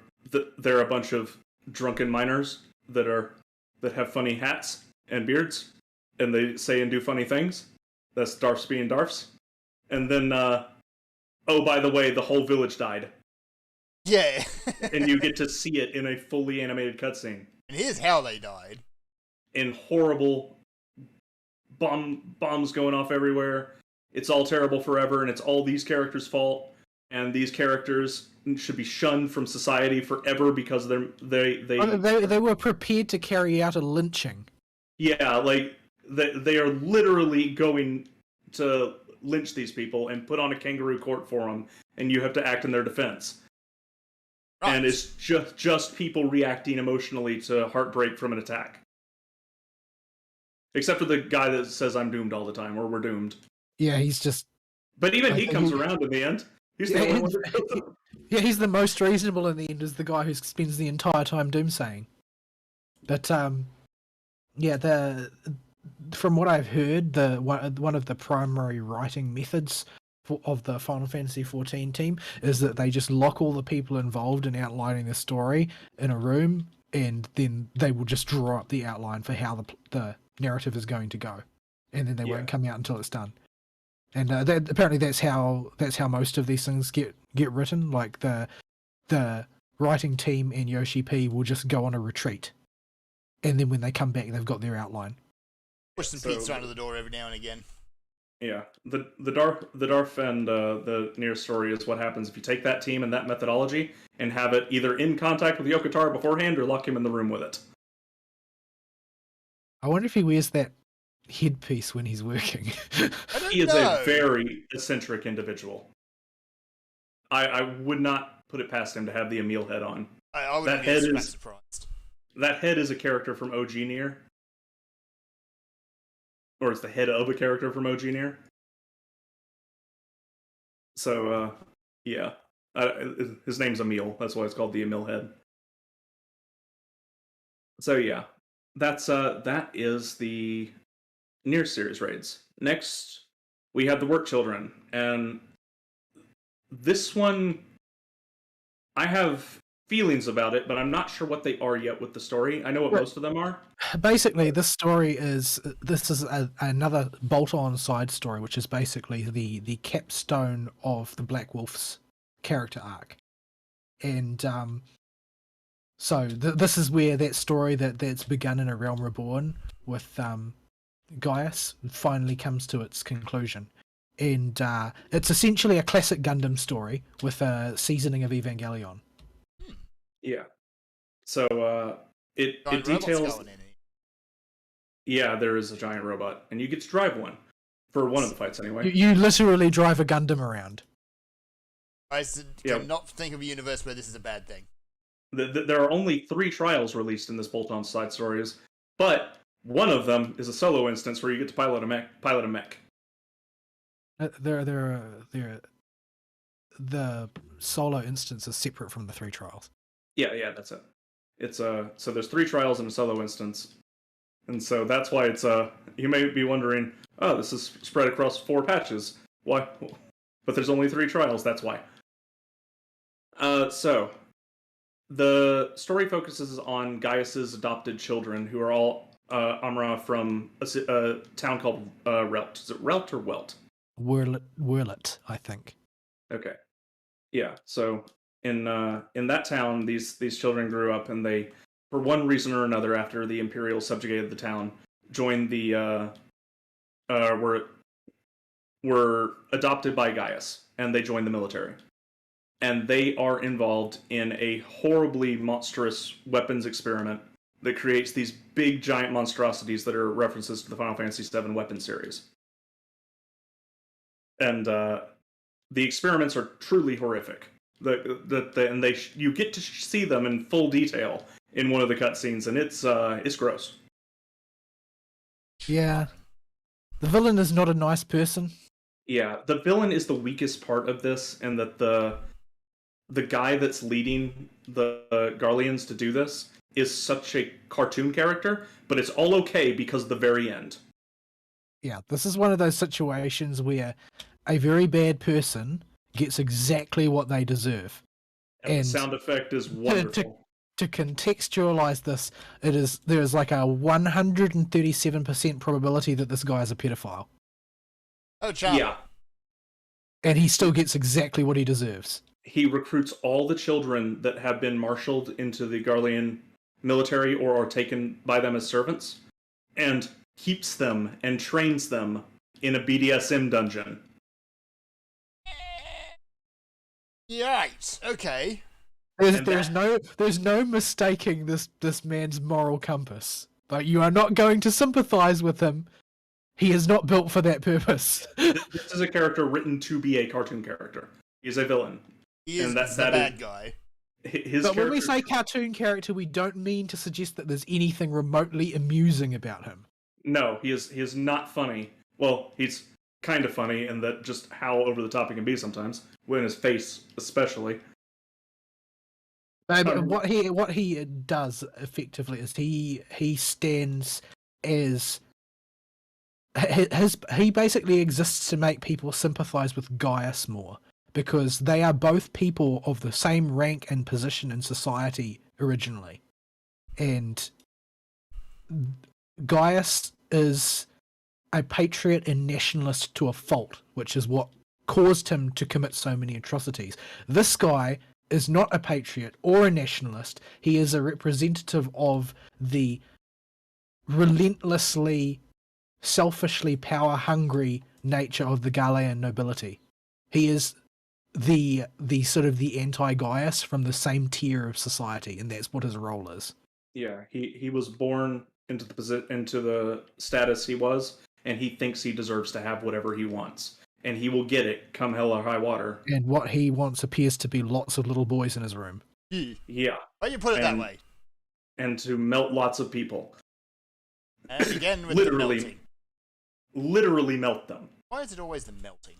a bunch of drunken miners that have funny hats and beards, and they say and do funny things. That's Darfs being Darfs. And then, oh, by the way, the whole village died. Yeah. And you get to see it in a fully animated cutscene. And here's how they died. In horrible bombs going off everywhere. It's all terrible forever, and it's all these characters' fault. And these characters should be shunned from society forever because they were prepared to carry out a lynching. Yeah, like they are literally going to lynch these people and put on a kangaroo court for them, and you have to act in their defense. Right. And it's just people reacting emotionally to heartbreak from an attack. Except for the guy that says I'm doomed all the time, or we're doomed. Yeah, he's just... But even he comes around in the end. He's the only one yeah, he's the most reasonable in the end, is the guy who spends the entire time doomsaying. But, yeah, from what I've heard, one of the primary writing methods of the Final Fantasy XIV team is that they just lock all the people involved in outlining the story in a room, and then they will just draw up the outline for how the narrative is going to go, and then they won't come out until it's done. And apparently that's how most of these things get written. Like the writing team and Yoshi P will just go on a retreat, and then when they come back, they've got their outline. Push some pizza under the door every now and again. Yeah, the Darf and the Nier story is what happens if you take that team and that methodology and have it either in contact with Yoko Taro beforehand or lock him in the room with it. I wonder if he wears that headpiece when he's working. He is a very eccentric individual. I would not put it past him to have the Emil head on. I wouldn't be surprised. That head is a character from OG Nier. Or it's the head of a character from OG Nier. So, yeah. His name's Emil. That's why it's called the Emil head. So, yeah. That is the Nier series raids. Next, we have the Work Children. And this one, I have feelings about it, but I'm not sure what they are yet with the story. I know what most of them are. Basically, this is another bolt-on side story, which is basically the capstone of the Black Wolf's character arc. And so this is where that story that's begun in A Realm Reborn with Gaius finally comes to its conclusion. And it's essentially a classic Gundam story with a seasoning of Evangelion. Yeah. So it details. Yeah, there is a giant robot, and you get to drive one for one of the fights anyway. You literally drive a Gundam around. I cannot think of a universe where this is a bad thing. There are only 3 trials released in this bolt-on side stories, but one of them is a solo instance where you get to pilot a mech. the solo instance is separate from the 3 trials. Yeah, that's it. It's so there's 3 trials and a solo instance, and so that's why it's you may be wondering, oh, this is spread across 4 patches. Why? But there's only 3 trials. That's why. So the story focuses on Gaius's adopted children, who are all Amra from a town called Relt. Is it Relt or Welt? Wurlet, I think. Okay. Yeah. So in that town, these children grew up, and they, for one reason or another, after the Imperials subjugated the town, joined the were adopted by Gaius, and they joined the military. And they are involved in a horribly monstrous weapons experiment that creates these big giant monstrosities that are references to the Final Fantasy VII weapon series. And the experiments are truly horrific. You get to see them in full detail in one of the cutscenes, and it's gross. Yeah. The villain is not a nice person. Yeah, the villain is the weakest part of this, and that the guy that's leading the Garleans to do this is such a cartoon character, but it's all okay because of the very end. Yeah, this is one of those situations where a very bad person gets exactly what they deserve. And the sound effect is wonderful. To contextualize this, there is like a 137% probability that this guy is a pedophile. Oh, child. Yeah. And he still gets exactly what he deserves. He recruits all the children that have been marshaled into the Garlean military or are taken by them as servants, and keeps them and trains them in a BDSM dungeon. Yikes. Okay. There's no mistaking this man's moral compass. Like, you are not going to sympathize with him. He is not built for that purpose. This is a character written to be a cartoon character. He's a villain. He is the bad guy. But when we say cartoon character, we don't mean to suggest that there's anything remotely amusing about him. No, he is not funny. Well, he's kind of funny in that just how over the top he can be sometimes, in his face especially. What he does effectively is he stands as he basically exists to make people sympathize with Gaius more, because they are both people of the same rank and position in society originally, and Gaius is a patriot and nationalist to a fault, which is what caused him to commit so many atrocities. This guy is not a patriot or a nationalist. He is a representative of the relentlessly, selfishly power-hungry nature of the Garlean nobility. He is the sort of the anti-Gaius from the same tier of society, and that's what his role is. Yeah, he was born into the status he was, and he thinks he deserves to have whatever he wants. And he will get it, come hell or high water. And what he wants appears to be lots of little boys in his room. Yeah. Why do you put it that way? And to melt lots of people. And again with the melting. Literally melt them. Why is it always the melting?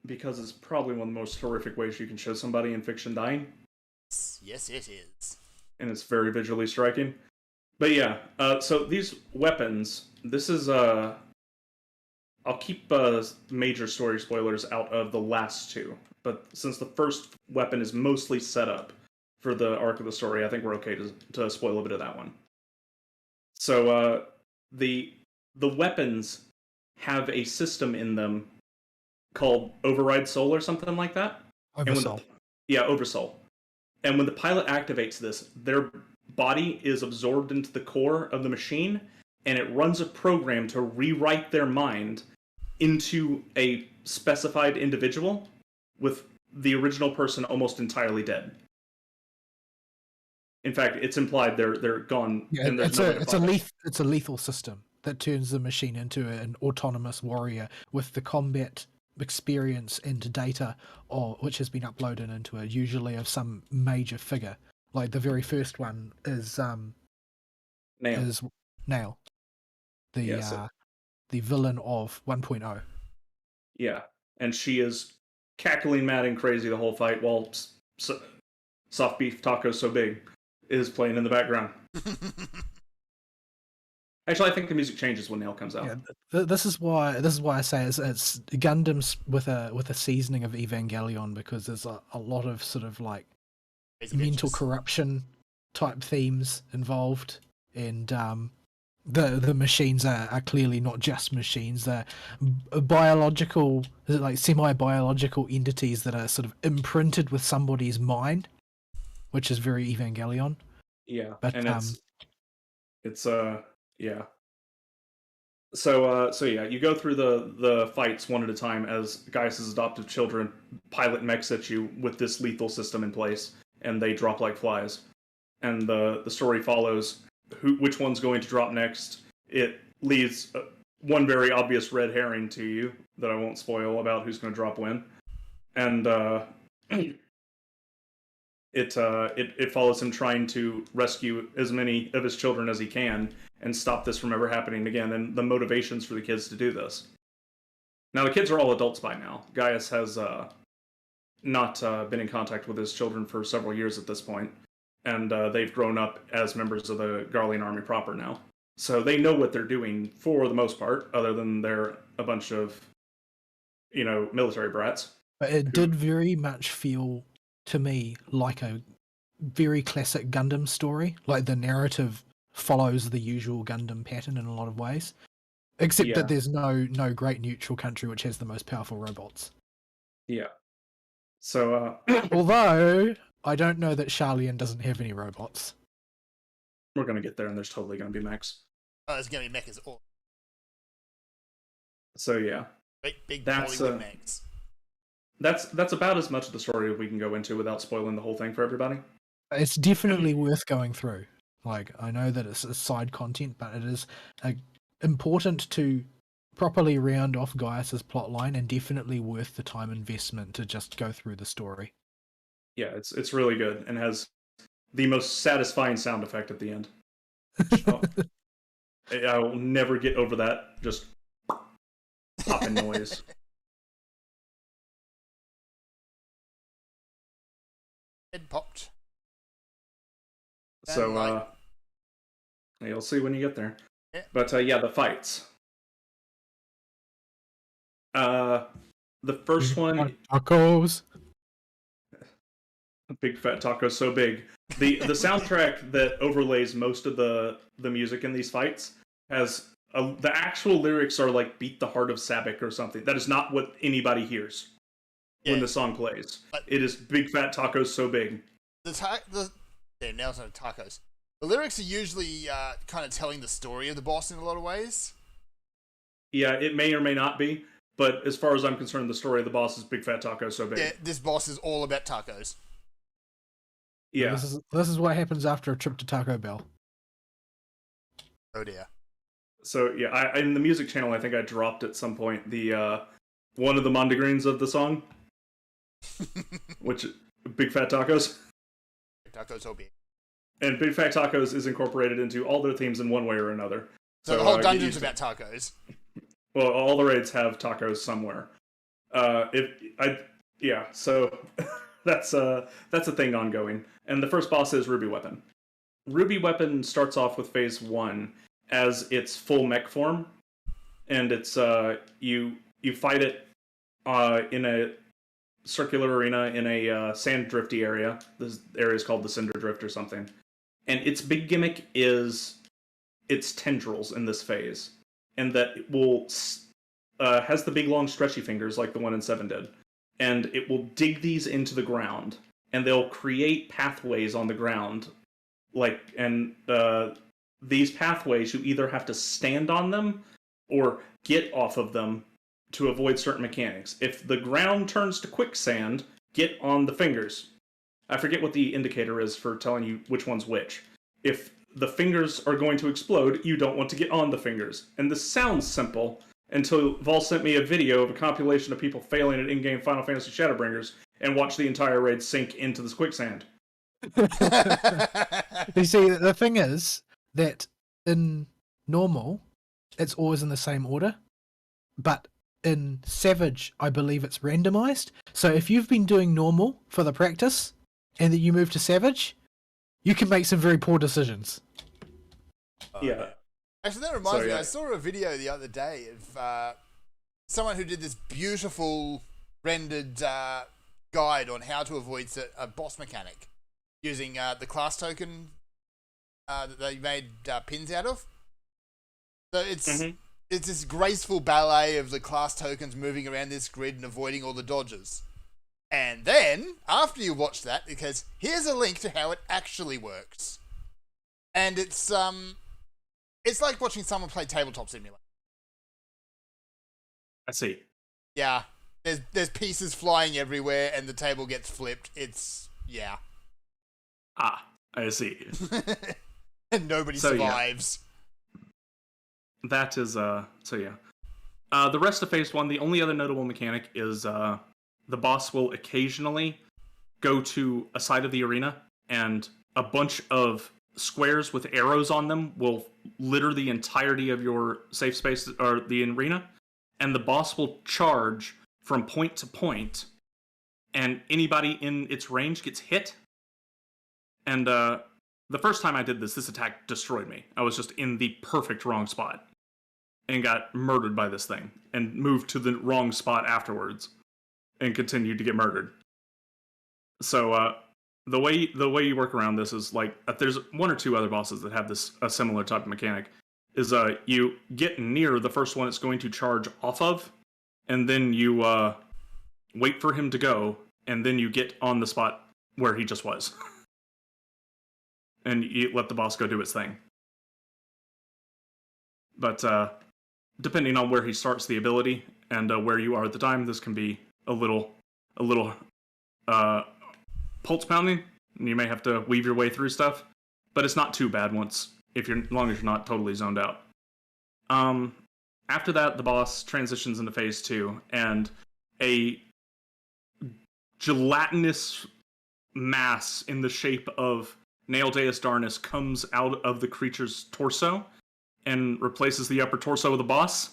Because it's probably one of the most horrific ways you can show somebody in fiction dying. Yes, it is. And it's very visually striking. But yeah, so these weapons, this is I'll keep major story spoilers out of the last 2, but since the first weapon is mostly set up for the arc of the story, I think we're okay to spoil a bit of that one. So the weapons have a system in them called Override Soul or something like that. Oversoul. Oversoul. And when the pilot activates this, their body is absorbed into the core of the machine, and it runs a program to rewrite their mind into a specified individual, with the original person almost entirely dead. In fact, it's implied they're gone. Yeah, and it's a lethal system that turns the machine into an autonomous warrior with the combat experience and data, which has been uploaded into usually of some major figure. Like the very first one is Nail, the villain of 1.0. Yeah, and she is cackling mad and crazy the whole fight while Soft Beef Taco So Big is playing in the background. Actually, I think the music changes when Nail comes out. Yeah, this is why I say it's Gundams with a seasoning of Evangelion, because there's a lot of sort of like mental corruption type themes involved, and the machines are clearly not just machines. They're biological, like semi-biological entities that are sort of imprinted with somebody's mind, which is very Evangelion. Yeah, but and it's yeah. So yeah, you go through the fights one at a time as Gaius' adoptive children pilot mechs at you with this lethal system in place, and they drop like flies. And the story follows which one's going to drop next. It leaves one very obvious red herring to you that I won't spoil about who's going to drop when, and it follows him trying to rescue as many of his children as he can and stop this from ever happening again, and the motivations for the kids to do this. Now, the kids are all adults by now. Gaius has not been in contact with his children for several years at this point, and they've grown up as members of the Garlean army proper now. So they know what they're doing for the most part, other than they're a bunch of, military brats. But it did very much feel to me like a very classic Gundam story. Like the narrative follows the usual Gundam pattern in a lot of ways, except that there's no great neutral country which has the most powerful robots. Yeah. So although I don't know that Sharlayan doesn't have any robots. We're gonna get there, and there's totally gonna be mechs. Oh, there's gonna be mechas. All. So yeah, big Bollywood mechs. That's about as much of the story as we can go into without spoiling the whole thing for everybody. It's definitely worth going through. Like, I know that it's a side content, but it is important to properly round off Gaius' plotline, and definitely worth the time investment to just go through the story. Yeah, it's really good, and has the most satisfying sound effect at the end. I will never get over that just popping noise. Head popped. So, you'll see when you get there. Yeah. But, yeah, the fights. The first one... Tacos! Big fat tacos so big. The soundtrack that overlays most of the music in these fights has... the actual lyrics are like "Beat the Heart of Sabek" or something. That is not what anybody hears when the song plays. But it is "Big fat tacos so big." Now it's not tacos. The lyrics are usually kind of telling the story of the boss in a lot of ways. Yeah, it may or may not be, but as far as I'm concerned, the story of the boss is "Big fat tacos so big." Yeah, this boss is all about tacos. Yeah, this is what happens after a trip to Taco Bell. Oh dear. So yeah, I in the music channel, I think I dropped at some point the one of the Mondegreens of the song, which "Big Fat Tacos." Tacos so big. And "Big Fat Tacos" is incorporated into all their themes in one way or another. So the whole dungeon's about tacos. Well, all the raids have tacos somewhere. So that's a thing ongoing. And the first boss is Ruby Weapon. Ruby Weapon starts off with Phase 1 as its full mech form, and it's you fight it in a circular arena in a sand drifty area. This area is called the Cinder Drift or something. And its big gimmick is its tendrils in this phase, and that it will has the big long stretchy fingers like the one in 7 did, and it will dig these into the ground, and they'll create pathways on the ground, these pathways you either have to stand on them or get off of them to avoid certain mechanics. If the ground turns to quicksand, get on the fingers. I forget what the indicator is for telling you which one's which. If the fingers are going to explode, you don't want to get on the fingers. And this sounds simple until Vol sent me a video of a compilation of people failing at in-game Final Fantasy Shadowbringers and watched the entire raid sink into this quicksand. You see, the thing is that in normal, it's always in the same order, but in Savage, I believe it's randomized. So if you've been doing normal for the practice and then you move to Savage, you can make some very poor decisions. Yeah. Actually, that reminds me. yeah. I saw a video the other day of someone who did this beautiful rendered guide on how to avoid a boss mechanic using the class token that they made pins out of. So it's this graceful ballet of the class tokens moving around this grid and avoiding all the dodges. And then, after you watch that, because here's a link to how it actually works. And it's like watching someone play Tabletop Simulator. I see. Yeah. There's pieces flying everywhere and the table gets flipped. Yeah. Ah, I see. And nobody survives. Yeah. That is, so yeah. The rest of Phase 1, the only other notable mechanic is the boss will occasionally go to a side of the arena and a bunch of squares with arrows on them will litter the entirety of your safe space or the arena, and the boss will charge from point to point, and anybody in its range gets hit. And the first time I did this attack destroyed me. I was just in the perfect wrong spot and got murdered by this thing, and moved to the wrong spot afterwards and continued to get murdered. So the way you work around this is like there's one or two other bosses that have a similar type of mechanic. Is you get near the first one it's going to charge off of, and then you wait for him to go, and then you get on the spot where he just was, and you let the boss go do its thing. But depending on where he starts the ability and where you are at the time, this can be a little pulse pounding, and you may have to weave your way through stuff, but it's not too bad as long as you're not totally zoned out. After that, the boss transitions into Phase 2, and a gelatinous mass in the shape of Nail Deus Darnus comes out of the creature's torso and replaces the upper torso of the boss.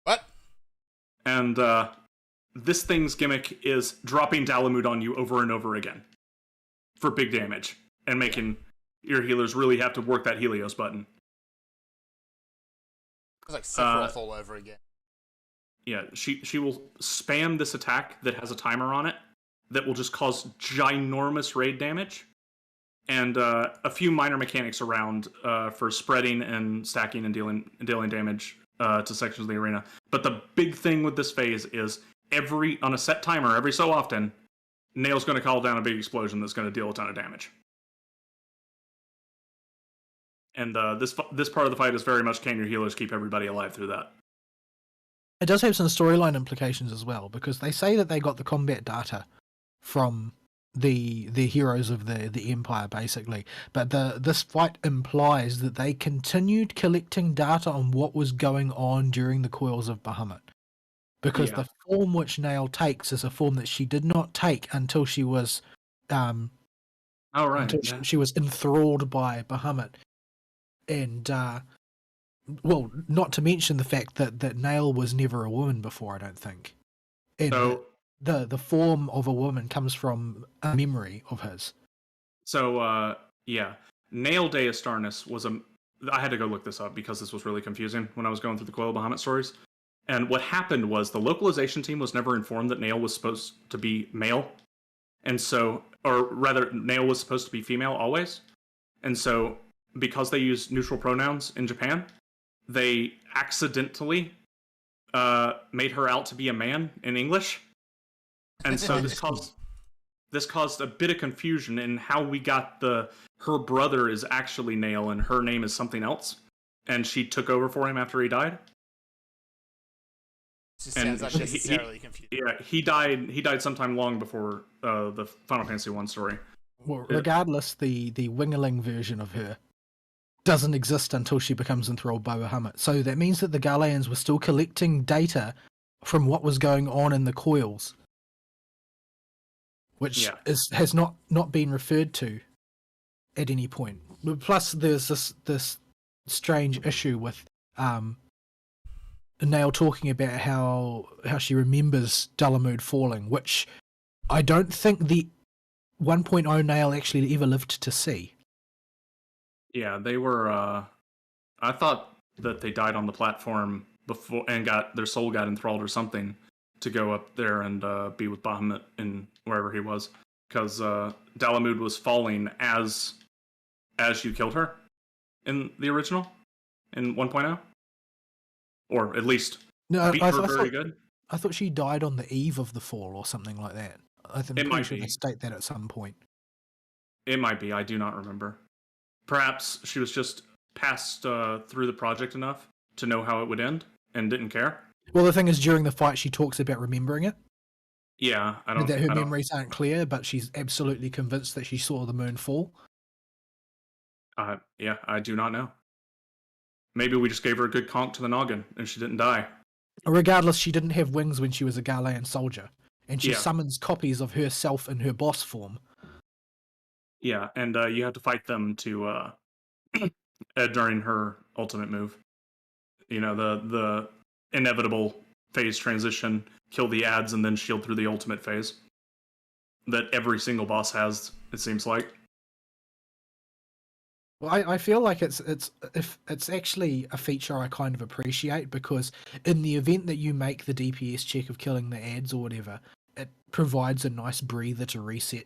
What? And this thing's gimmick is dropping Dalamud on you over and over again for big damage and making your healers really have to work that Helios button. It's like Sephiroth all over again. Yeah, she will spam this attack that has a timer on it that will just cause ginormous raid damage, and a few minor mechanics around for spreading and stacking and dealing damage to sections of the arena. But the big thing with this phase is on a set timer, every so often, Nail's going to call down a big explosion that's going to deal a ton of damage. And this part of the fight is very much, can your healers keep everybody alive through that? It does have some storyline implications as well, because they say that they got the combat data from the heroes of the Empire, basically. But this fight implies that they continued collecting data on what was going on during the Coils of Bahamut. Because the form which Nail takes is a form that she did not take until she was she was enthralled by Bahamut. And well, not to mention the fact that Nail was never a woman before, I don't think. And so the form of a woman comes from a memory of his. So Nail Deus Darnus was I had to go look this up because this was really confusing when I was going through the Coil of Bahamut stories. And what happened was the localization team was never informed that Nail was supposed to be male. And so, or rather, Nail was supposed to be female always. And so, because they use neutral pronouns in Japan, they accidentally made her out to be a man in English. And so this caused a bit of confusion in how we got her brother is actually Nail and her name is something else. And she took over for him after he died. Just sounds unnecessarily confusing. Yeah, he died sometime long before the Final Fantasy 1 story. Well, regardless, the Wingerling version of her doesn't exist until she becomes enthralled by Bahamut. So that means that the Garleans were still collecting data from what was going on in the coils, which has not been referred to at any point. Plus, there's this strange issue with Nail talking about how she remembers Dalamud falling, which I don't think the 1.0 Nail actually ever lived to see. Yeah, they were. I thought that they died on the platform before and their soul got enthralled or something to go up there and be with Bahamut in wherever he was, because Dalamud was falling as you killed her in the original in 1.0, or at least No, beat her very good. I thought she died on the eve of the fall or something like that. I'm pretty sure they state that at some point. It might be. I do not remember. Perhaps she was just passed through the project enough to know how it would end and didn't care. Well, the thing is, during the fight, she talks about remembering it. Yeah, that her memories aren't clear, but she's absolutely convinced that she saw the moon fall. Yeah, I do not know. Maybe we just gave her a good conk to the noggin and she didn't die. Regardless, she didn't have wings when she was a Gharlean soldier, and she summons copies of herself in her boss form. Yeah, and you have to fight them to during her ultimate move. You know, the inevitable phase transition, kill the ads, and then shield through the ultimate phase that every single boss has, it seems like. Well, I feel like it's actually a feature I kind of appreciate, because in the event that you make the DPS check of killing the ads or whatever, it provides a nice breather to reset,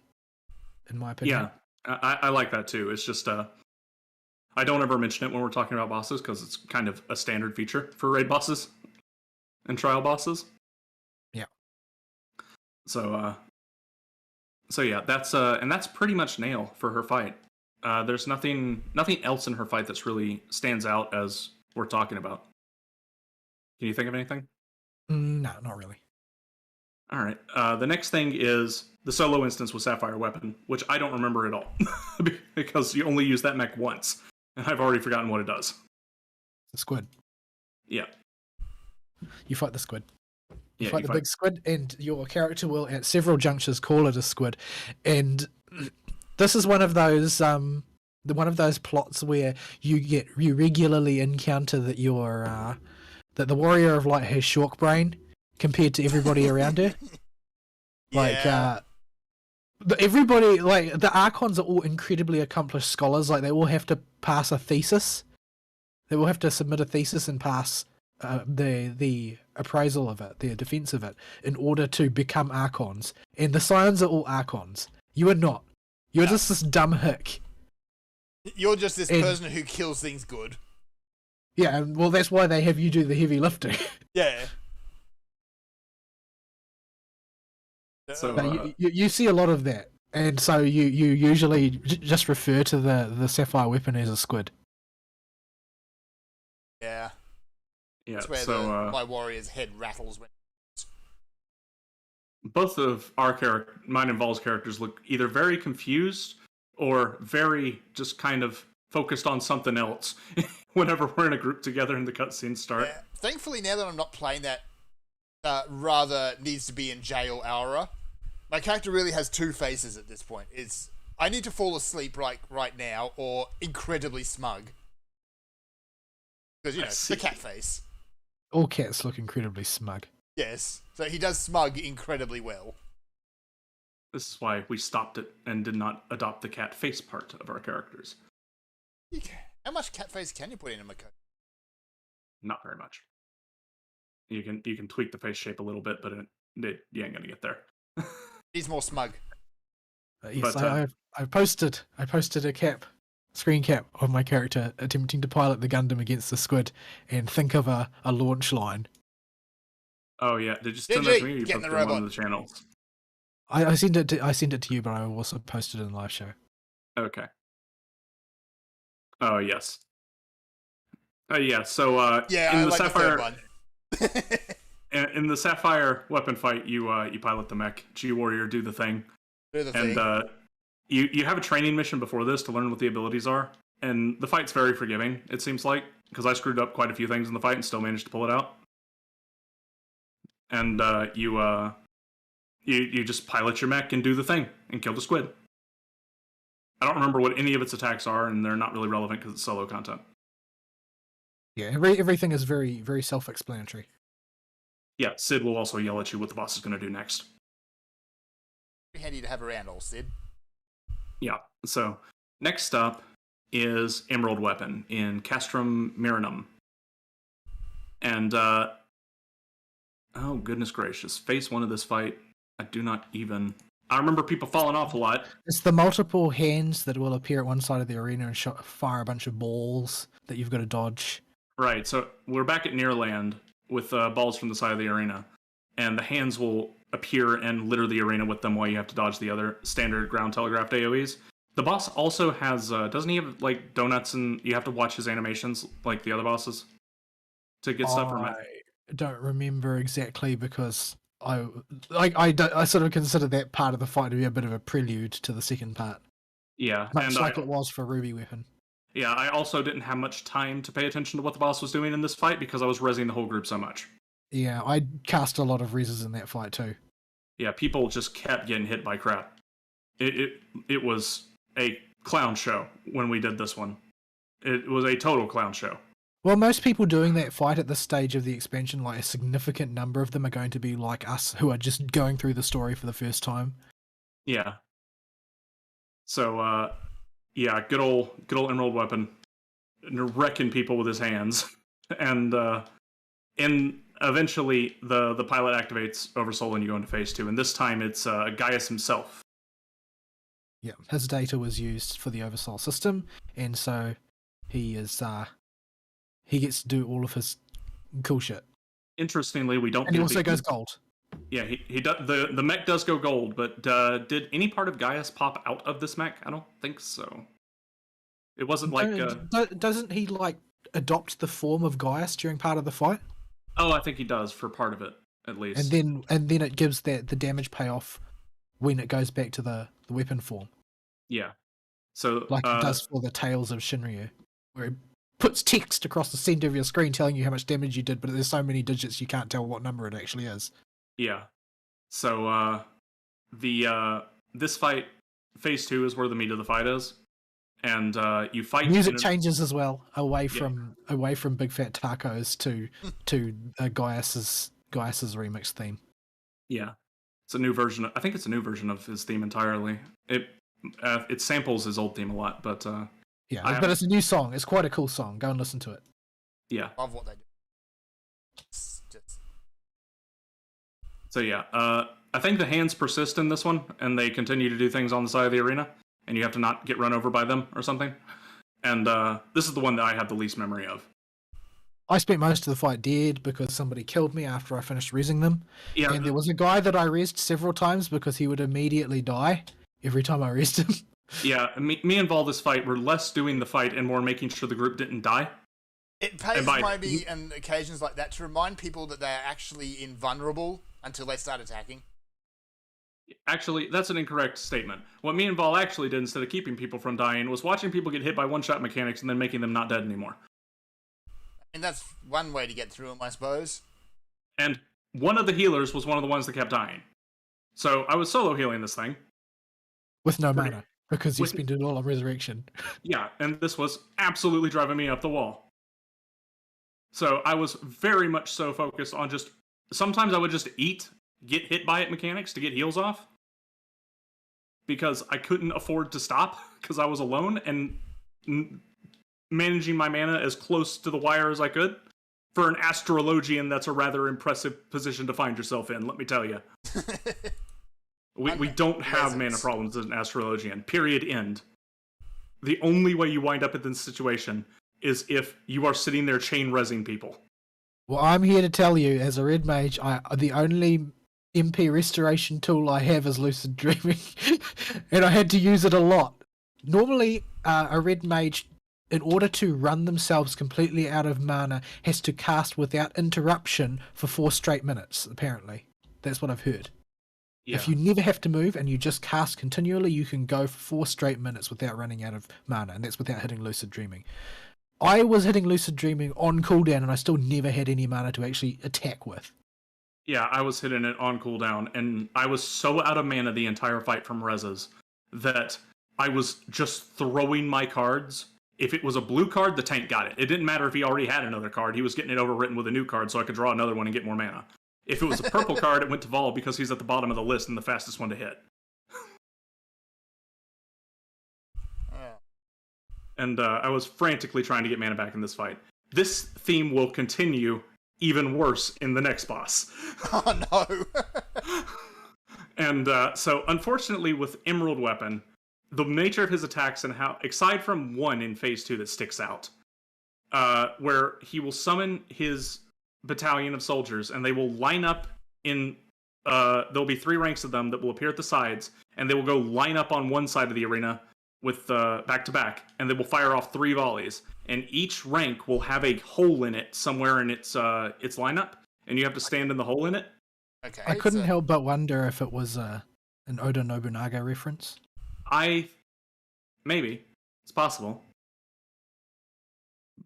in my opinion. Yeah, I like that too. It's just I don't ever mention it when we're talking about bosses because it's kind of a standard feature for raid bosses and trial bosses. Yeah. So yeah, that's pretty much Nail for her fight. There's nothing else in her fight that's really stands out as we're talking about. Can you think of anything? No, not really. All right. The next thing is the solo instance with Sapphire Weapon, which I don't remember at all because you only use that mech once, and I've already forgotten what it does. The squid. Yeah. You fight the squid. You fight the big squid, and your character will, at several junctures, call it a squid. And this is one of those plots where you regularly encounter that that the warrior of light has short brain compared to everybody around her. Yeah. Everybody, like, the Archons are all incredibly accomplished scholars. Like, they all have to pass a thesis. They will have to submit a thesis and pass the appraisal of it, the defense of it, in order to become Archons. And the Scions are all Archons. You are not. You're just this dumb hick. You're just this person who kills things good. Yeah, and well, that's why they have you do the heavy lifting. Yeah. So you see a lot of that, and so you usually just refer to the Sapphire Weapon as a squid. Yeah. Yeah. That's where my warrior's head rattles when. Both of mine and Vol's characters look either very confused or very just kind of focused on something else whenever we're in a group together and the cutscenes start. Yeah. Thankfully, now that I'm not playing that rather needs to be in jail aura, my character really has two faces at this point. It's I need to fall asleep right now, or incredibly smug. Because, you know, the cat face. All cats look incredibly smug. Yes, so he does smug incredibly well. This is why we stopped it and did not adopt the cat face part of our characters. How much cat face can you put in a Mako? Not very much. You can tweak the face shape a little bit, but you ain't gonna get there. He's more smug. Yes, but, I posted a screen cap of my character attempting to pilot the Gundam against the squid and think of a launch line. Oh yeah, did you send that to me? Or you get in the posted it on robot. one of the channels. I sent it to you, but I also posted it in the live show. Okay. Oh yes. Yeah. So yeah, in I the like Sapphire the third one. in the Sapphire weapon fight, you pilot the mech. G Warrior do the thing. And you have a training mission before this to learn what the abilities are, and the fight's very forgiving. It seems like, because I screwed up quite a few things in the fight and still managed to pull it out. And you just pilot your mech and do the thing and kill the squid. I don't remember what any of its attacks are, and they're not really relevant because it's solo content. Yeah, everything is very, very self-explanatory. Yeah, Sid will also yell at you what the boss is going to do next. Pretty handy to have around, old Sid. Yeah, so next up is Emerald Weapon in Castrum Marinum. And, oh goodness gracious, phase 1 of this fight, I do not even... I remember people falling off a lot. It's the multiple hands that will appear at one side of the arena and fire a bunch of balls that you've got to dodge. Right, so we're back at Nearland with balls from the side of the arena, and the hands will appear and litter the arena with them while you have to dodge the other standard ground telegraphed AoEs. The boss also has, doesn't he have, like, donuts and you have to watch his animations like the other bosses to get stuff from it? I don't remember exactly because I sort of consider that part of the fight to be a bit of a prelude to the second part. Yeah, Much and like it was for Ruby Weapon. Yeah, I also didn't have much time to pay attention to what the boss was doing in this fight because I was rezzing the whole group so much. Yeah, I cast a lot of reses in that fight too. Yeah, people just kept getting hit by crap. It was a clown show when we did this one. It was a total clown show. Well, most people doing that fight at this stage of the expansion, like a significant number of them are going to be like us who are just going through the story for the first time. Yeah. So, yeah, good old Emerald Weapon, wrecking people with his hands, and eventually the pilot activates Oversoul and you go into phase 2, and this time it's Gaius himself. Yeah, his data was used for the Oversoul system, and so he gets to do all of his cool shit. Interestingly, we don't. And he also goes gold. Yeah, he does. The mech does go gold, but did any part of Gaius pop out of this mech? I don't think so. It wasn't like. Doesn't he like adopt the form of Gaius during part of the fight? Oh, I think he does for part of it at least. And then it gives the damage payoff when it goes back to the weapon form. Yeah. So like it does for the Tales of Shinryu, where it puts text across the center of your screen telling you how much damage you did, but there's so many digits you can't tell what number it actually is. Yeah. So this fight, phase 2 is where the meat of the fight is, and you fight. Music changes as well, away from Big Fat Tacos to Gaius's remix theme. Yeah, it's a new version. I think it's a new version of his theme entirely. It samples his old theme a lot, but yeah, but it's a new song. It's quite a cool song. Go and listen to it. Yeah, love what they do. It's just... So yeah, I think the hands persist in this one, and they continue to do things on the side of the arena, and you have to not get run over by them or something. And this is the one that I have the least memory of. I spent most of the fight dead because somebody killed me after I finished rezzing them. Yeah, and there was a guy that I rezzed several times because he would immediately die every time I rezzed him. Yeah, me and Vol this fight were less doing the fight and more making sure the group didn't die. It pays maybe on occasions like that to remind people that they're actually invulnerable until they start attacking. Actually, that's an incorrect statement. What me and Vol actually did instead of keeping people from dying was watching people get hit by one-shot mechanics and then making them not dead anymore. And that's one way to get through them, I suppose. And one of the healers was one of the ones that kept dying. So I was solo healing this thing. With no mana, because you spent it all on resurrection. Yeah, and this was absolutely driving me up the wall. So I was very much so focused on just... Sometimes I would just eat, get hit by it mechanics to get heals off. Because I couldn't afford to stop, because I was alone, and managing my mana as close to the wire as I could. For an astrologian, that's a rather impressive position to find yourself in, let me tell you. We don't have mana problems as an astrologian. Period. End. The only way you wind up in this situation is if you are sitting there chain rezzing people. Well, I'm here to tell you, as a red mage, the only MP restoration tool I have is Lucid Dreaming, and I had to use it a lot. Normally, a red mage, in order to run themselves completely out of mana, has to cast without interruption for 4 straight minutes, apparently. That's what I've heard. Yeah. If you never have to move and you just cast continually, you can go for 4 straight minutes without running out of mana, and that's without hitting Lucid Dreaming. I was hitting Lucid Dreaming on cooldown, and I still never had any mana to actually attack with. Yeah, I was hitting it on cooldown, and I was so out of mana the entire fight from reses that I was just throwing my cards If it was a blue card, the tank got it. It didn't matter if he already had another card. He was getting it overwritten with a new card so I could draw another one and get more mana. If it was a purple card, it went to Vol because he's at the bottom of the list and the fastest one to hit. And I was frantically trying to get mana back in this fight. This theme will continue even worse in the next boss. Oh no! And so, unfortunately, with Emerald Weapon, the nature of his attacks and how, aside from one in Phase 2 that sticks out, where he will summon his battalion of soldiers, and they will line up in, there'll be 3 ranks of them that will appear at the sides, and they will go line up on one side of the arena with back-to-back, and they will fire off 3 volleys, and each rank will have a hole in it somewhere in its lineup, and you have to stand in the hole in it. Okay. I couldn't help but wonder if it was an Oda Nobunaga reference. Maybe. It's possible.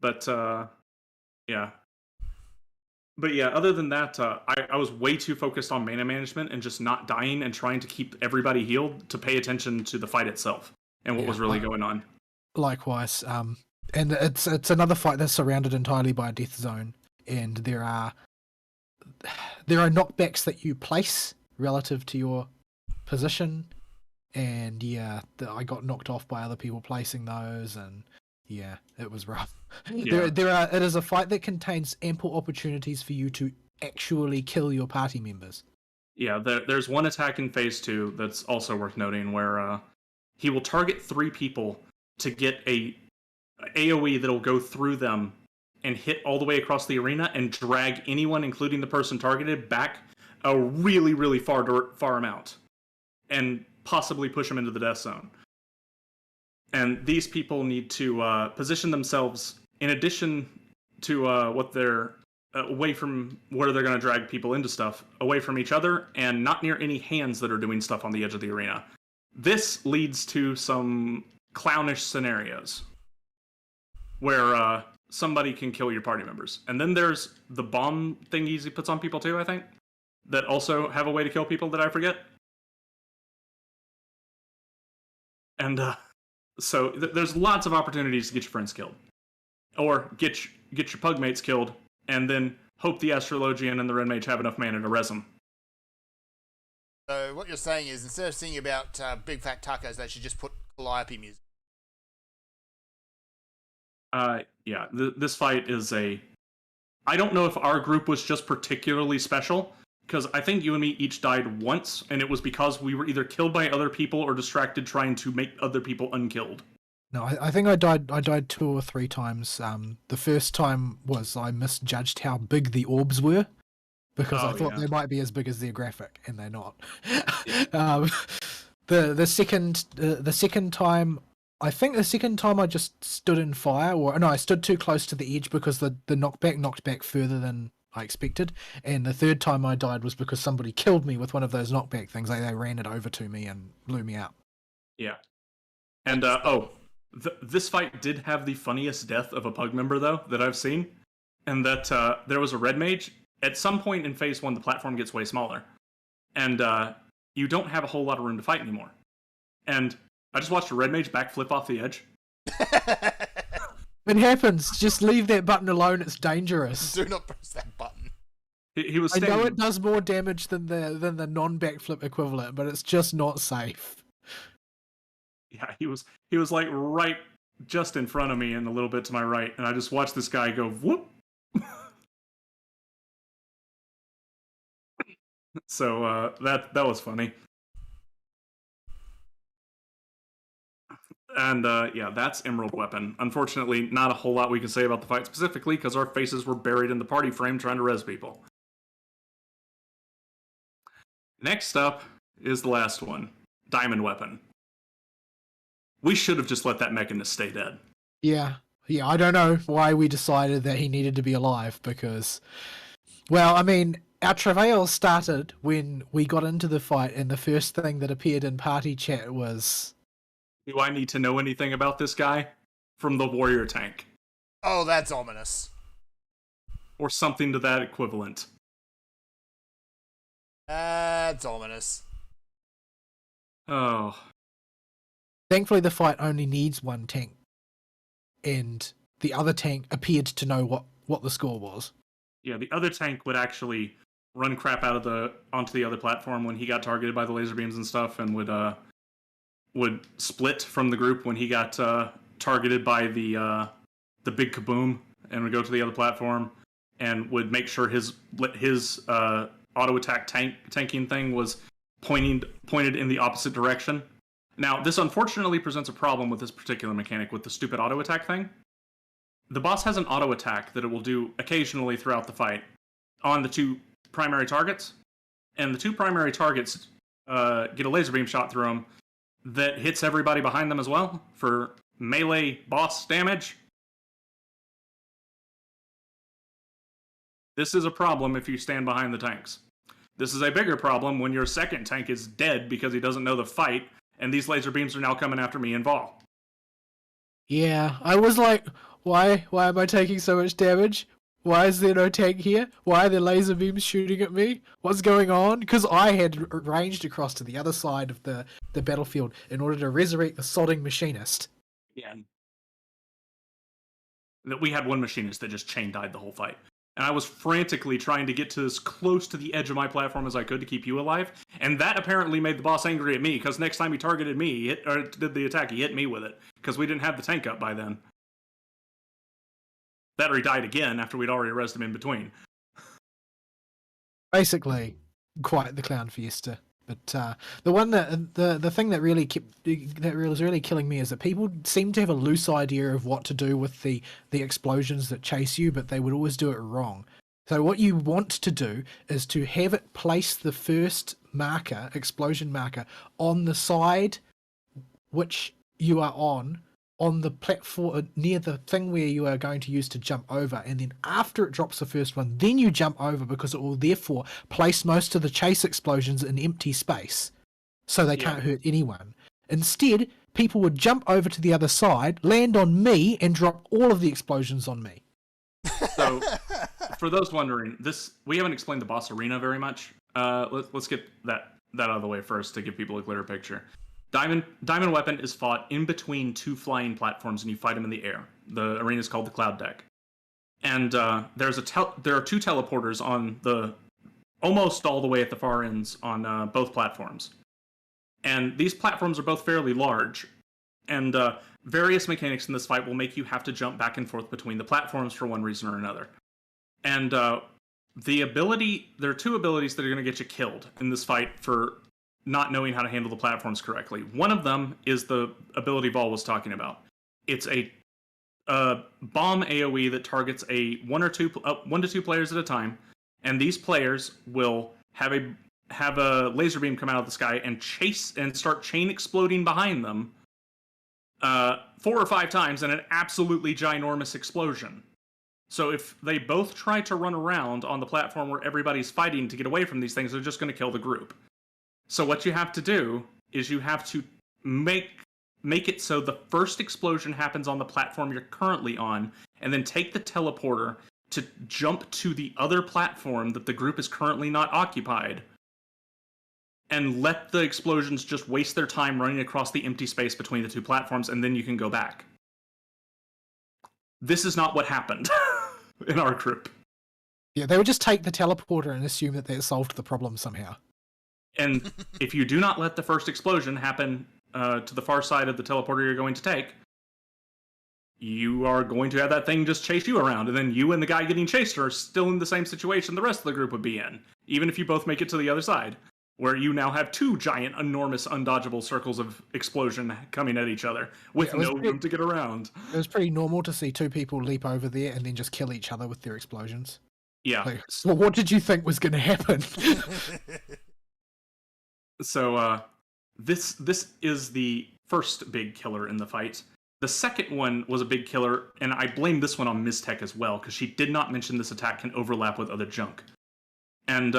But, yeah. But yeah, other than that, I was way too focused on mana management and just not dying and trying to keep everybody healed to pay attention to the fight itself and what was really going on. Likewise. And it's another fight that's surrounded entirely by a death zone, and there are knockbacks that you place relative to your position, and I got knocked off by other people placing those, and yeah, it was rough. Yeah. It is a fight that contains ample opportunities for you to actually kill your party members. Yeah, there's one attack in Phase 2 that's also worth noting where he will target 3 people to get a AoE that'll go through them and hit all the way across the arena and drag anyone, including the person targeted, back a really, really far amount and possibly push them into the death zone. And these people need to position themselves in addition to what they're away from where they're going to drag people into stuff, away from each other and not near any hands that are doing stuff on the edge of the arena. This leads to some clownish scenarios where somebody can kill your party members. And then there's the bomb thingies he puts on people too, I think, that also have a way to kill people that I forget. And so there's lots of opportunities to get your friends killed. Or get your pugmates killed, and then hope the Astrologian and the Red Mage have enough mana to res them. So what you're saying is, instead of singing about big fat tacos, they should just put Calliope music. Yeah, this fight is I don't know if our group was just particularly special, because I think you and me each died once, and it was because we were either killed by other people or distracted trying to make other people unkilled. No, I think I died 2 or 3 times. The first time was I misjudged how big the orbs were, because I thought they might be as big as their graphic, and they're not. Yeah. The second time, I think the second time I just stood in fire, I stood too close to the edge because the knockback knocked back further than I expected, and the third time I died was because somebody killed me with one of those knockback things. They ran it over to me and blew me out. Yeah. And, this fight did have the funniest death of a pug member, though, that I've seen, and that there was a red mage. At some point in Phase 1, the platform gets way smaller, and you don't have a whole lot of room to fight anymore. And I just watched a red mage backflip off the edge. It happens. Just leave that button alone. It's dangerous. Do not press that button. He was I standing... know it does more damage than the non-backflip equivalent, but it's just not safe. Yeah, he was like right just in front of me and a little bit to my right, and I just watched this guy go whoop. So that was funny. And yeah, that's Emerald Weapon. Unfortunately, not a whole lot we can say about the fight specifically because our faces were buried in the party frame trying to res people. Next up is the last one, Diamond Weapon. We should have just let that Mechanist stay dead. Yeah, I don't know why we decided that he needed to be alive because, well, I mean, our travail started when we got into the fight and the first thing that appeared in party chat was... Do I need to know anything about this guy? From the warrior tank. Oh, that's ominous. Or something to that equivalent. That's ominous. Oh... Thankfully, the fight only needs one tank. and the other tank appeared to know what the score was. Yeah, the other tank would actually run crap out of onto the other platform when he got targeted by the laser beams and stuff, and would split from the group when he got targeted by the big kaboom, and would go to the other platform and would make sure his auto attack tanking thing was pointed in the opposite direction. Now, this unfortunately presents a problem with this particular mechanic with the stupid auto attack thing. The boss has an auto attack that it will do occasionally throughout the fight on the two primary targets, and the two primary targets get a laser beam shot through them that hits everybody behind them as well for melee boss damage. This is a problem if you stand behind the tanks. This is a bigger problem when your second tank is dead because he doesn't know the fight, and these laser beams are now coming after me and Vol. Yeah, I was like, why am I taking so much damage? Why is there no tank here? Why are there laser beams shooting at me? What's going on? Because I had ranged across to the other side of the battlefield in order to resurrect the sodding machinist. Yeah. We had one machinist that just chain died the whole fight. And I was frantically trying to get to as close to the edge of my platform as I could to keep you alive. And that apparently made the boss angry at me, because next time he targeted me, or did the attack, he hit me with it, because we didn't have the tank up by then. That or he died again after we'd already arrested him in between. Basically, quite the clown fiesta. But the one the thing that was really killing me is that people seem to have a loose idea of what to do with the explosions that chase you, but they would always do it wrong. So what you want to do is to have it place the first marker, explosion marker, on the side which you are on the platform near the thing where you are going to use to jump over, and then after it drops the first one, then you jump over, because it will therefore place most of the chase explosions in empty space, so they can't hurt anyone. Instead, people would jump over to the other side, land on me, and drop all of the explosions on me. So, for those wondering, we haven't explained the boss arena very much. Let's get that out of the way first to give people a clearer picture. Diamond Weapon is fought in between two flying platforms, and you fight them in the air. The arena is called the Cloud Deck. And there are two teleporters on almost all the way at the far ends on both platforms. And these platforms are both fairly large, and various mechanics in this fight will make you have to jump back and forth between the platforms for one reason or another. And there are two abilities that are going to get you killed in this fight for not knowing how to handle the platforms correctly. One of them is the ability Vol was talking about. It's a bomb AoE that targets one to two players at a time, and these players will have a laser beam come out of the sky and chase and start chain exploding behind them 4 or 5 times in an absolutely ginormous explosion. So if they both try to run around on the platform where everybody's fighting to get away from these things, they're just going to kill the group. So what you have to do is you have to make it so the first explosion happens on the platform you're currently on, and then take the teleporter to jump to the other platform that the group is currently not occupied, and let the explosions just waste their time running across the empty space between the two platforms, and then you can go back. This is not what happened in our group. Yeah, they would just take the teleporter and assume that they solved the problem somehow. And if you do not let the first explosion happen to the far side of the teleporter you're going to take, you are going to have that thing just chase you around, and then you and the guy getting chased are still in the same situation the rest of the group would be in, even if you both make it to the other side, where you now have two giant, enormous, undodgeable circles of explosion coming at each other with no room to get around. It was pretty normal to see two people leap over there and then just kill each other with their explosions. Yeah. Like, so what did you think was going to happen? So, this is the first big killer in the fight. The second one was a big killer, and I blame this one on Miztech as well, because she did not mention this attack can overlap with other junk. And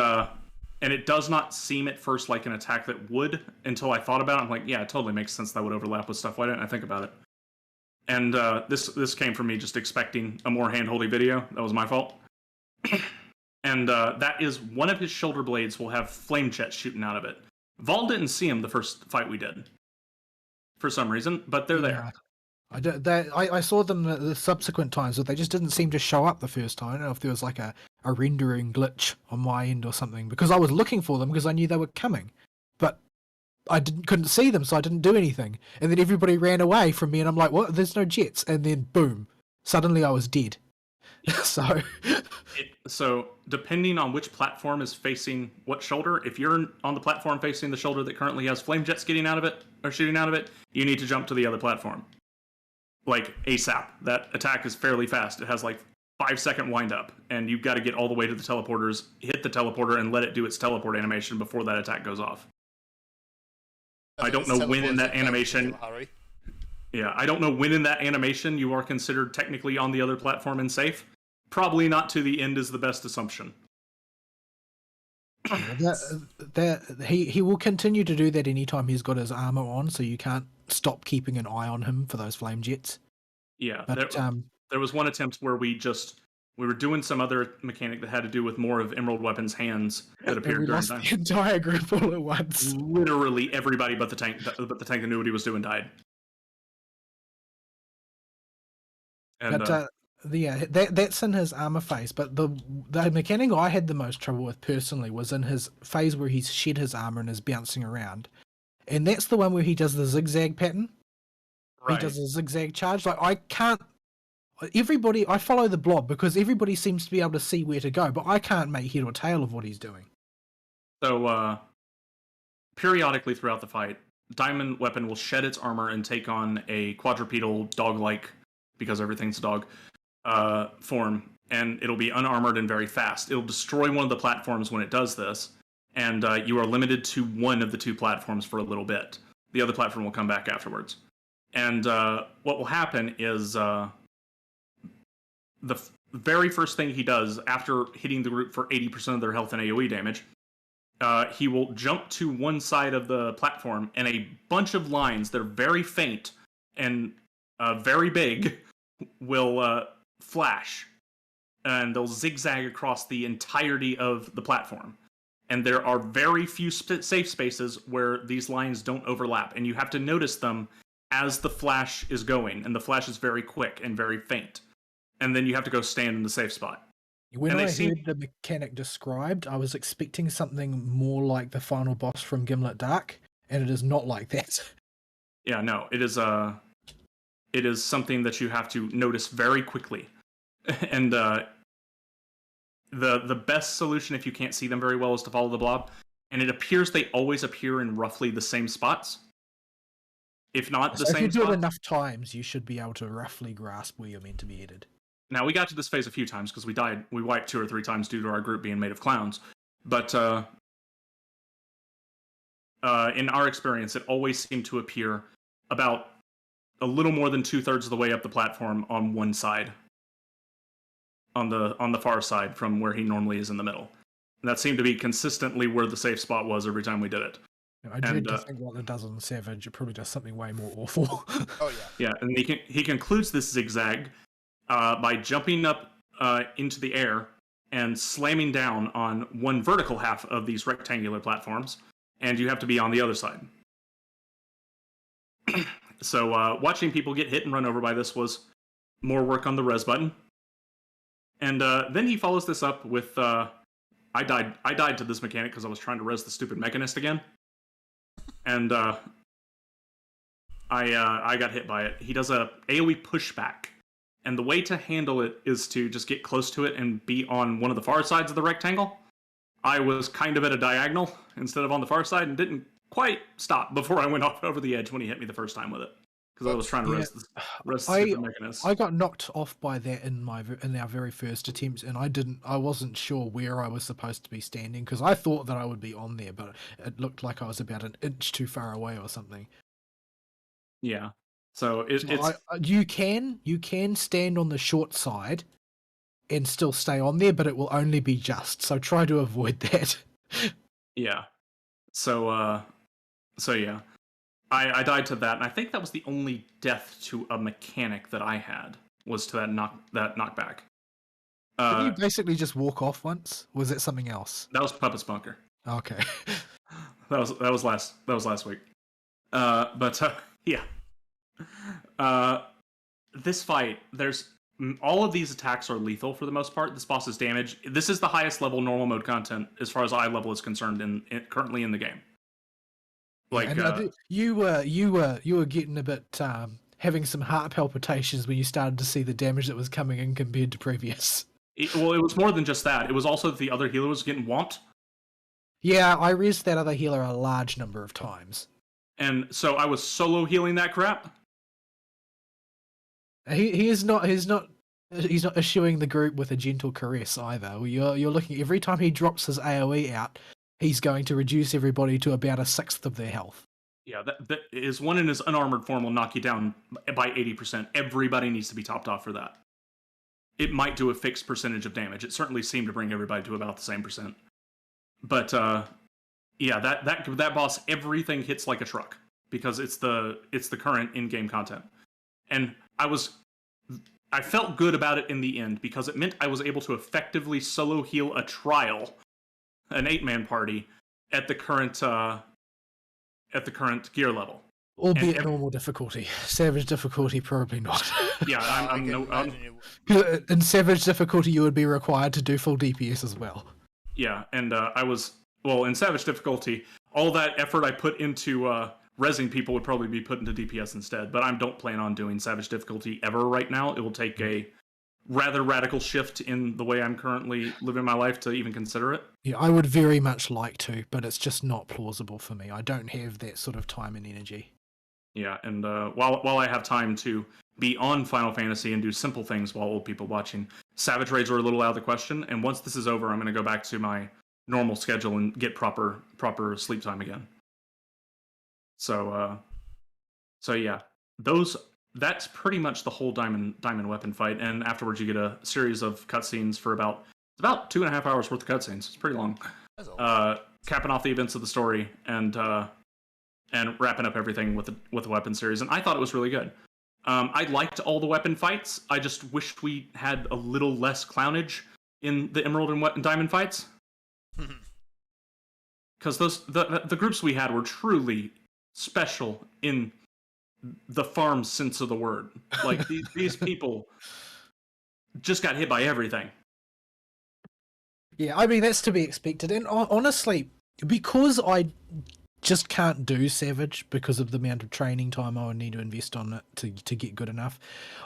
it does not seem at first like an attack that would, until I thought about it. I'm like, yeah, it totally makes sense that would overlap with stuff. Why didn't I think about it? And this came from me just expecting a more hand-holdy video. That was my fault. And that is one of his shoulder blades will have flame jets shooting out of it. Vol didn't see him the first fight we did, for some reason, but they're there. I saw them the subsequent times, but they just didn't seem to show up the first time. I don't know if there was like a rendering glitch on my end or something, because I was looking for them because I knew they were coming, but I couldn't see them, so I didn't do anything. And then everybody ran away from me, and I'm like, "What? There's no jets!" And then boom, suddenly I was dead. So So depending on which platform is facing what shoulder, if you're on the platform facing the shoulder that currently has flame jets getting out of it or shooting out of it, you need to jump to the other platform. Like ASAP. That attack is fairly fast. It has like 5-second wind up, and you've got to get all the way to the teleporters, hit the teleporter, and let it do its teleport animation before that attack goes off. I don't know when in that animation. Yeah, I don't know when in that animation you are considered technically on the other platform and safe. Probably not to the end is the best assumption. He will continue to do that anytime he's got his armor on, so you can't stop keeping an eye on him for those flame jets. Yeah, but there was one attempt where we were doing some other mechanic that had to do with more of Emerald Weapon's hands that appeared during time. The entire group all at once. Literally everybody but the tank that knew what he was doing died. And, that's in his armor phase, but the mechanic I had the most trouble with personally was in his phase where he's shed his armor and is bouncing around. And that's the one where he does the zigzag pattern. Right. He does a zigzag charge. Like, I follow the blob because everybody seems to be able to see where to go, but I can't make head or tail of what he's doing. So, periodically throughout the fight, Diamond Weapon will shed its armor and take on a quadrupedal dog-like, because everything's a dog, form, and it'll be unarmored and very fast. It'll destroy one of the platforms when it does this, and you are limited to one of the two platforms for a little bit. The other platform will come back afterwards. And what will happen is the very first thing he does after hitting the group for 80% of their health and AoE damage, he will jump to one side of the platform, and a bunch of lines that are very faint and very big will flash, and they'll zigzag across the entirety of the platform. And there are very few safe spaces where these lines don't overlap, and you have to notice them as the flash is going, and the flash is very quick and very faint. And then you have to go stand in the safe spot. When I heard the mechanic described, I was expecting something more like the final boss from Gimlet Dark, and it is not like that. Yeah, no, it is something that you have to notice very quickly. And the best solution, if you can't see them very well, is to follow the blob. And it appears they always appear in roughly the same spots. If not the same spots. If you do it enough times, you should be able to roughly grasp where you're meant to be headed. Now, we got to this phase a few times because we wiped 2 or 3 times due to our group being made of clowns. But in our experience, it always seemed to appear about a little more than 2/3 of the way up the platform on one side. On the far side from where he normally is in the middle. And that seemed to be consistently where the safe spot was every time we did it. I dread to think what it does on Savage. It probably does something way more awful. Oh, yeah. Yeah, and he concludes this zigzag by jumping up into the air and slamming down on one vertical half of these rectangular platforms, and you have to be on the other side. So watching people get hit and run over by this was more work on the res button. And then he follows this up with, I died to this mechanic because I was trying to res the stupid mechanist again. And I got hit by it. He does a AoE pushback. And the way to handle it is to just get close to it and be on one of the far sides of the rectangle. I was kind of at a diagonal instead of on the far side and didn't quite stop before I went off over the edge when he hit me the first time with it. Because I was trying to res the stupid mechanist. I got knocked off by that in our very first attempts, and I wasn't sure where I was supposed to be standing because I thought that I would be on there, but it looked like I was about an inch too far away or something. Yeah. So it's you can stand on the short side and still stay on there, but it will only be just. So try to avoid that. Yeah. So yeah. I died to that, and I think that was the only death to a mechanic that I had, was to that knockback. Did you basically just walk off once? Was it something else? That was Puppet's Bunker. Okay. that was last week. Yeah. this fight, there's all of these attacks are lethal for the most part. This boss's damage. This is the highest level normal mode content as far as eye level is concerned currently in the game. Like you were getting a bit having some heart palpitations when you started to see the damage that was coming in compared to previous. It was more than just that. It was also that the other healer was getting whomped. Yeah, I rezzed that other healer a large number of times. And so I was solo healing that crap. He's not issuing the group with a gentle caress either. You're looking every time he drops his AoE out, he's going to reduce everybody to about a sixth of their health. Yeah, that is one in his unarmored form will knock you down by 80%. Everybody needs to be topped off for that. It might do a fixed percentage of damage. It certainly seemed to bring everybody to about the same percent. But yeah, that boss, everything hits like a truck because it's the current in-game content. And I felt good about it in the end because it meant I was able to effectively solo heal a trial, an 8-man party, at the current gear level. Albeit normal difficulty. Savage difficulty, probably not. Yeah, in Savage difficulty, you would be required to do full DPS as well. Yeah, and in Savage difficulty, all that effort I put into rezzing people would probably be put into DPS instead, but I don't plan on doing Savage difficulty ever right now. It will take a rather radical shift in the way I'm currently living my life to even consider it. Yeah, I would very much like to, but it's just not plausible for me. I don't have that sort of time and energy. Yeah, and while I have time to be on Final Fantasy and do simple things while old people watching, Savage raids are a little out of the question, and once this is over, I'm going to go back to my normal schedule and get proper sleep time again. So yeah, that's pretty much the whole diamond weapon fight, and afterwards you get a series of cutscenes for about 2.5 hours worth of cutscenes. It's pretty long. Capping off the events of the story and wrapping up everything with the weapon series, and I thought it was really good. I liked all the weapon fights. I just wished we had a little less clownage in the Emerald and Diamond fights, because the groups we had were truly special in the farm sense of the word. Like these people just got hit by everything. Yeah, I mean that's to be expected, and honestly, because I just can't do Savage because of the amount of training time I would need to invest on it to get good enough,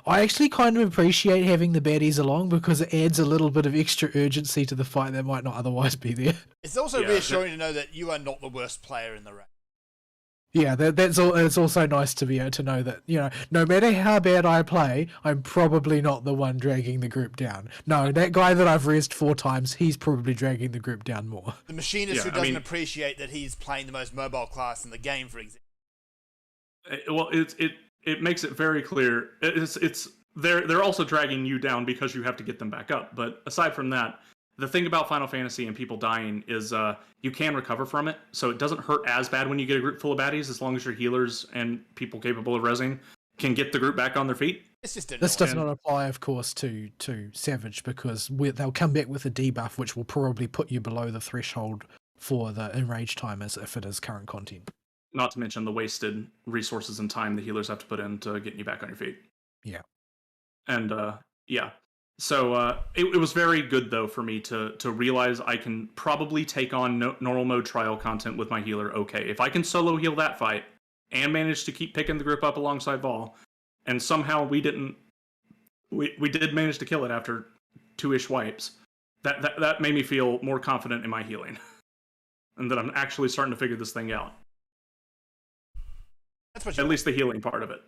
I actually kind of appreciate having the baddies along because it adds a little bit of extra urgency to the fight that might not otherwise be there. It's also reassuring to know that you are not the worst player in the race. Yeah, that's all. It's also nice to be able to know that, you know, no matter how bad I play, I'm probably not the one dragging the group down. No, that guy that I've rezzed 4 times, he's probably dragging the group down more. The machinist who doesn't appreciate that he's playing the most mobile class in the game, for example. Well, it makes it very clear. They're also dragging you down because you have to get them back up. But aside from that, the thing about Final Fantasy and people dying is you can recover from it, so it doesn't hurt as bad when you get a group full of baddies, as long as your healers and people capable of rezzing can get the group back on their feet. It's just this does not apply, of course, to Savage, because they'll come back with a debuff, which will probably put you below the threshold for the enrage timers if it is current content. Not to mention the wasted resources and time the healers have to put into getting you back on your feet. Yeah. And, yeah. So it was very good, though, for me to realize I can probably take on normal mode trial content with my healer okay. If I can solo heal that fight and manage to keep picking the group up alongside Vol, and somehow we did manage to kill it after 2-ish wipes, that made me feel more confident in my healing. And that I'm actually starting to figure this thing out. At least the healing part of it.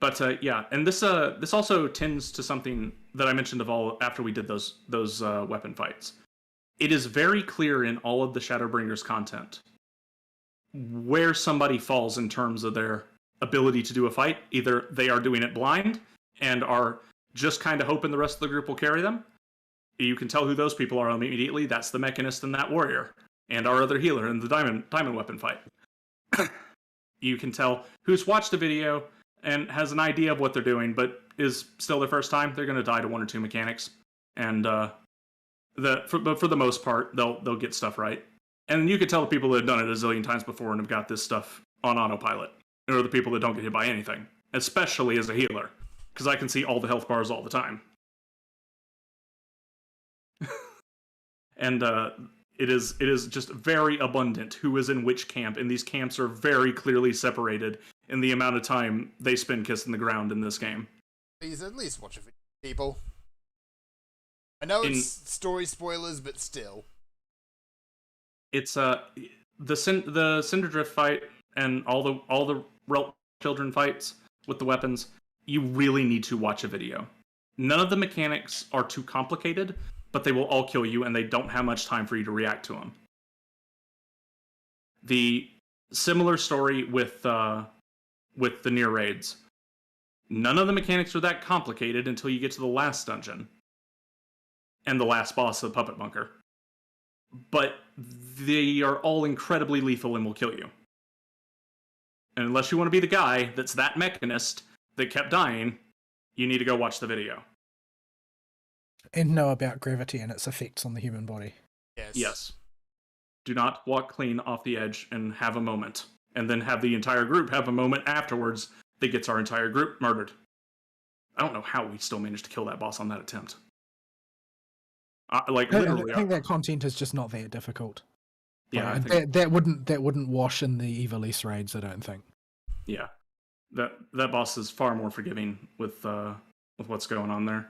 But yeah, and this also tends to something that I mentioned of all after we did those weapon fights. It is very clear in all of the Shadowbringers content where somebody falls in terms of their ability to do a fight. Either they are doing it blind and are just kind of hoping the rest of the group will carry them. You can tell who those people are immediately. That's the Mechanist and that Warrior, and our other healer in the diamond weapon fight. You can tell who's watched a video and has an idea of what they're doing, but is still their first time. They're going to die to 1 or 2 mechanics, and but for the most part, they'll get stuff right. And you can tell the people that have done it a zillion times before and have got this stuff on autopilot, or the people that don't get hit by anything, especially as a healer. because I can see all the health bars all the time. And it is just very abundant who is in which camp, and these camps are very clearly separated in the amount of time they spend kissing the ground in this game. Please at least watch it for people. I know it's story spoilers, but still. It's the Cinderdrift fight and all the Relt Children fights with the weapons. You really need to watch a video. None of the mechanics are too complicated, but they will all kill you, and they don't have much time for you to react to them. The similar story with the near raids. None of the mechanics are that complicated until you get to the last dungeon and the last boss of the Puppet Bunker. But they are all incredibly lethal and will kill you. And unless you want to be the guy that's that mechanist that kept dying, you need to go watch the video. And know about gravity and its effects on the human body. Yes. Do not walk clean off the edge and have a moment. And then have the entire group have a moment afterwards that gets our entire group murdered. I don't know how we still managed to kill that boss on that attempt. Literally. I think that content is just not that difficult. Yeah, that wouldn't wash in the Ivalice raids, I don't think. Yeah. That boss is far more forgiving with what's going on there.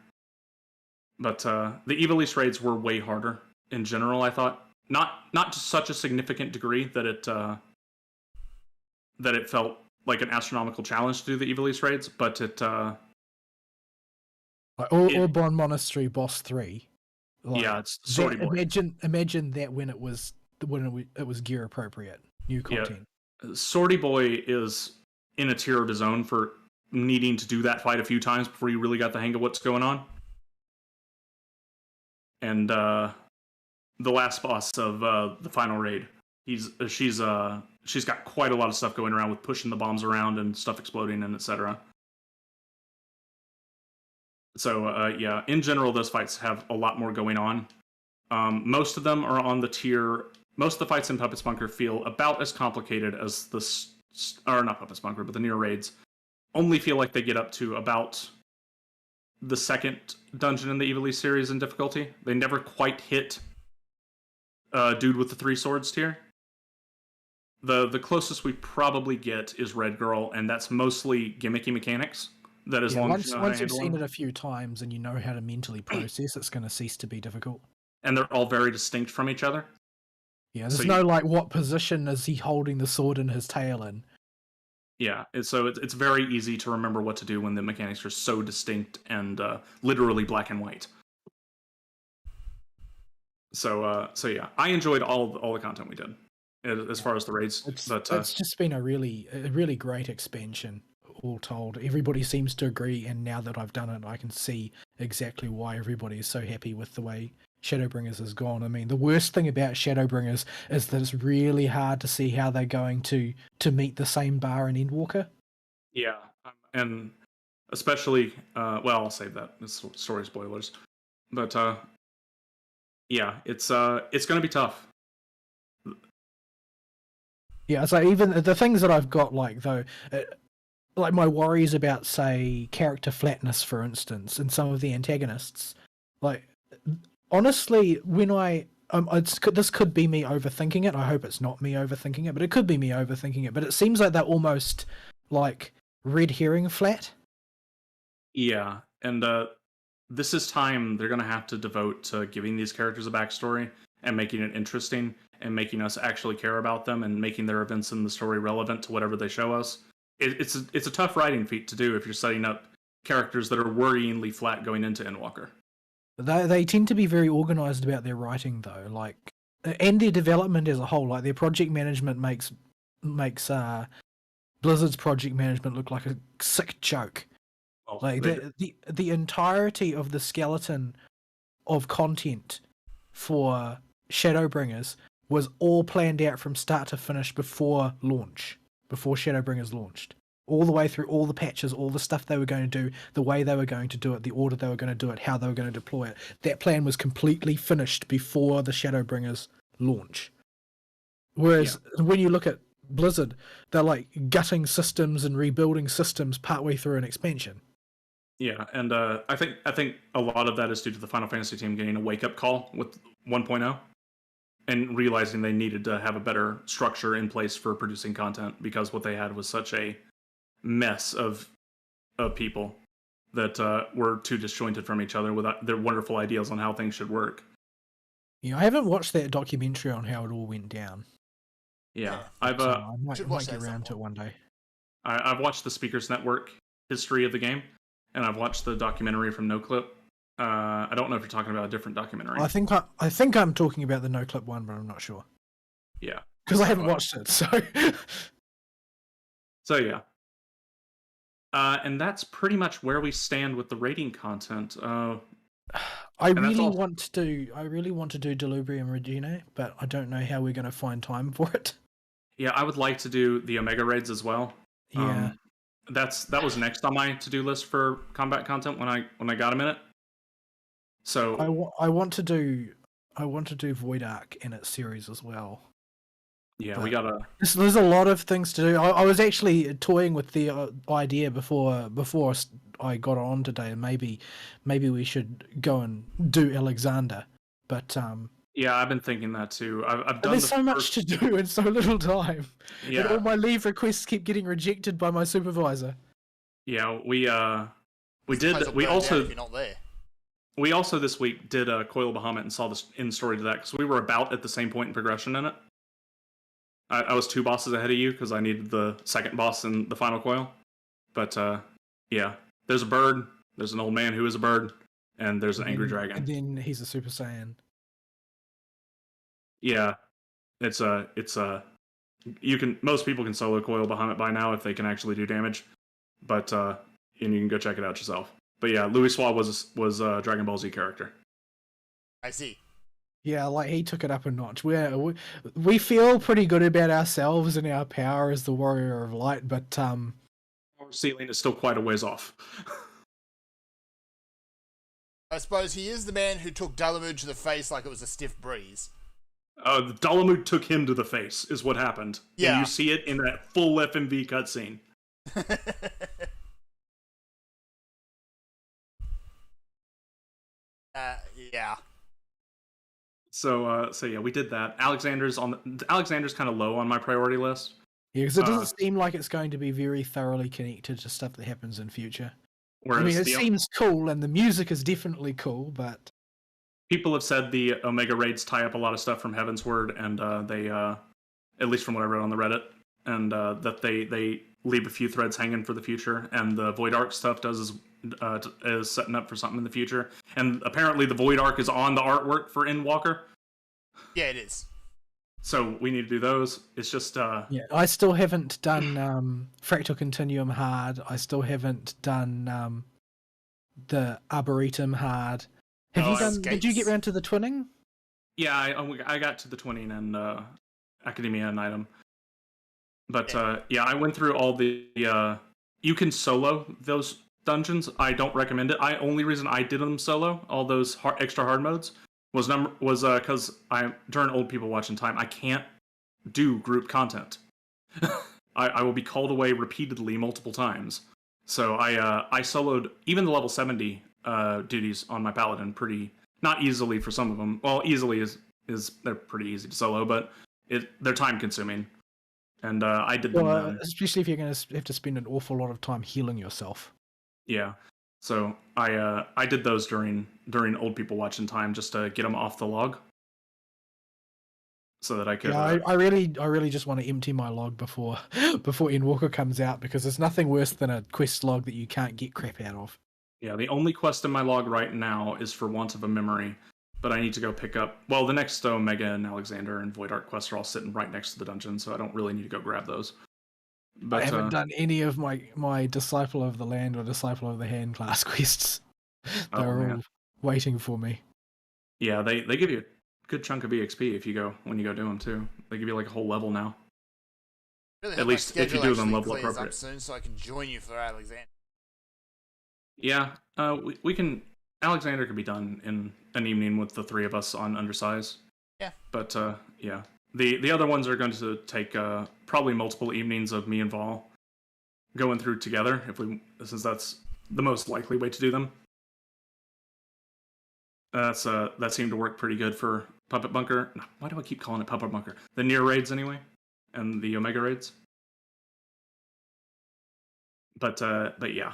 But the Ivalice raids were way harder in general, I thought. Not to such a significant degree that it felt like an astronomical challenge to do the Ivalice raids, but Auburn Monastery Boss 3. It's Swordy Boy. Imagine that when it was gear appropriate, new content. Yeah. Swordy Boy is in a tier of his own for needing to do that fight a few times before you really got the hang of what's going on. And the last boss of the final raid, she's got quite a lot of stuff going around with pushing the bombs around and stuff exploding and etc. So in general, those fights have a lot more going on. Most of them are on the tier. Most of the fights in Puppet's Bunker feel about as complicated as not Puppet's Bunker, but the near raids. Only feel like they get up to about the second dungeon in the Ivalice series in difficulty. They never quite hit Dude with the Three Swords tier. The closest we probably get is Red Girl, and that's mostly gimmicky mechanics. That is once you've seen it a few times and you know how to mentally process, it's going to cease to be difficult. And they're all very distinct from each other. Yeah, there's no what position is he holding the sword in his tail in? Yeah, so it's very easy to remember what to do when the mechanics are so distinct and literally black and white. So yeah, I enjoyed all the content we did as far as the raids. It's just been a really great expansion, all told. Everybody seems to agree, and now that I've done it, I can see exactly why everybody is so happy with the way Shadowbringers has gone. I mean, the worst thing about Shadowbringers is that it's really hard to see how they're going to meet the same bar in Endwalker. Yeah, and especially, I'll save that. It's story spoilers. But, yeah, it's going to be tough. Yeah, so even the things that I've got, like my worries about, say, character flatness, for instance, and some of the antagonists, like, honestly, when this could be me overthinking it. I hope it's not me overthinking it, but it could be me overthinking it. But it seems like they're almost like red herring flat. Yeah, and this is time they're going to have to devote to giving these characters a backstory and making it interesting and making us actually care about them and making their events in the story relevant to whatever they show us. It's a tough writing feat to do if you're setting up characters that are worryingly flat going into Endwalker. They tend to be very organized about their writing, though, like, and their development as a whole. Like, their project management makes Blizzard's project management look like a sick joke. Oh, like the entirety of the skeleton of content for Shadowbringers was all planned out from start to finish before Shadowbringers launched. All the way through all the patches, all the stuff they were going to do, the way they were going to do it, the order they were going to do it, how they were going to deploy it. That plan was completely finished before the Shadowbringers launch. Whereas when you look at Blizzard, they're like gutting systems and rebuilding systems partway through an expansion. Yeah, and I think a lot of that is due to the Final Fantasy team getting a wake up call with 1.0 and realizing they needed to have a better structure in place for producing content because what they had was such a mess of people that were too disjointed from each other without their wonderful ideas on how things should work. Yeah, I haven't watched that documentary on how it all went down. Yeah, Yeah. I've So I might Should watch get that around to it sometime. one day. I've watched the Speakers Network history of the game, and I've watched the documentary from NoClip. I don't know if you're talking about a different documentary. I think I'm talking about the no clip one, but I'm not sure Yeah. because I haven't Well, watched it. So So yeah. And that's pretty much where we stand with the rating content. I that's really all. want to do Delubrium Regina, but I don't know how we're going to find time for it. Yeah, I would like to do the Omega raids as well. Yeah, That was next on my to-do list for combat content when I got a minute. So I want to do Void Ark in its series as well. yeah, but- we gotta. There's a lot of things to do. I was actually toying with the idea before I got on today, and maybe we should go and do Alexander. But Yeah, I've been thinking that too. I've done there's the so much first- to do in so little time. And all Yeah, my leave requests keep getting rejected by my supervisor. yeah. We Place will did. We burn down also if you're not there. we also this week did Coil Bahamut and saw the in story to that because we were about at the same point in progression in it. I was 2 bosses ahead of you because I needed the second boss in the final coil. But yeah, there's a bird, there's an old man who is a bird, and there's an angry dragon. And then he's a Super Saiyan. Yeah, it's most people can solo Coil Bahamut by now if they can actually do damage, but and you can go check it out yourself. But yeah, Louis Swa was a Dragon Ball Z character. I see. Yeah, like he took it up a notch. We feel pretty good about ourselves and our power as the Warrior of Light, but Our ceiling is still quite a ways off. I suppose he is the man who took Dalamud to the face like it was a stiff breeze. The Dalamud took him to the face, is what happened. Yeah. And you see it in that full FMV cutscene. Yeah. So yeah, we did that. Alexander's kind of low on my priority list. yeah, because it doesn't seem like it's going to be very thoroughly connected to stuff that happens in future. Whereas I mean, it the seems cool, and the music is definitely cool, but people have said the Omega raids tie up a lot of stuff from Heaven's Word, and they, at least from what I read on the Reddit, and that they leave a few threads hanging for the future, and the Void Ark stuff is setting up for something in the future. And apparently the Void Ark is on the artwork for Endwalker, Yeah, it is. so we need to do those. It's just yeah, I still haven't done Fractal Continuum hard. I still haven't done the Arboretum hard. Have Oh, you done? Did you get Escapes. round to the twinning? yeah, I got to the twinning and Academia and item. But yeah, I went through all the you can solo those dungeons. I don't recommend it. Only reason I did them solo, all those extra hard modes, was because I during old people watching time, I can't do group content. I will be called away repeatedly multiple times. So I soloed even the level 70 duties on my paladin pretty not easily for some of them. Well, easily is they're pretty easy to solo, but they're time consuming. And I did them. Well, especially if you're going to have to spend an awful lot of time healing yourself. Yeah. So I did those during old people watching time just to get them off the log, so that I could. Yeah, I really just want to empty my log before Endwalker comes out, because there's nothing worse than a quest log that you can't get crap out of. Yeah, the only quest in my log right now is for Want of a Memory, but I need to go pick up. Well, the next Omega and Alexander and Void Ark quests are all sitting right next to the dungeon, so I don't really need to go grab those. But I haven't done any of my Disciple of the Land or Disciple of the Hand class quests. Oh, They're man. all waiting for me. Yeah, they give you a good chunk of EXP when you go do them too. They give you like a whole level now. Really At hope my least if you schedule do them actually level clears up appropriate. soon so I can join you for Alexander. Yeah, we can. Alexander could be done in an evening with the 3 of us on Undersize. Yeah. But yeah, the other ones are going to take probably multiple evenings of me and Vol going through together. Since that's the most likely way to do them. That seemed to work pretty good for Puppet Bunker. Why do I keep calling it Puppet Bunker? The Nier raids anyway, and the Omega raids. But yeah,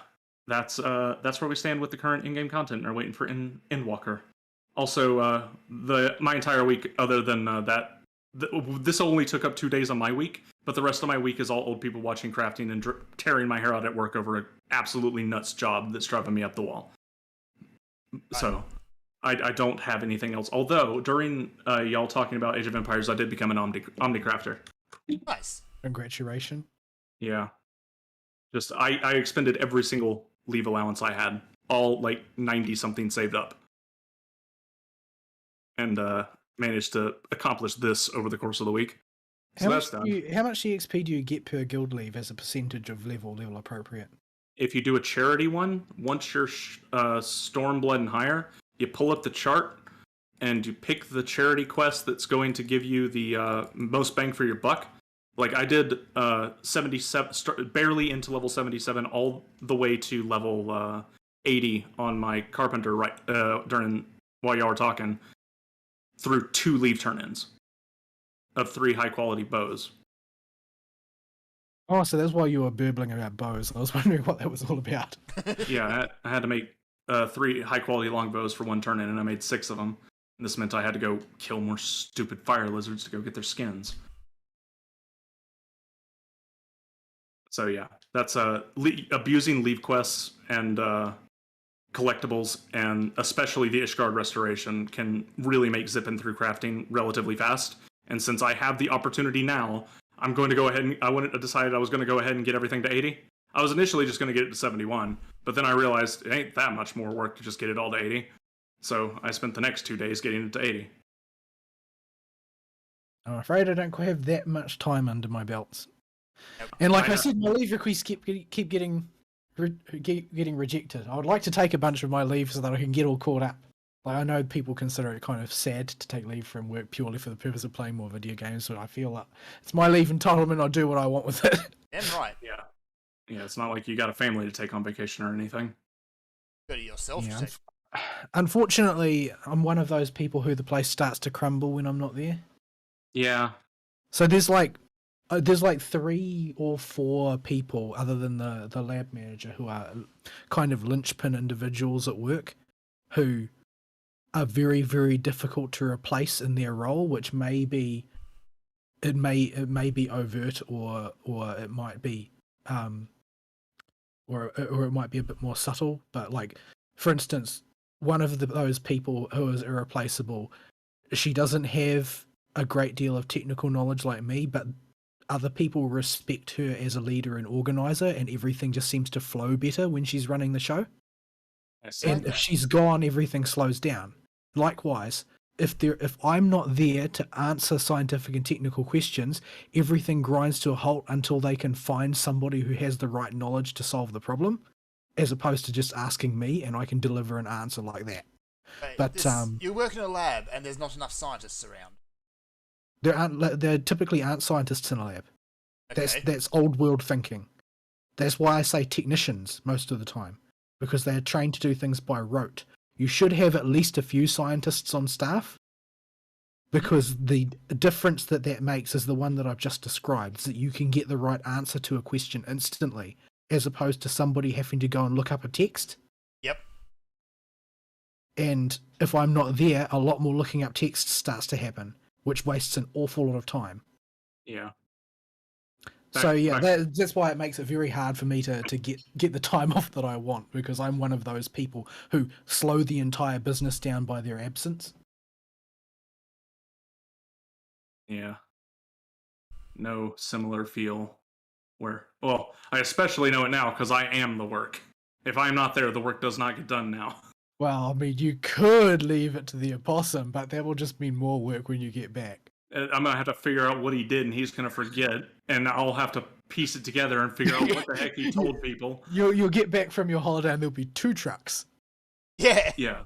that's where we stand with the current in-game content. And are waiting for Endwalker. Also, my entire week, other than that, this only took up 2 days on my week, but the rest of my week is all old people watching crafting and tearing my hair out at work over an absolutely nuts job that's driving me up the wall. So, I don't have anything else. Although, during y'all talking about Age of Empires, I did become an Omnicrafter. Nice. Congratulations. Yeah. Just, I expended every single leave allowance I had. All, 90-something saved up. And managed to accomplish this over the course of the week. So that's done. How much EXP do you get per guild leave as a percentage of level appropriate? If you do a charity one, once you're Stormblood and higher, you pull up the chart and you pick the charity quest that's going to give you the most bang for your buck. Like I did 77, barely into level 77, all the way to level 80 on my Carpenter while y'all were talking, through 2 leave turn-ins of 3 high-quality bows. Oh, so that's why you were burbling about bows. I was wondering what that was all about. Yeah, I had to make 3 high-quality longbows for 1 turn-in, and I made 6 of them. And this meant I had to go kill more stupid fire lizards to go get their skins. So yeah, that's abusing leave quests and collectibles, and especially the Ishgard restoration, can really make zipping through crafting relatively fast. And since I have the opportunity now, I'm going to go ahead and I decided I was going to go ahead and get everything to 80. I was initially just going to get it to 71, but then I realized it ain't that much more work to just get it all to 80. So I spent the next 2 days getting it to 80. I'm afraid I don't quite have that much time under my belts. Yep. And like I said, my leave requests keep getting rejected. I would like to take a bunch of my leave so that I can get all caught up. Like I know people consider it kind of sad to take leave from work purely for the purpose of playing more video games, but I feel like it's my leave entitlement. I'll do what I want with it. And right. Yeah. Yeah, it's not like you got a family to take on vacation or anything. Go to yourself. Yeah. Unfortunately, I'm one of those people who the place starts to crumble when I'm not there. Yeah. So there's like 3 or 4 people other than the lab manager who are kind of linchpin individuals at work who are very, very difficult to replace in their role, which may be overt or it might be or it might be a bit more subtle. But like, for instance, one of those people who is irreplaceable, she doesn't have a great deal of technical knowledge like me, but other people respect her as a leader and organizer, and everything just seems to flow better when she's running the show. And if she's gone, everything slows down. Likewise, if I'm not there to answer scientific and technical questions, everything grinds to a halt until they can find somebody who has the right knowledge to solve the problem, as opposed to just asking me and I can deliver an answer like that. But you work in a lab and there's not enough scientists around. There typically aren't scientists in a lab. Okay. That's old world thinking. That's why I say technicians most of the time, because they are trained to do things by rote. You should have at least a few scientists on staff, because the difference that makes is the one that I've just described, is that you can get the right answer to a question instantly, as opposed to somebody having to go and look up a text. Yep. And if I'm not there, a lot more looking up text starts to happen, which wastes an awful lot of time. Yeah. So yeah, that's why it makes it very hard for me to get the time off that I want, because I'm one of those people who slow the entire business down by their absence. Yeah. No similar feel where, well, I especially know it now because I am the work. If I'm not there, the work does not get done now. Well, I mean, you could leave it to the opossum, but that will just mean more work when you get back. I'm going to have to figure out what he did, and he's going to forget, and I'll have to piece it together and figure out what the heck he told people. You'll get back from your holiday and there'll be 2 trucks. Yeah. Yeah.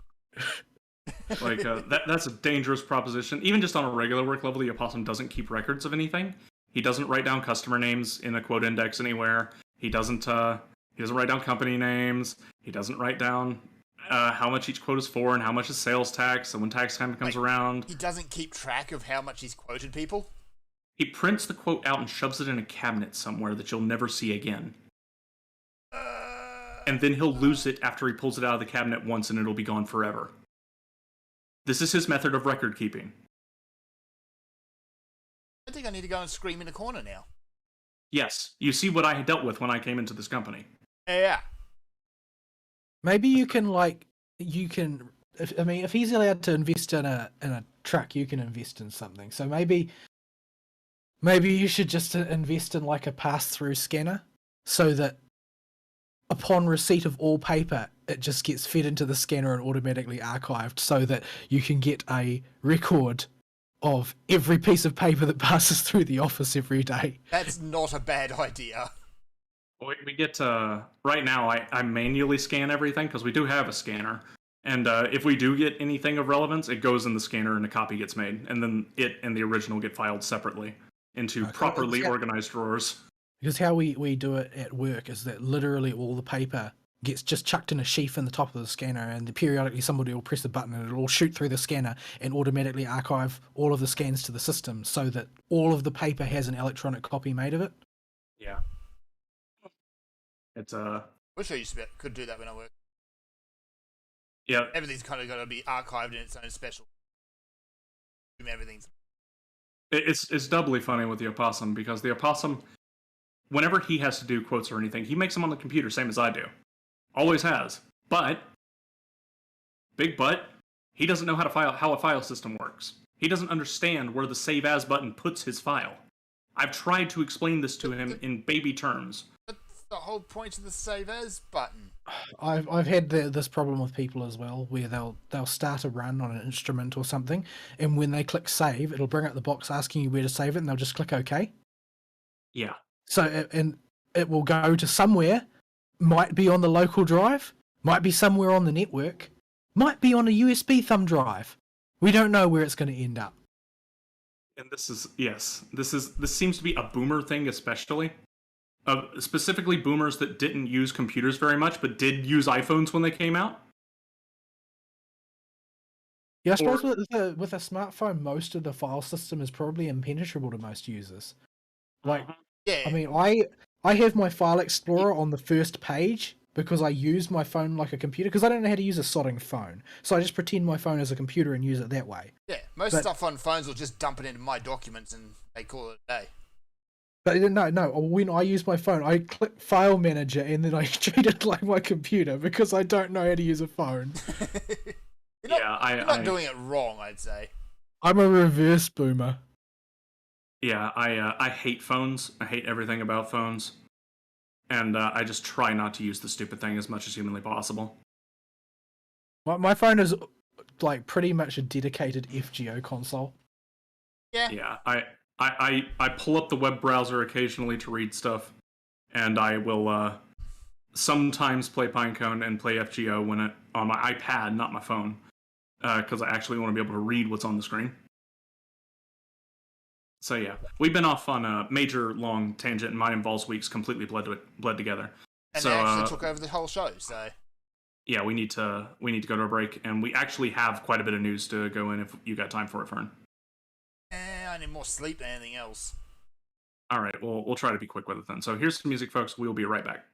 Like, that's a dangerous proposition. Even just on a regular work level, the opossum doesn't keep records of anything. He doesn't write down customer names in a quote index anywhere. He doesn't write down company names. He doesn't write down how much each quote is for and how much is sales tax. And when tax time comes around, he doesn't keep track of how much he's quoted people. He prints the quote out and shoves it in a cabinet somewhere that you'll never see again. And then he'll lose it after he pulls it out of the cabinet once, and it'll be gone forever. This is his method of record keeping. I think I need to go and scream in a corner now. Yes, you see what I had dealt with when I came into this company. Yeah. Maybe you can if he's allowed to invest in a truck, you can invest in something. So maybe you should just invest in like a pass-through scanner, so that upon receipt of all paper, it just gets fed into the scanner and automatically archived, so that you can get a record of every piece of paper that passes through the office every day. That's not a bad idea. We get right now, I manually scan everything because we do have a scanner. And if we do get anything of relevance, it goes in the scanner and a copy gets made. And then it and the original get filed separately into properly organized drawers. Because how we do it at work is that literally all the paper gets just chucked in a sheaf in the top of the scanner, and periodically somebody will press a button and it'll all shoot through the scanner and automatically archive all of the scans to the system, so that all of the paper has an electronic copy made of it. Yeah. It's Wish I used to could do that when I work. Yeah. Everything's kind of got to be archived in its own special. Everything's. It's doubly funny with the opossum, because the opossum, whenever he has to do quotes or anything, he makes them on the computer, same as I do. Always has. But, big but, he doesn't know how a file system works. He doesn't understand where the Save As button puts his file. I've tried to explain this to him in baby terms. That's the whole point of the Save As button. I've had this problem with people as well, where they'll start a run on an instrument or something, and when they click save, it'll bring up the box asking you where to save it, and they'll just click OK. Yeah. So it will go to somewhere, might be on the local drive, might be somewhere on the network, might be on a USB thumb drive. We don't know where it's going to end up. And this seems to be a boomer thing, especially. Specifically boomers that didn't use computers very much, but did use iPhones when they came out. Yeah, I suppose with a smartphone, most of the file system is probably impenetrable to most users. Like, yeah. I mean, I have my File Explorer on the first page because I use my phone like a computer, because I don't know how to use a sodding phone. So I just pretend my phone is a computer and use it that way. Yeah, most stuff on phones will just dump it into My Documents and they call it a day. But no, when I use my phone, I click File Manager and then I treat it like my computer because I don't know how to use a phone. You're not doing it wrong, I'd say. I'm a reverse boomer. Yeah, I hate phones. I hate everything about phones. And I just try not to use the stupid thing as much as humanly possible. My phone is like pretty much a dedicated FGO console. Yeah. Yeah, I pull up the web browser occasionally to read stuff, and I will sometimes play Pinecone and play FGO on my iPad, not my phone, because I actually want to be able to read what's on the screen. So yeah, we've been off on a major long tangent, and my Involves weeks completely bled together. And so, they actually took over the whole show, so... Yeah, we need to go to a break, and we actually have quite a bit of news to go in if you got time for it, Fern. I need more sleep than anything else. All right, well, we'll try to be quick with it then. So here's some music, folks. We will be right back.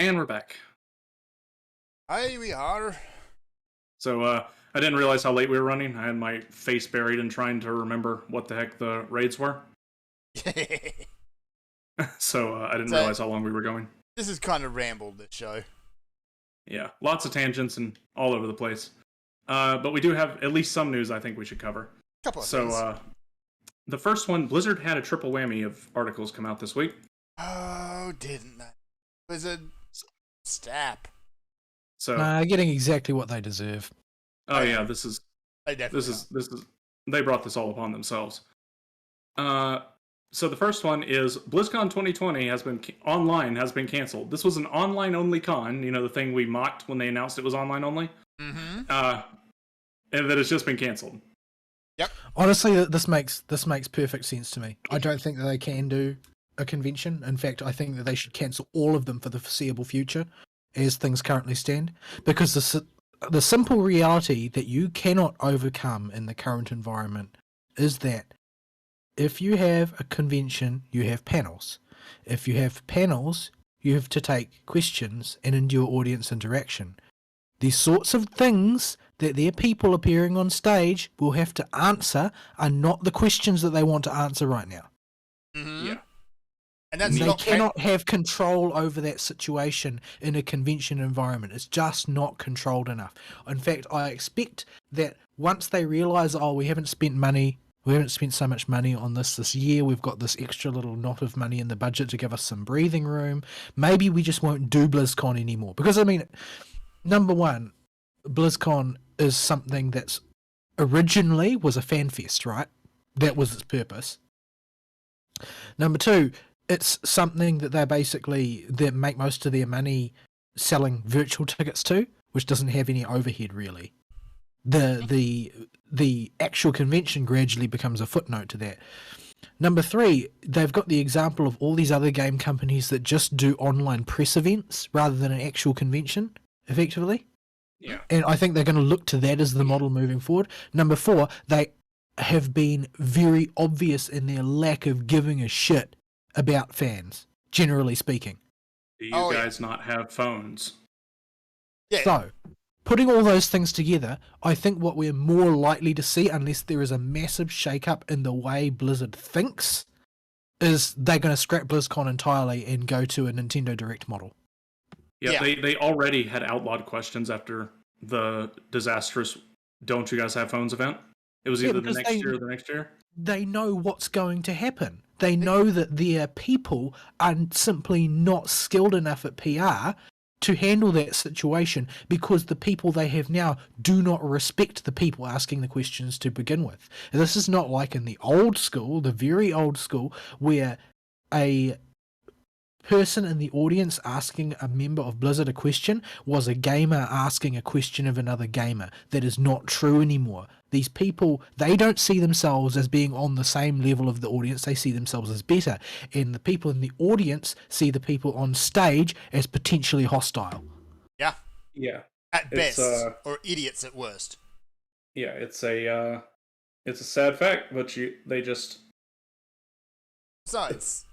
And we're back. Here we are. So, I didn't realize how late we were running. I had my face buried in trying to remember what the heck the raids were. So, I didn't realize how long we were going. This is kind of rambled, this show. Yeah, lots of tangents and all over the place. But we do have at least some news I think we should cover. Couple of things. The first one, Blizzard had a triple whammy of articles come out this week. Oh, didn't they? Blizzard, stop. So, getting exactly what they deserve. oh yeah, this is They definitely they brought this all upon themselves. So the first one is BlizzCon 2020 has been canceled. This was an online only con, the thing we mocked when they announced it was online only. Mm-hmm. And that it's just been canceled. Yep. Honestly, this makes perfect sense to me. I don't think that they can do a convention. In fact, I think that they should cancel all of them for the foreseeable future, as things currently stand, because the simple reality that you cannot overcome in the current environment is that if you have a convention, you have panels. If you have panels, you have to take questions and endure audience interaction. These sorts of things that their people appearing on stage will have to answer are not the questions that they want to answer right now. Mm-hmm. Yeah. And that's They cannot have control over that situation in a convention environment. It's just not controlled enough. In fact, I expect that once they realise, we haven't spent so much money on this year, we've got this extra little knot of money in the budget to give us some breathing room, maybe we just won't do BlizzCon anymore. Because, number one, BlizzCon is something that's originally was a fan fest, right? That was its purpose. Number two, it's something that they make most of their money selling virtual tickets to, which doesn't have any overhead really. The actual convention gradually becomes a footnote to that. Number three, they've got the example of all these other game companies that just do online press events rather than an actual convention, effectively. Yeah. And I think they're going to look to that as the model moving forward. Number four, they have been very obvious in their lack of giving a shit about fans, generally speaking. Do you guys not have phones? Yeah. So, putting all those things together, I think what we're more likely to see, unless there is a massive shake-up in the way Blizzard thinks, is they're going to scrap BlizzCon entirely and go to a Nintendo Direct model. Yeah, they already had outlawed questions after the disastrous "Don't you guys have phones" event. It was either the next year or the next year. They know what's going to happen. They know that their people are simply not skilled enough at PR to handle that situation because the people they have now do not respect the people asking the questions to begin with. And this is not like in the old school, the very old school, where a person in the audience asking a member of Blizzard a question was a gamer asking a question of another gamer. That is not true anymore. These people, they don't see themselves as being on the same level of the audience, they see themselves as better. And the people in the audience see the people on stage as potentially hostile. Yeah. Yeah. At best, or idiots at worst. Yeah, it's a sad fact, but they just... So it's...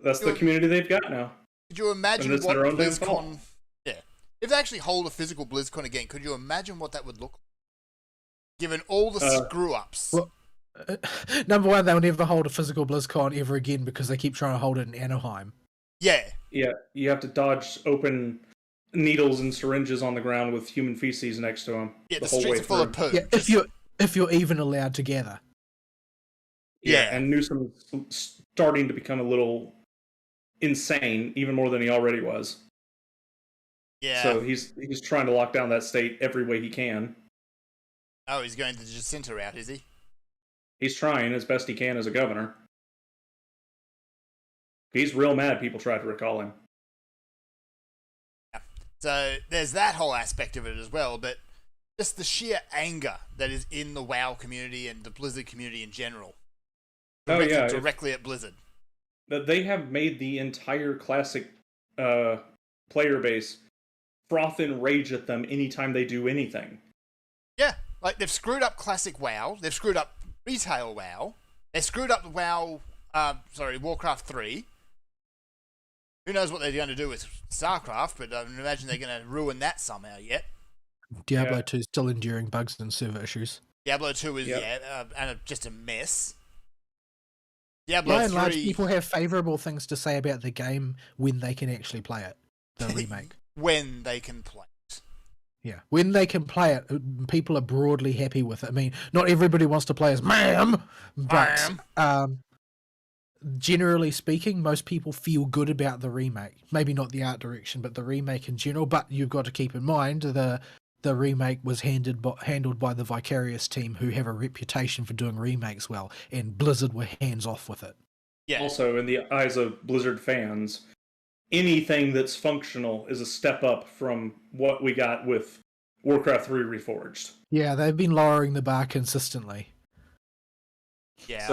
That's the community they've got now. Could you imagine what their own damn fault. BlizzCon... Yeah. If they actually hold a physical BlizzCon again, could you imagine what that would look like? Given all the screw-ups. Well, number one, they'll never hold a physical BlizzCon ever again because they keep trying to hold it in Anaheim. Yeah. Yeah, you have to dodge open needles and syringes on the ground with human feces next to them. Yeah, the streets are full of poo. Yeah, if you're even allowed to gather. Yeah, and Newsom's starting to become a little insane, even more than he already was. Yeah. So he's trying to lock down that state every way he can. Oh, he's going the Jacinta route, is he? He's trying as best he can as a governor. He's real mad people tried to recall him. Yeah. So there's that whole aspect of it as well, but just the sheer anger that is in the WoW community and the Blizzard community in general. Directly at Blizzard. They have made the entire classic player base froth and rage at them anytime they do anything. Yeah, like they've screwed up classic WoW, they've screwed up retail WoW, they screwed up the WoW, Warcraft 3. Who knows what they're going to do with StarCraft, but I imagine they're going to ruin that somehow yet. Diablo Yeah. 2 is still enduring bugs and server issues. Diablo 2 is, Yep. just a mess. Diablo By and 3... large, people have favourable things to say about the game when they can actually play it. The remake. when they can play it. Yeah. When they can play it, people are broadly happy with it. I mean, not everybody wants to play as Ma'am, but generally speaking, most people feel good about the remake. Maybe not the art direction, but the remake in general. But you've got to keep in mind the remake was handled by the Vicarious team, who have a reputation for doing remakes well, and Blizzard were hands off with it. Yeah. Also, in the eyes of Blizzard fans, anything that's functional is a step up from what we got with Warcraft 3 Reforged. Yeah, they've been lowering the bar consistently. Yeah.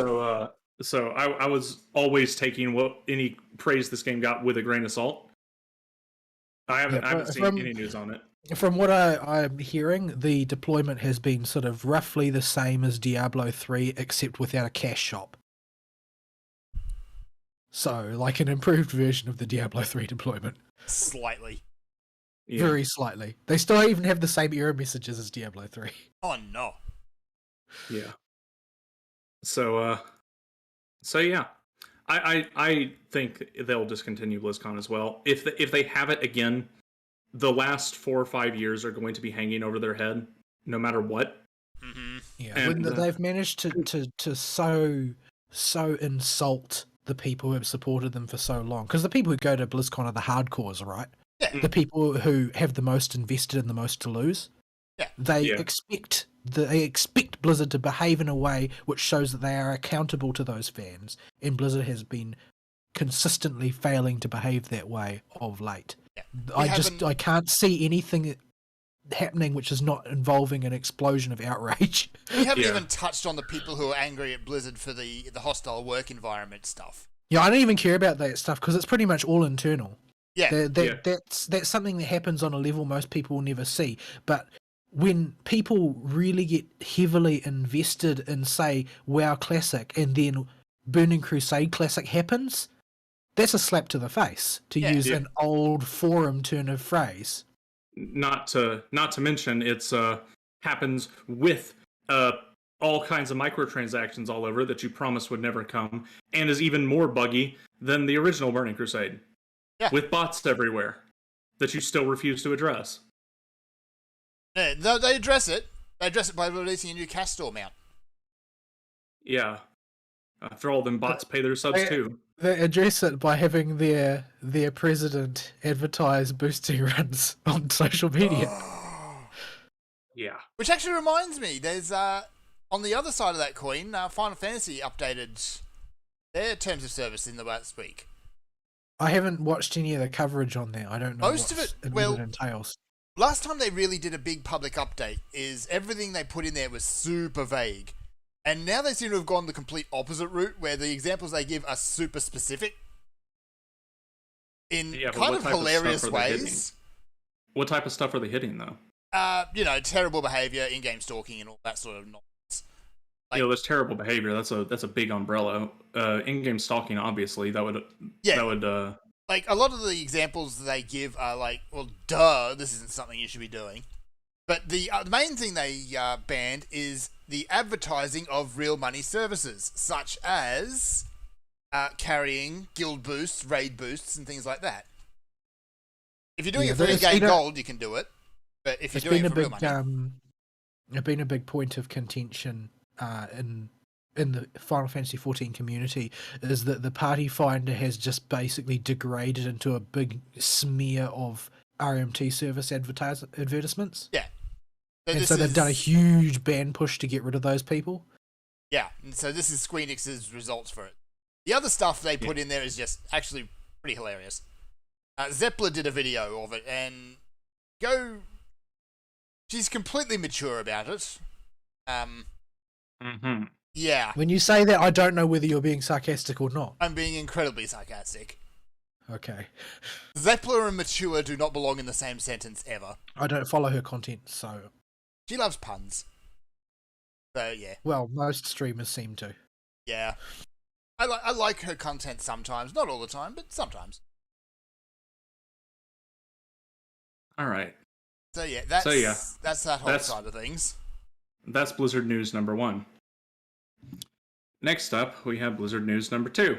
So I was always taking what any praise this game got with a grain of salt. I haven't seen any news on it. From what I'm hearing, the deployment has been sort of roughly the same as Diablo 3, except without a cash shop. So, like an improved version of the Diablo 3 deployment. Slightly. Yeah. Very slightly. They still even have the same error messages as Diablo 3. Oh, no. Yeah. So yeah, I think they'll discontinue BlizzCon as well. If they have it again, the last 4 or 5 years are going to be hanging over their head, no matter what. Mm-hmm. Yeah, And, when they've managed to so insult the people who have supported them for so long. Because the people who go to BlizzCon are the hardcores, right? Yeah. The people who have the most invested and the most to lose. Yeah. They expect Blizzard to behave in a way which shows that they are accountable to those fans, and Blizzard has been consistently failing to behave that way of late. Yeah. I can't see anything happening which is not involving an explosion of outrage. We haven't even touched on the people who are angry at Blizzard for the hostile work environment stuff. Yeah, I don't even care about that stuff because it's pretty much all internal. Yeah. That's something that happens on a level most people will never see. But when people really get heavily invested in, say, WoW Classic, and then Burning Crusade Classic happens, that's a slap to the face, to use an old forum turn of phrase. Not to mention, it's happens with all kinds of microtransactions all over that you promised would never come, and is even more buggy than the original Burning Crusade. Yeah. With bots everywhere that you still refuse to address. Yeah, they address it. They address it by releasing a new Castor mount. Yeah. After all, them bots pay their subs too. They address it by having their president advertise boosting runs on social media. Yeah. Which actually reminds me, there's on the other side of that coin, Final Fantasy updated their terms of service in the last week. I haven't watched any of the coverage on there. I don't know Most of it, what it entails. Last time they really did a big public update, is everything they put in there was super vague. And now they seem to have gone the complete opposite route, where the examples they give are super specific. In kind of hilarious ways. What type of stuff are they hitting, though? Terrible behavior, in-game stalking, and all that sort of nonsense. There's terrible behavior. That's a big umbrella. In-game stalking, obviously, that would. Like, a lot of the examples they give are like, well, duh, this isn't something you should be doing. But the main thing they banned is the advertising of real money services, such as carrying guild boosts, raid boosts, and things like that. If you're doing it for in-game gold, you can do it. But if you're doing it for real money... It's been a big point of contention in the Final Fantasy XIV community, is that the Party Finder has just basically degraded into a big smear of RMT service advertisements. Yeah. So they've done a huge ban push to get rid of those people. Yeah, and so this is Squeenix's results for it. The other stuff they put in there is just actually pretty hilarious. Zeppler did a video of it, and she's completely mature about it. Yeah. When you say that, I don't know whether you're being sarcastic or not. I'm being incredibly sarcastic. Okay. Zeppler and mature do not belong in the same sentence ever. I don't follow her content, so... She loves puns. So, yeah. Well, most streamers seem to. Yeah. I like her content sometimes. Not all the time, but sometimes. All right. So yeah, that's that whole side of things. That's Blizzard news number 1. Next up, we have Blizzard news number 2.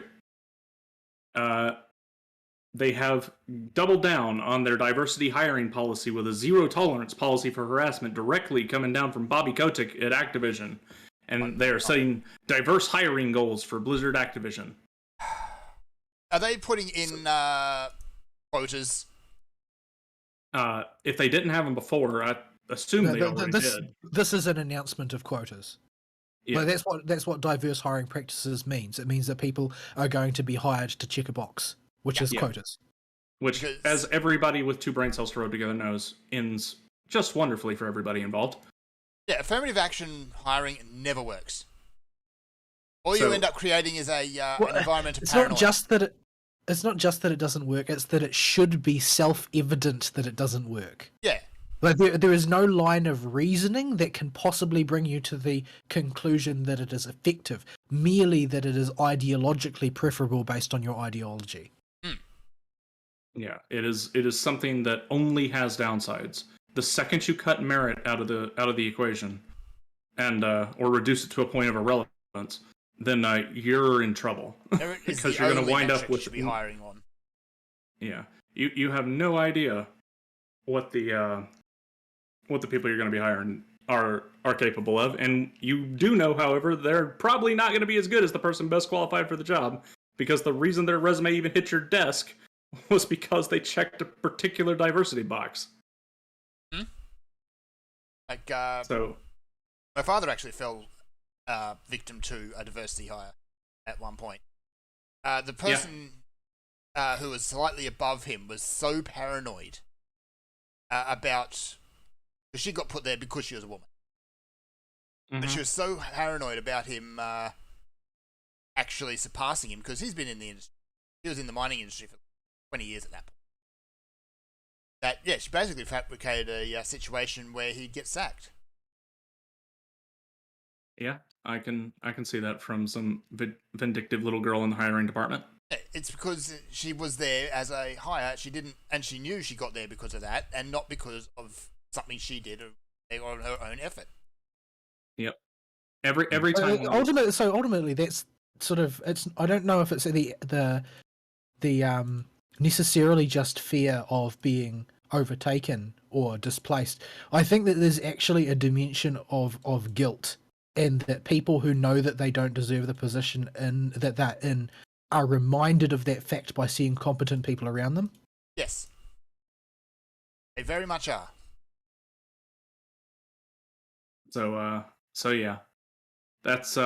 They have doubled down on their diversity hiring policy with a zero tolerance policy for harassment directly coming down from Bobby Kotick at Activision. And they are setting diverse hiring goals for Blizzard Activision. Are they putting in quotas? If they didn't have them before, I assume they already did. This is an announcement of quotas. Yeah. Like that's what diverse hiring practices means. It means that people are going to be hired to check a box, which is quotas. Which, as everybody with 2 brain cells to rub together knows, ends just wonderfully for everybody involved. Yeah, affirmative action hiring never works. All you end up creating is an environment of paranoia. It's not just that it doesn't work, it's that it should be self-evident that it doesn't work. Yeah. Like there is no line of reasoning that can possibly bring you to the conclusion that it is effective, merely that it is ideologically preferable based on your ideology. Yeah, it is something that only has downsides. The second you cut merit out of the equation, and or reduce it to a point of irrelevance, then you're in trouble because you're going to wind up with be hiring on. Yeah, you have no idea what the people you're going to be hiring are capable of, and you do know, however, they're probably not going to be as good as the person best qualified for the job, because the reason their resume even hit your desk was because they checked a particular diversity box. Like, so, my father actually fell victim to a diversity hire at one point. The person who was slightly above him was so paranoid about... She got put there because she was a woman. Mm-hmm. But she was so paranoid about him actually surpassing him, because he's been in the industry. He was in the mining industry for 20 years at that point. That, yeah, she basically fabricated a situation where he'd get sacked. Yeah, I can see that from some vindictive little girl in the hiring department. It's because she was there as a hire. She didn't, and she knew she got there because of that, and not because of something she did on her own effort. Yep. Every time. Ultimately, that's sort of, it's. I don't know if it's the necessarily just fear of being overtaken or displaced. I think that there's actually a dimension of guilt, and that people who know that they don't deserve the position that they're in are reminded of that fact by seeing competent people around them. Yes. They very much are. So yeah, that's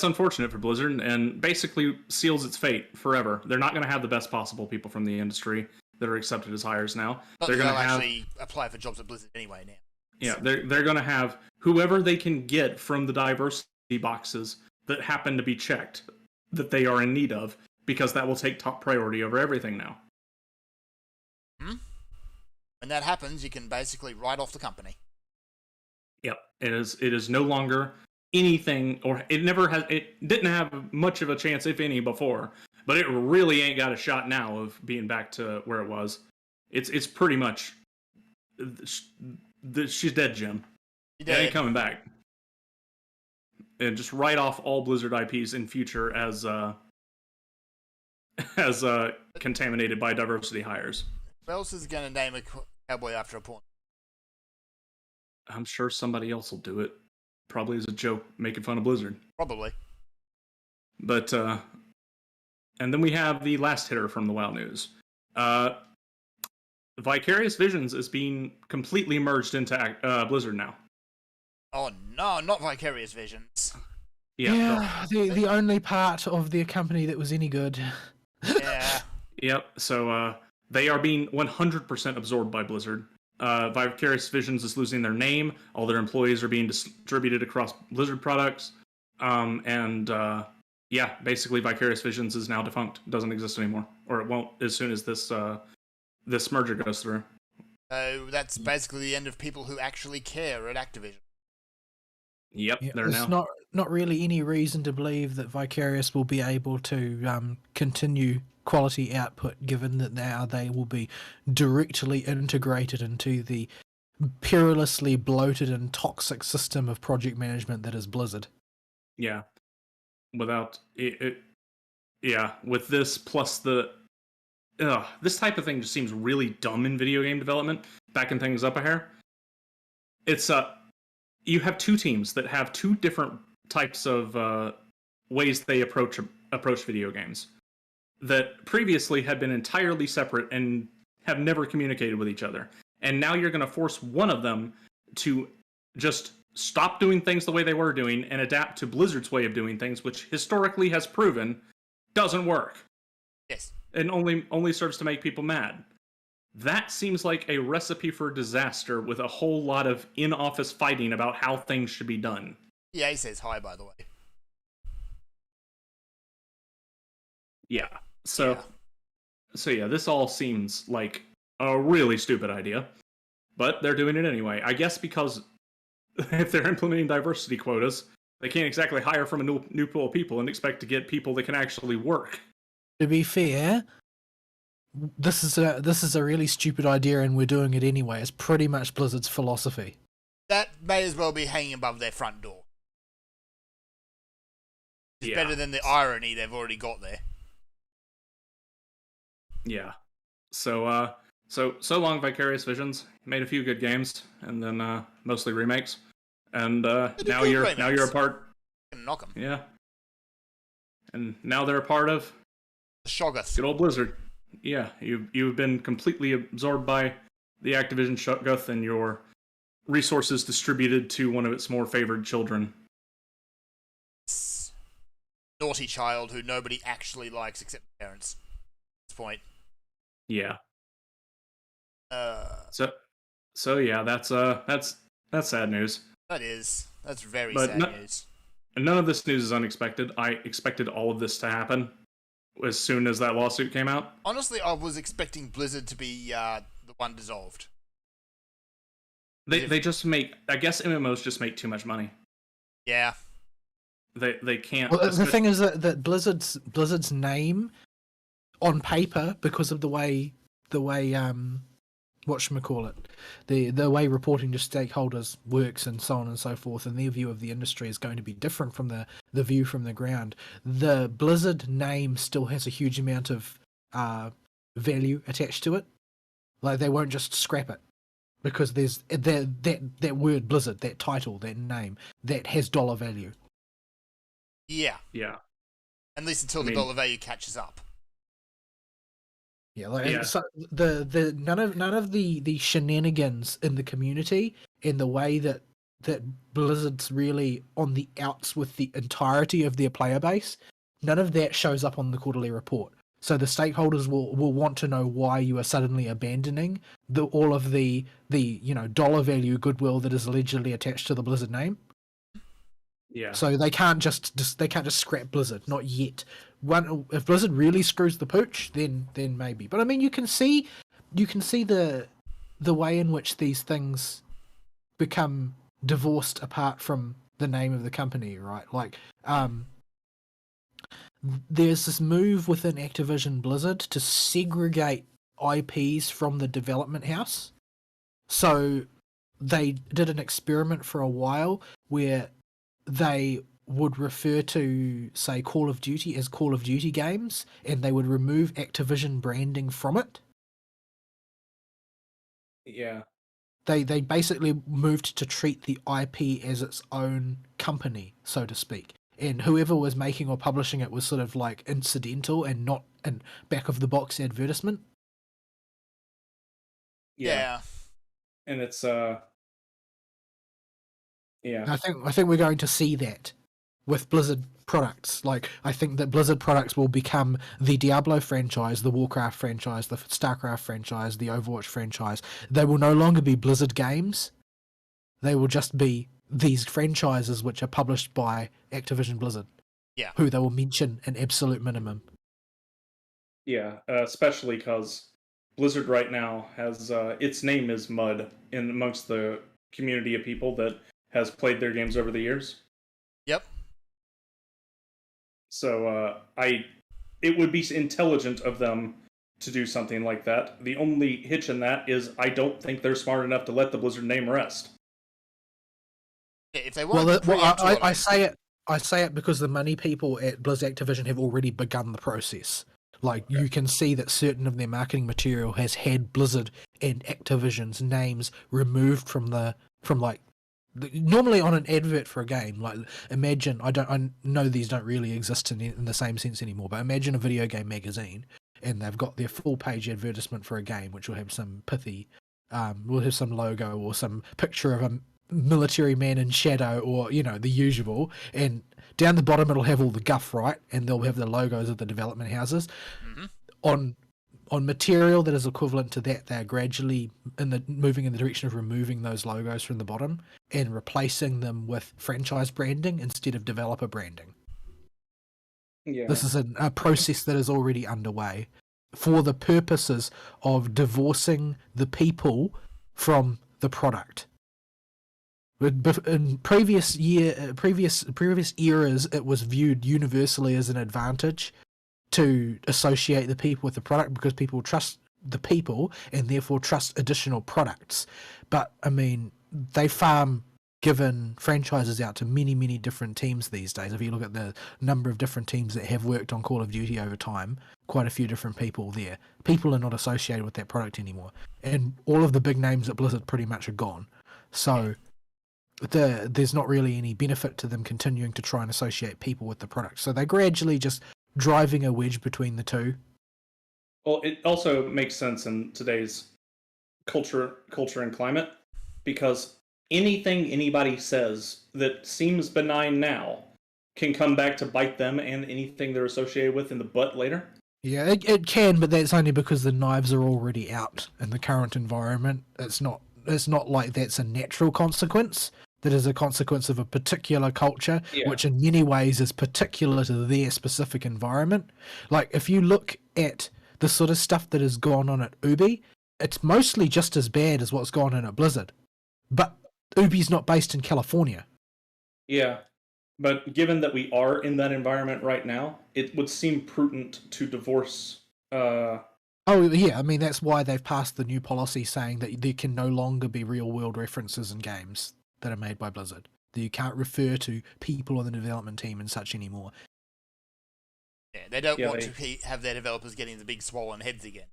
unfortunate for Blizzard, and basically seals its fate forever. They're not going to have the best possible people from the industry that are accepted as hires now. But they're going to actually apply for jobs at Blizzard anyway now. Yeah, they're going to have whoever they can get from the diversity boxes that happen to be checked that they are in need of, because that will take top priority over everything now. When that happens, you can basically write off the company. Yep, it is no longer anything, or it didn't have much of a chance, if any, before, but it really ain't got a shot now of being back to where it was. It's pretty much, she's dead, Jim. It ain't coming back. And just write off all Blizzard IPs in future as contaminated by diversity hires. Who else is going to name a cowboy after a porn? I'm sure somebody else will do it. Probably as a joke, making fun of Blizzard. Probably. But, and then we have the last hitter from the WoW news. Vicarious Visions is being completely merged into Blizzard now. Oh no, not Vicarious Visions. Yeah, the only part of their company that was any good. Yeah. Yep, so they are being 100% absorbed by Blizzard. Vicarious Visions is losing their name. All their employees are being distributed across Blizzard products. Yeah, basically Vicarious Visions is now defunct. Doesn't exist anymore. Or it won't as soon as this merger goes through. So that's basically the end of people who actually care at Activision. Yep, Yeah, there there's now. not really any reason to believe that Vicarious will be able to continue quality output, given that now they will be directly integrated into the perilously bloated and toxic system of project management that is Blizzard. Yeah, without yeah, with this plus this type of thing just seems really dumb in video game development. Backing things up a hair, it's you have two teams that have two different types of ways they approach video games that previously had been entirely separate and have never communicated with each other. And now you're going to force one of them to just stop doing things the way they were doing and adapt to Blizzard's way of doing things, which historically has proven doesn't work. Yes. And only serves to make people mad. That seems like a recipe for disaster with a whole lot of in-office fighting about how things should be done. Yeah, he says hi, by the way. Yeah. So yeah, this all seems like a really stupid idea, but they're doing it anyway. I guess because if they're implementing diversity quotas, they can't exactly hire from a new pool of people and expect to get people that can actually work. To be fair, this is a really stupid idea, and we're doing it anyway. It's pretty much Blizzard's philosophy. That may as well be hanging above their front door. It's better than the irony they've already got there. Yeah. So so long, Vicarious Visions. Made a few good games, and then mostly remakes. And now you're a part. Knock them. Yeah. And now they're a part of The Shoggoth. good old Blizzard. Yeah, you've been completely absorbed by the Activision Shoggoth and your resources distributed to one of its more favored children. Naughty child who nobody actually likes except the parents. At this point. Yeah. So yeah, that's sad news. That's very sad news. And none of this news is unexpected. I expected all of this to happen as soon as that lawsuit came out. Honestly, I was expecting Blizzard to be the one dissolved. They just make, I guess MMOs just make too much money. Yeah. They can't. Well, the thing is that Blizzard's name on paper, because of the way whatchamacallit, the way reporting to stakeholders works and so on and so forth, and their view of the industry is going to be different from the view from the ground. The Blizzard name still has a huge amount of value attached to it. Like, they won't just scrap it because there's that word Blizzard, that title, that name, that has dollar value. Yeah. Yeah. At least until the dollar value catches up. Yeah, like so the none of the shenanigans in the community, in the way that Blizzard's really on the outs with the entirety of their player base, none of that shows up on the quarterly report. So the stakeholders will want to know why you are suddenly abandoning all of the dollar value goodwill that is allegedly attached to the Blizzard name. Yeah. So they can't just scrap Blizzard, not yet. If Blizzard really screws the pooch, then maybe. But I mean, you can see the way in which these things become divorced apart from the name of the company, right? Like, there's this move within Activision Blizzard to segregate IPs from the development house. So they did an experiment for a while where they would refer to, say, Call of Duty as Call of Duty games, and they would remove Activision branding from it. Yeah. They basically moved to treat the IP as its own company, so to speak. And whoever was making or publishing it was sort of like incidental and not in back of the box advertisement. Yeah. And it's yeah. I think we're going to see that with Blizzard products. Like, I think that Blizzard products will become the Diablo franchise, the Warcraft franchise, the StarCraft franchise, the Overwatch franchise. They will no longer be Blizzard games. They will just be these franchises which are published by Activision Blizzard. Yeah. Who they will mention an absolute minimum. Yeah, especially because Blizzard right now has its name is mud in amongst the community of people that has played their games over the years. Yep. So it would be intelligent of them to do something like that. The only hitch in that is I don't think they're smart enough to let the Blizzard name rest. Yeah, if they want I say it because the money people at Blizzard Activision have already begun the process. Like, you can see that certain of their marketing material has had Blizzard and Activision's names removed from normally on an advert for a game. Like, imagine, I know these don't really exist in the same sense anymore, but imagine a video game magazine and they've got their full page advertisement for a game, which will have some pithy, will have some logo or some picture of a military man in shadow, or the usual, and down the bottom it'll have all the guff, right, and they'll have the logos of the development houses. On material that is equivalent to that, they're gradually moving in the direction of removing those logos from the bottom and replacing them with franchise branding instead of developer branding. Yeah. This is a process that is already underway for the purposes of divorcing the people from the product. In previous eras, it was viewed universally as an advantage to associate the people with the product because people trust the people and therefore trust additional products. But I mean, they farm given franchises out to many, many different teams these days. If you look at the number of different teams that have worked on Call of Duty over time, quite a few different people there. People are not associated with that product anymore. And all of the big names at Blizzard pretty much are gone. So there's not really any benefit to them continuing to try and associate people with the product. So they're gradually just driving a wedge between the two. Well, it also makes sense in today's culture and climate, because anything anybody says that seems benign now can come back to bite them and anything they're associated with in the butt later. Yeah, it can, but that's only because the knives are already out in the current environment. It's not like that's a natural consequence. That is a consequence of a particular culture, which in many ways is particular to their specific environment. Like, if you look at the sort of stuff that has gone on at Ubi, it's mostly just as bad as what's gone on at Blizzard. But Ubi's not based in California. Yeah, but given that we are in that environment right now, it would seem prudent to divorce... Oh, yeah, I mean, that's why they've passed the new policy saying that there can no longer be real-world references in games that are made by Blizzard. That you can't refer to people on the development team and such anymore. Yeah, they don't want to have their developers getting the big swollen heads again.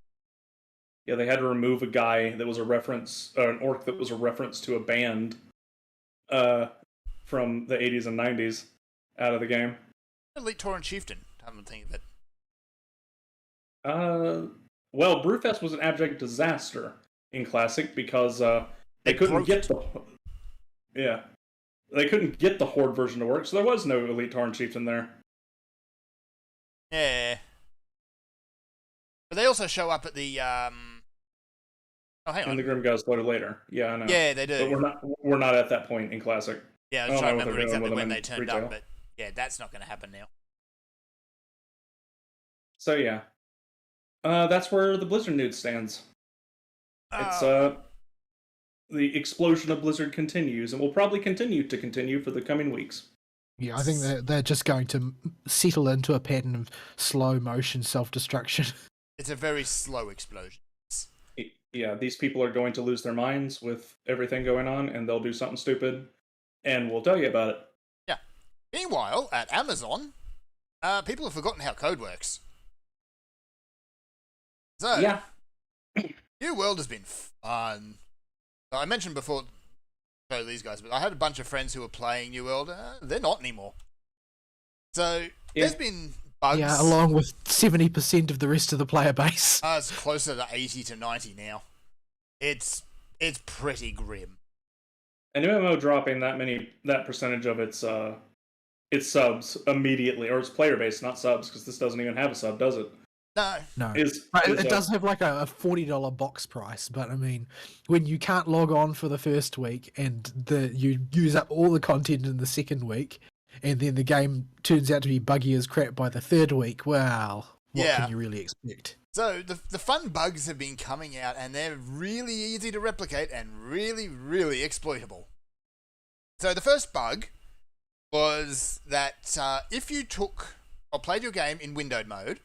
Yeah, they had to remove a guy that was a reference, an orc that was a reference to a band from the 80s and 90s out of the game. Elite Tauren Chieftain, I don't think of it. Well, Brewfest was an abject disaster in Classic because they couldn't get they couldn't get the Horde version to work, so there was no Elite Tauren Chieftain there. Yeah. But they also show up at the Oh, hang on. And the Grimgauss loaded later. Yeah, I know. Yeah, they do. But we're not at that point in Classic. Yeah, I was trying to remember exactly when they turned up, but yeah, that's not going to happen now. So yeah, that's where the Blizzard news stands. It's the explosion of Blizzard continues, and will probably continue for the coming weeks. Yeah, I think they're just going to settle into a pattern of slow motion self-destruction. It's a very slow explosion. Yeah, these people are going to lose their minds with everything going on, and they'll do something stupid, and we'll tell you about it. Yeah. Meanwhile, at Amazon, people have forgotten how code works. So, yeah. New World has been fun. I mentioned before, so these guys, but I had a bunch of friends who were playing New World. They're not anymore. So, there's been bugs. Yeah, along with 70% of the rest of the player base. It's closer to 80 to 90 now. It's pretty grim. An MMO dropping that percentage of its subs immediately, or its player base, not subs, because this doesn't even have a sub, does it? No. It does have like a $40 box price, but I mean, when you can't log on for the first week and you use up all the content in the second week, and then the game turns out to be buggy as crap by the third week, well, what can you really expect? So the fun bugs have been coming out, and they're really easy to replicate and really, really exploitable. So the first bug was that if you took or played your game in windowed mode,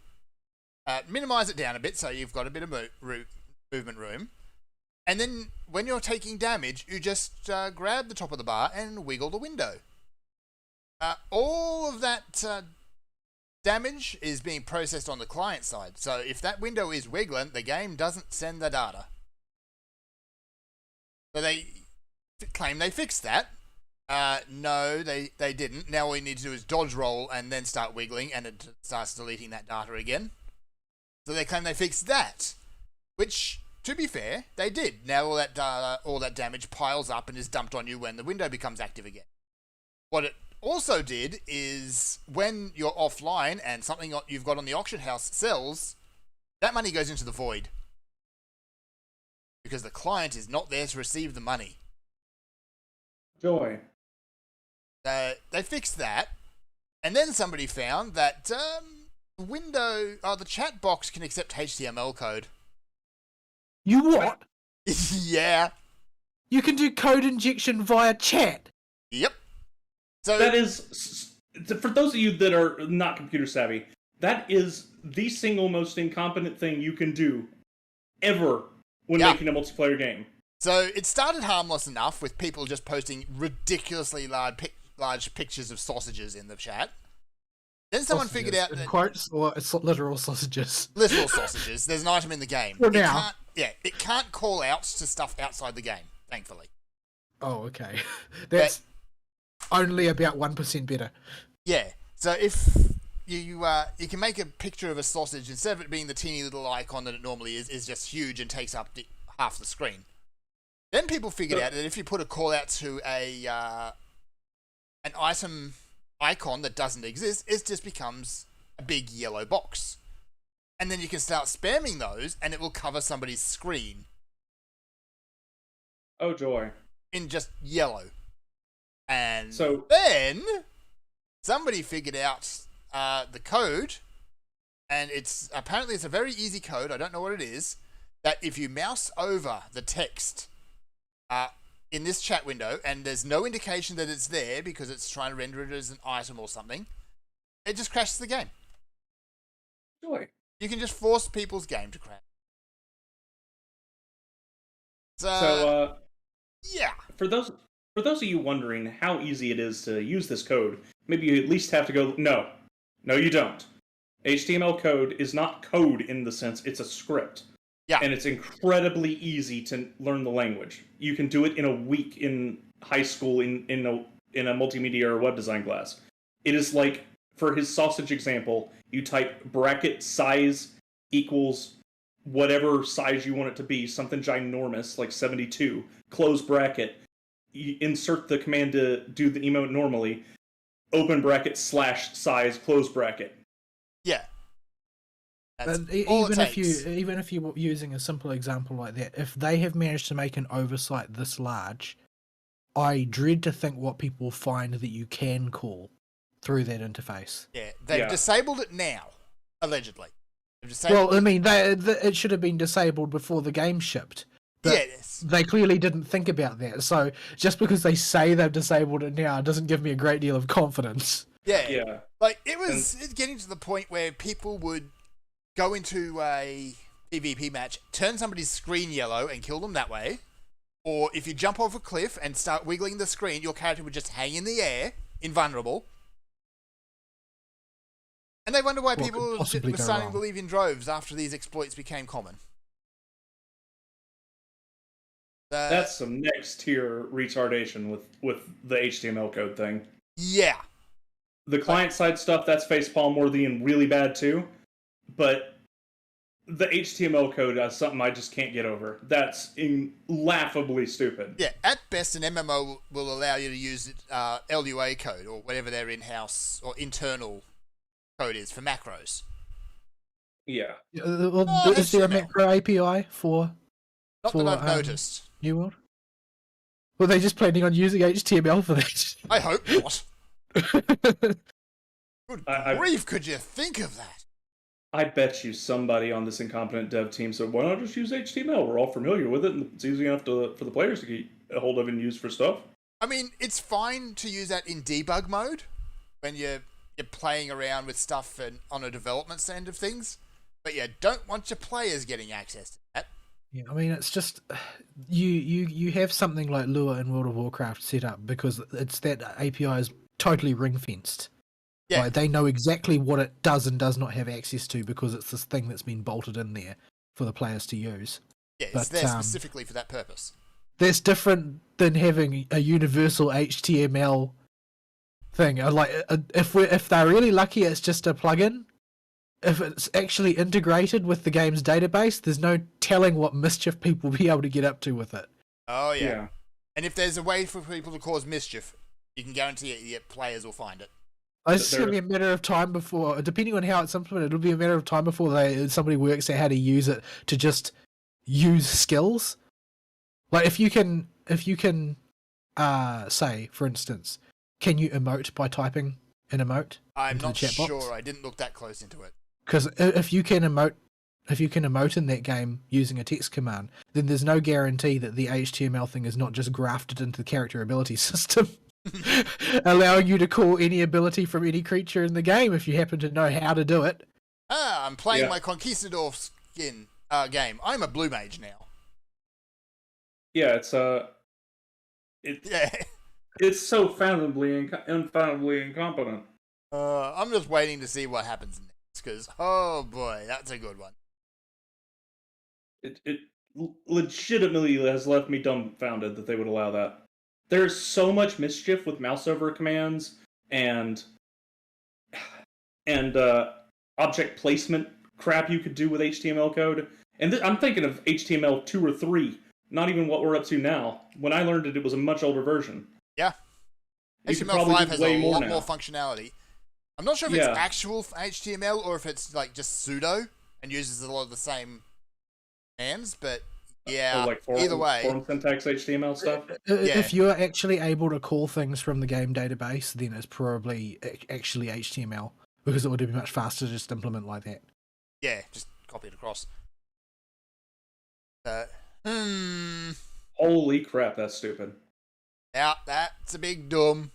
minimize it down a bit so you've got a bit of movement room, and then when you're taking damage, you just grab the top of the bar and wiggle the window. All of that damage is being processed on the client side. So if that window is wiggling, the game doesn't send the data. So they claim they fixed that. No, they didn't. Now all you need to do is dodge roll and then start wiggling, and it starts deleting that data again. So they claim they fixed that, which, to be fair, they did. Now all that damage piles up and is dumped on you when the window becomes active again. What it also did is when you're offline and something you've got on the auction house sells, that money goes into the void because the client is not there to receive the money. Joy. They fixed that, and then somebody found that the chat box can accept HTML code. You what? Yeah. You can do code injection via chat. Yep. So That is, for those of you that are not computer savvy, that is the single most incompetent thing you can do ever when making a multiplayer game. So it started harmless enough with people just posting ridiculously large pictures of sausages in the chat. Then someone figured out that quotes or it's literal sausages. literal sausages. There's an item in the game. For now. It can't call out to stuff outside the game. Thankfully. Oh, okay. That's only about 1% better. Yeah. So if you can make a picture of a sausage, instead of it being the teeny little icon that it normally is just huge and takes up half the screen. Then people figured out that if you put a call out to an item icon that doesn't exist, it just becomes a big yellow box. And then you can start spamming those and it will cover somebody's screen Oh, joy. in just yellow. And So- then somebody figured out the code, and apparently it's a very easy code, I don't know what it is, that if you mouse over the text in this chat window, and there's no indication that it's there because it's trying to render it as an item or something, it just crashes the game. Joy. You can just force people's game to crash. So, yeah. for those of you wondering how easy it is to use this code, maybe you at least have to go, no, you don't. HTML code is not code in the sense it's a script. Yeah. And it's incredibly easy to learn the language. You can do it in a week in high school in a multimedia or web design class. It is like, for his sausage example, you type bracket size equals whatever size you want it to be, something ginormous, like 72, close bracket. You insert the command to do the emote normally, open bracket / size, close bracket. Yeah. That's But all it even takes. if you're using a simple example like that, if they have managed to make an oversight this large, I dread to think what people find that you can call through that interface. Yeah, they've disabled it now, allegedly. Well, I mean, it should have been disabled before the game shipped. But yes. they clearly didn't think about that. So just because they say they've disabled it now doesn't give me a great deal of confidence. Yeah. Like, it's getting to the point where people would go into a PvP match, turn somebody's screen yellow and kill them that way. Or if you jump off a cliff and start wiggling the screen, your character would just hang in the air, invulnerable. And they wonder why What people could possibly were go starting wrong? to leave in droves after these exploits became common. That's some next tier retardation with the HTML code thing. Yeah. The client side stuff, that's facepalm worthy and really bad too. But the HTML code is something I just can't get over. That's laughably stupid. Yeah, at best, an MMO will allow you to use LUA code or whatever their in-house or internal code is for macros. Yeah. Is there a HTML. macro API for Not For, that I've um, noticed. New World? Were they just planning on using HTML for that? I hope not. Good I- grief, could you think of that? I bet you somebody on this incompetent dev team said, why not just use HTML? We're all familiar with it, and it's easy enough for the players to get a hold of and use for stuff. I mean, it's fine to use that in debug mode when you're playing around with stuff and on a development end of things, but you don't want your players getting access to that. Yeah, I mean, it's just you have something like Lua in World of Warcraft set up because it's that API is totally ring fenced. Yeah, Like, they know exactly what it does and does not have access to because it's this thing that's been bolted in there for the players to use. yeah, it's But, there specifically for that purpose. That's different than having a universal HTML thing. Like, if they're really lucky, it's just a plugin. If it's actually integrated with the game's database, there's no telling what mischief people will be able to get up to with it. Oh yeah. And if there's a way for people to cause mischief, you can guarantee your players will find it. It's going to be a matter of time before, depending on how it's implemented, it'll be a matter of time before somebody works out how to use it to just use skills. Like, if you can, say, for instance, can you emote by typing an emote? I'm into not the chat box? sure. I didn't look that close into it. Because if you can emote in that game using a text command, then there's no guarantee that the HTML thing is not just grafted into the character ability system, allowing you to call any ability from any creature in the game if you happen to know how to do it. I'm playing my Conquistador skin game. I'm a blue mage now. Yeah, Yeah. it's so unfathomably incompetent. I'm just waiting to see what happens next, because, oh boy, that's a good one. It legitimately has left me dumbfounded that they would allow that. There's so much mischief with mouse over commands and object placement crap you could do with HTML code. And I'm thinking of HTML 2 or 3, not even what we're up to now. When I learned it was a much older version. Yeah. HTML5 has a lot more functionality. I'm not sure if it's actual HTML or if it's like just pseudo and uses a lot of the same commands, but yeah, like either way. Form syntax HTML stuff? If you're actually able to call things from the game database, then it's probably actually HTML, because it would be much faster to just implement like that. Yeah, just copy it across. Holy crap, that's stupid. Yeah, that's a big dumb.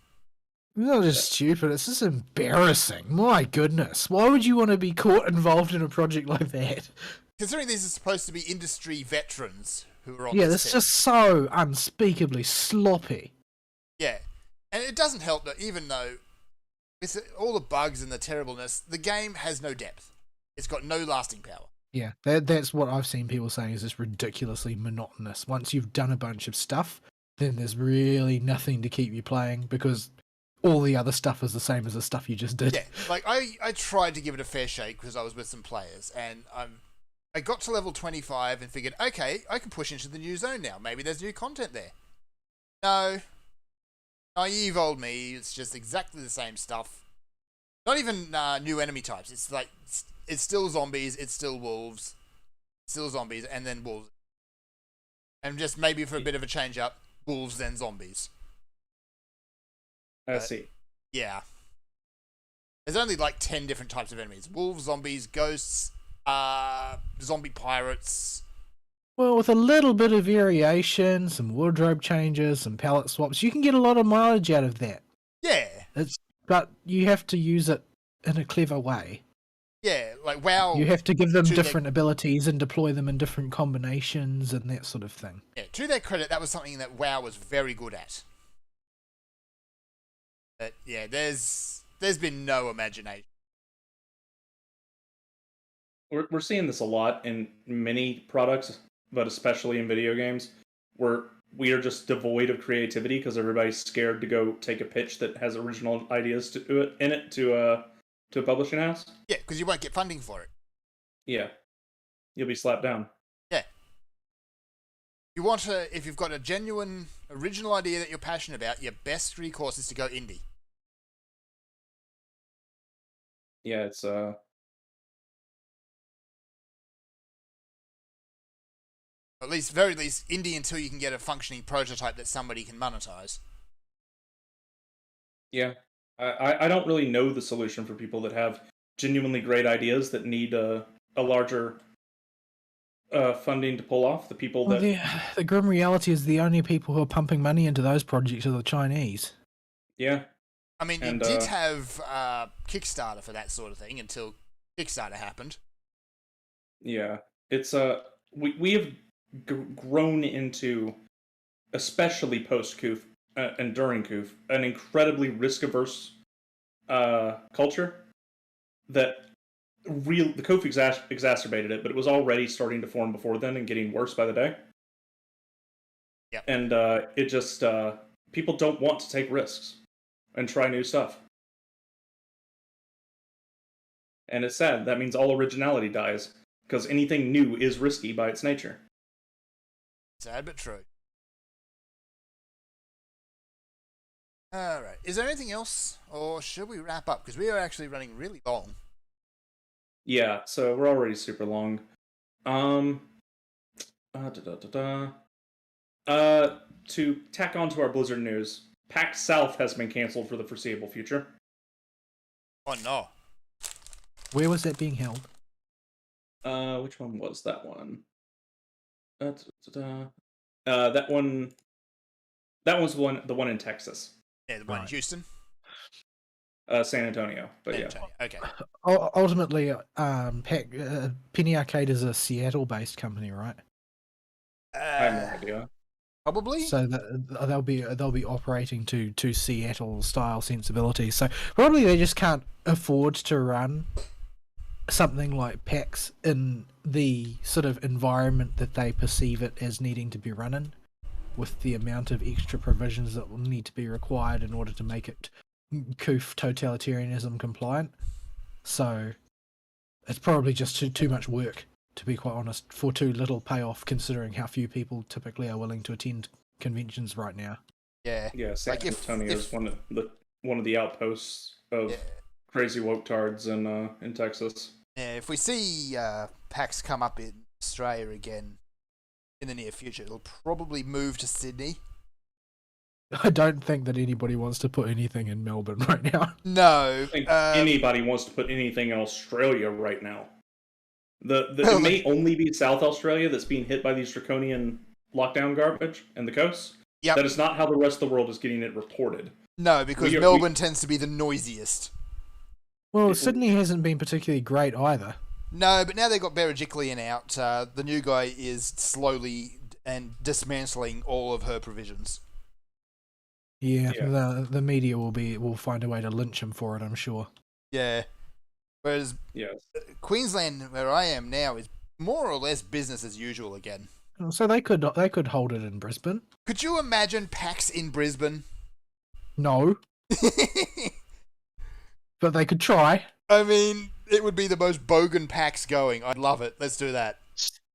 It's not just stupid, it's just embarrassing. My goodness. Why would you want to be caught involved in a project like that? Considering these are supposed to be industry veterans who are on Yeah, this that's team. just so unspeakably sloppy. Yeah, and it doesn't help that even though with all the bugs and the terribleness, the game has no depth. It's got no lasting power. Yeah, that's what I've seen people saying is it's ridiculously monotonous. Once you've done a bunch of stuff, then there's really nothing to keep you playing because all the other stuff is the same as the stuff you just did. Yeah, like I tried to give it a fair shake because I was with some players, and I got to level 25 and figured, okay, I can push into the new zone now. Maybe there's new content there. No. Naive old me, it's just exactly the same stuff. Not even new enemy types. It's like, it's still zombies, it's still wolves, still zombies, and then wolves. And just maybe for a bit of a change up, wolves, then zombies. I see. Yeah. There's only like 10 different types of enemies. Wolves, zombies, ghosts, zombie pirates. Well, with a little bit of variation, some wardrobe changes, some palette swaps, you can get a lot of mileage out of that. Yeah. But you have to use it in a clever way. Yeah, like WoW. You have to give them different abilities and deploy them in different combinations and that sort of thing. Yeah, to their credit, that was something that WoW was very good at. But yeah, there's been no imagination. We're seeing this a lot in many products, but especially in video games, where we are just devoid of creativity because everybody's scared to go take a pitch that has original ideas to a publishing house. Yeah, because you won't get funding for it. Yeah, you'll be slapped down. Yeah. If you've got a genuine original idea that you're passionate about, your best recourse is to go indie. Yeah, it's At least, very least, indie until you can get a functioning prototype that somebody can monetize. Yeah. I don't really know the solution for people that have genuinely great ideas that need a larger funding to pull off. The people Well, that the grim reality is the only people who are pumping money into those projects are the Chinese. yeah. I mean, And, you did have Kickstarter for that sort of thing until Kickstarter happened. Yeah, it's we have grown into, especially post Coof and during Coof, an incredibly risk averse culture that the Coof exacerbated it, but it was already starting to form before then and getting worse by the day. Yep. And it just people don't want to take risks and try new stuff. And it's sad. That means all originality dies. Because anything new is risky by its nature. Sad but true. Alright. Is there anything else? Or should we wrap up? Because we are actually running really long. Yeah, so we're already super long. To tack on to our Blizzard news, PAX South has been cancelled for the foreseeable future. Oh no. Where was that being held? Which one was that one? That one. That was the one in Texas. Yeah, the one in Right. Houston. San Antonio, but San yeah. Antonio. Okay. Ultimately, Penny Arcade is a Seattle-based company, right? I have no idea. Probably. So they'll be operating to Seattle style sensibilities. So probably they just can't afford to run something like PAX in the sort of environment that they perceive it as needing to be running, with the amount of extra provisions that will need to be required in order to make it Coof totalitarianism compliant. So it's probably just too much work, to be quite honest, for too little payoff, considering how few people typically are willing to attend conventions right now. Yeah. Yeah, San Like, if- Antonio is one of the outposts of Yeah. crazy woke tards in Texas. Yeah, if we see PAX come up in Australia again in the near future, it'll probably move to Sydney. I don't think that anybody wants to put anything in Melbourne right now. No. I think anybody wants to put anything in Australia right now. Well, It may only be South Australia that's being hit by these draconian lockdown garbage and the coast. Yep. That is not how the rest of the world is getting it reported. No, because We are- Melbourne tends to be the noisiest. Well, Sydney hasn't been particularly great either. No, but now they've got Berejiklian out. The new guy is slowly and dismantling all of her provisions. Yeah, Yeah. the media will find a way to lynch him for it, I'm sure. Yeah. Whereas Yes. Queensland, where I am now, is more or less business as usual again. So they could hold it in Brisbane. Could you imagine PAX in Brisbane? No, but they could try. I mean, it would be the most bogan PAX going. I'd love it. Let's do that.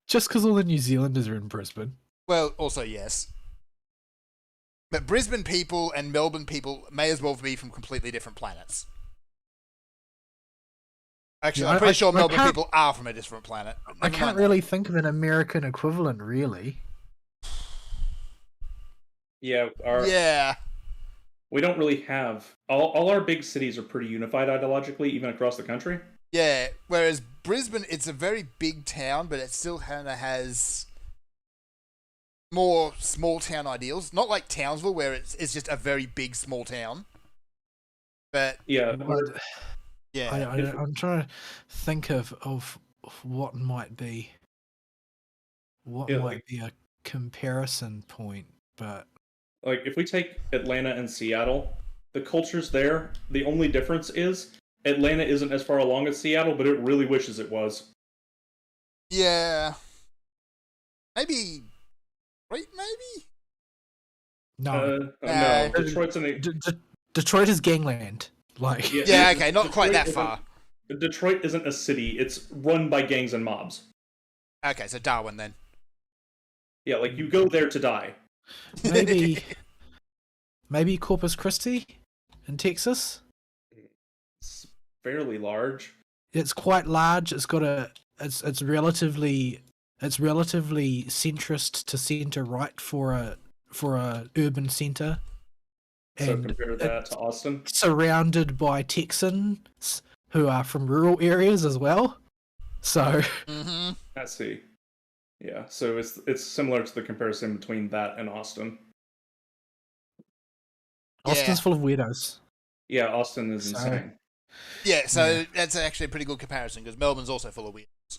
Just because all the New Zealanders are in Brisbane. Well, also, yes. But Brisbane people and Melbourne people may as well be from completely different planets. Actually, Yeah, I'm pretty sure I Melbourne can't- people are from a different planet. I Never can't mind really think of an American equivalent, really. Yeah. that. Yeah. We don't really have all our big cities are pretty unified ideologically, even across the country. Yeah. Whereas Brisbane, it's a very big town, but it still kind of has more small town ideals. Not like Townsville, where it's just a very big small town. But Yeah. yeah. I'm trying to think of what might be a comparison point, but Like, if we take Atlanta and Seattle, the cultures there, the only difference is Atlanta isn't as far along as Seattle, but it really wishes it was. Yeah. Maybe. Right, maybe? no. No, Detroit's in Detroit is gangland. Like, Yeah, okay, not quite that isn't- far. Detroit isn't a city, it's run by gangs and mobs. Okay, so Darwin then. Yeah, like, you go there to die. maybe Corpus Christi in Texas. It's fairly large. It's quite large. It's got it's relatively centrist to centre right for a urban centre, So and compare that to Austin. surrounded by Texans who are from rural areas as well. So Mm-hmm. Let's see. Yeah, so it's similar to the comparison between that and Austin. Austin's full of weirdos. Yeah, Austin is So- insane. Yeah, so Yeah. that's actually a pretty good comparison because Melbourne's also full of weirdos.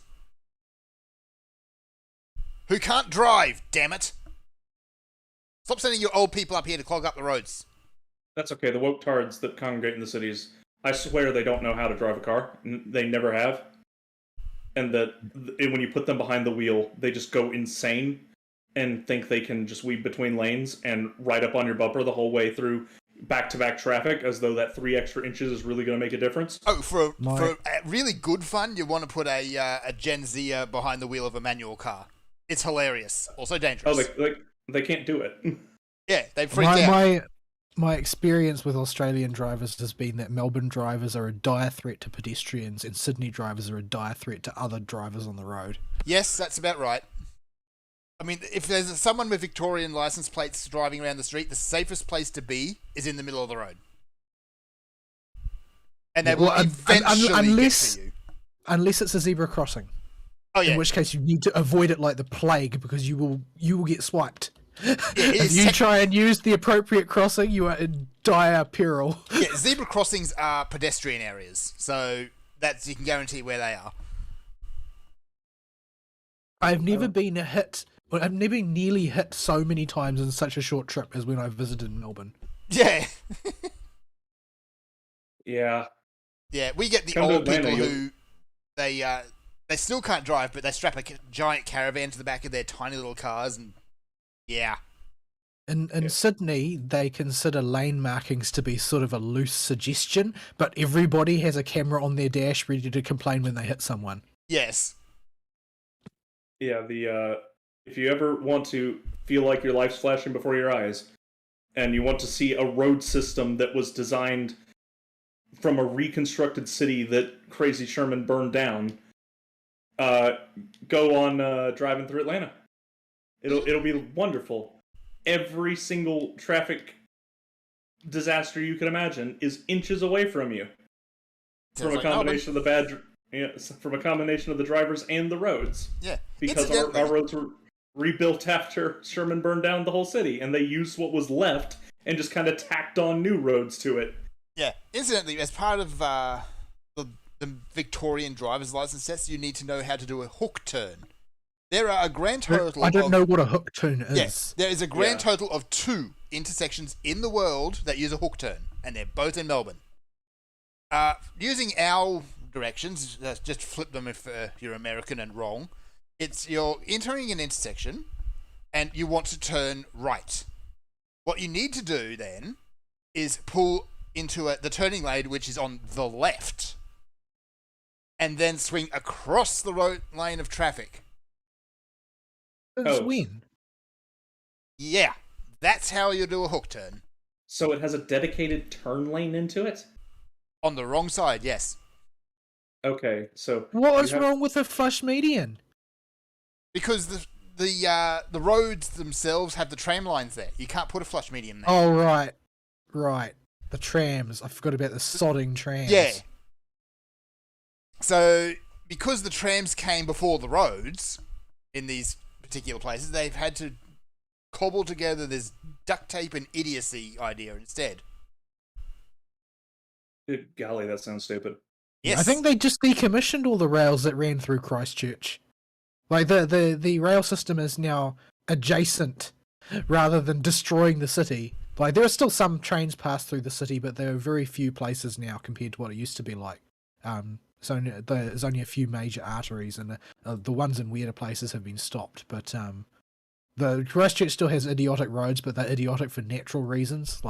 Who can't drive, damn it! Stop sending your old people up here to clog up the roads. That's okay. The woke tards that congregate in the cities, I swear they don't know how to drive a car. They never have. And that when you put them behind the wheel, they just go insane and think they can just weave between lanes and ride up on your bumper the whole way through back-to-back traffic, as though that 3 extra inches is really going to make a difference. Oh, for really good fun, you want to put a Gen Z behind the wheel of a manual car. It's hilarious. Also dangerous. Oh, they can't do it. Yeah, they freak out. My experience with Australian drivers has been that Melbourne drivers are a dire threat to pedestrians and Sydney drivers are a dire threat to other drivers on the road. Yes, that's about right. I mean, if there's someone with Victorian license plates driving around the street, the safest place to be is in the middle of the road. And they will eventually unless, get to you. Unless it's a zebra crossing. Oh, yeah. In which case you need to avoid it like the plague because you will get swiped. If you try and use the appropriate crossing, you are in dire peril. Yeah, zebra crossings are pedestrian areas, so you can guarantee where they are. I've never been nearly hit so many times in such a short trip as when I visited Melbourne. Yeah. Yeah. Yeah, we get the Come to old Atlanta, people who they still can't drive, but they strap a giant caravan to the back of their tiny little cars, and yeah. In Sydney, they consider lane markings to be sort of a loose suggestion, but everybody has a camera on their dash ready to complain when they hit someone. Yes. Yeah, if you ever want to feel like your life's flashing before your eyes, and you want to see a road system that was designed from a reconstructed city that Crazy Sherman burned down, go on driving through Atlanta. It'll be wonderful. Every single traffic disaster you can imagine is inches away from you. From a combination of from a combination of the drivers and the roads. Yeah. Because our roads were rebuilt after Sherman burned down the whole city, and they used what was left and just kind of tacked on new roads to it. Yeah. Incidentally, as part of the Victorian driver's license test, you need to know how to do a hook turn. There are a grand total I don't know what a hook turn is. Yes, there is a grand total of 2 intersections in the world that use a hook turn, and they're both in Melbourne. Using our directions, just flip them if you're American and wrong. You're entering an intersection, and you want to turn right. What you need to do then is pull into the turning lane, which is on the left, and then swing across the road lane of traffic. Since when? Yeah, that's how you do a hook turn. So it has a dedicated turn lane into it? On the wrong side, yes. Okay, so... What is wrong with a flush median? Because the roads themselves have the tram lines there. You can't put a flush median there. Oh, right. Right. The trams. I forgot about the sodding trams. Yeah. So, because the trams came before the roads in these particular places, they've had to cobble together this duct tape and idiocy idea instead. Good golly, that sounds stupid. Yes. I think they just decommissioned all the rails that ran through Christchurch. Like, the rail system is now adjacent rather than destroying the city. Like, there are still some trains pass through the city, but there are very few places now compared to what it used to be like. So there's only a few major arteries, and the ones in weirder places have been stopped. But the Christchurch still has idiotic roads, but they're idiotic for natural reasons,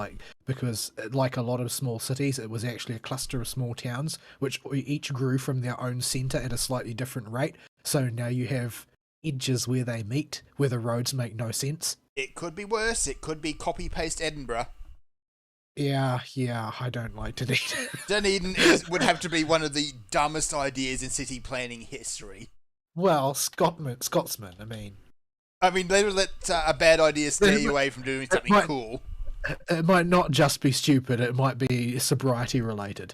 because like a lot of small cities, it was actually a cluster of small towns, which each grew from their own centre at a slightly different rate. So now you have edges where they meet, where the roads make no sense. It could be worse. It could be copy-paste Edinburgh. Yeah, I don't like Dunedin. Dunedin would have to be one of the dumbest ideas in city planning history. Well, Scotsman, I mean, they would let a bad idea steer you away from doing something cool. It might not just be stupid, it might be sobriety related.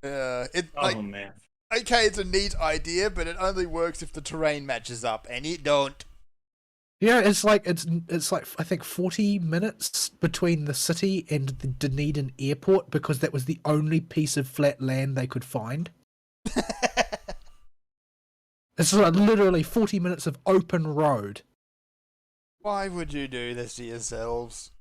Man. Okay, it's a neat idea, but it only works if the terrain matches up, and it don't. Yeah, it's like I think 40 minutes between the city and the Dunedin airport because that was the only piece of flat land they could find. It's like literally 40 minutes of open road. Why would you do this to yourselves?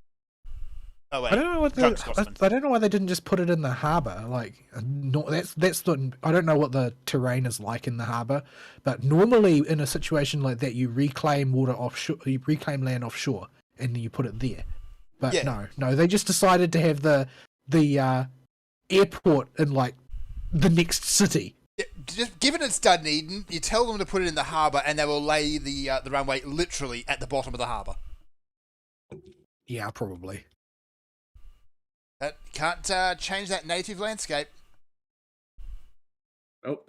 Oh wait, I don't know what Drunk Scotsman. I don't know why they didn't just put it in the harbour. Like, no, that's the. I don't know what the terrain is like in the harbour, but normally in a situation like that, you reclaim water offshore, you reclaim land offshore, and then you put it there. But Yeah. no, they just decided to have the airport in like the next city. Yeah, just given it's Dunedin, you tell them to put it in the harbour, and they will lay the runway literally at the bottom of the harbour. Yeah, probably. That can't change that native landscape. Oh,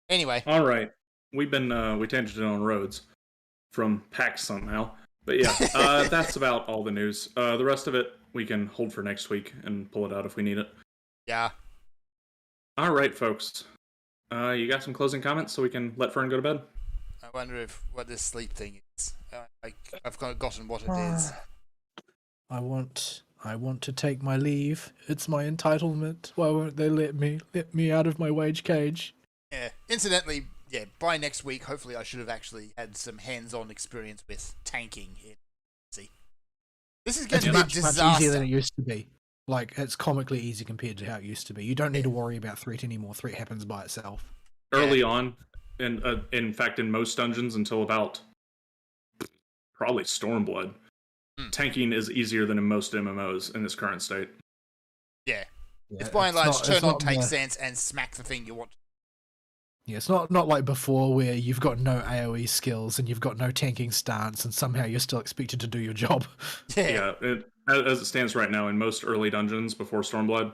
Anyway, all right. We've been we tangented on roads from PAX somehow, but yeah, that's about all the news. The rest of it we can hold for next week and pull it out if we need it. yeah. All right, folks. You got some closing comments so we can let Fern go to bed? I wonder what this sleep thing is. I've forgotten what it is. I want to take my leave. It's my entitlement. Why won't they let me out of my wage cage? Yeah. Incidentally, yeah. By next week, hopefully, I should have actually had some hands-on experience with tanking. See, this is going It's to be a much disaster. easier than it used to be. Like, it's comically easy compared to how it used to be. You don't need to worry about threat anymore. Threat happens by itself. Early on, and in fact, in most dungeons until about probably Stormblood, tanking is easier than in most MMOs in this current state. Yeah. Yeah, It's by and large not- turn it's on not take the- sense and smack the thing you want. Yeah, it's not like before where you've got no AoE skills and you've got no tanking stance and somehow you're still expected to do your job. Yeah, as it stands right now, in most early dungeons before Stormblood,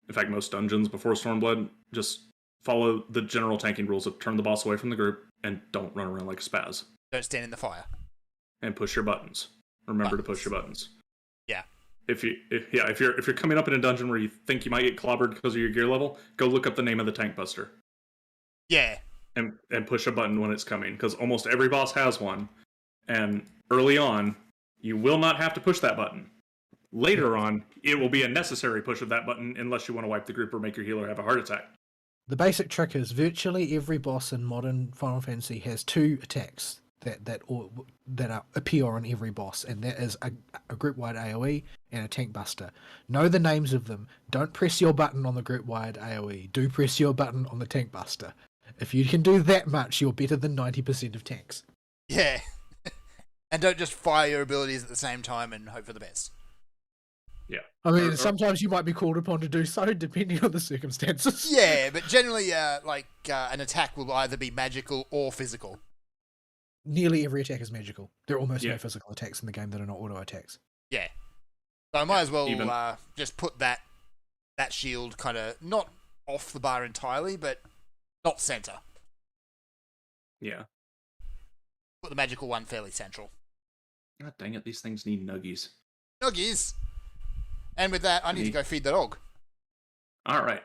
in fact, most dungeons before Stormblood, just follow the general tanking rules of turn the boss away from the group and don't run around like a spaz. Don't stand in the fire. And push your buttons. Remember to push your buttons. Yeah. If you're coming up in a dungeon where you think you might get clobbered because of your gear level, go look up the name of the tank buster. Yeah. And push a button when it's coming, because almost every boss has one. And early on, you will not have to push that button. Later on, it will be a necessary push of that button unless you want to wipe the group or make your healer have a heart attack. The basic trick is virtually every boss in modern Final Fantasy has 2 attacks that appear on every boss, and that is a group-wide AoE and a tank buster. Know the names of them. Don't press your button on the group-wide AoE. Do press your button on the tank buster. If you can do that much, you're better than 90% of tanks. Yeah. And don't just fire your abilities at the same time and hope for the best. Yeah. I mean, sometimes you might be called upon to do so, depending on the circumstances. Yeah, but generally, an attack will either be magical or physical. Nearly every attack is magical. There are almost Yeah. no physical attacks in the game that are not auto attacks. Yeah. So I might as well even- just put that shield kind of not off the bar entirely, but not center. Yeah. Put the magical one fairly central. God dang it, these things need nuggies. Nuggies! And with that, I need to go feed the dog. All right.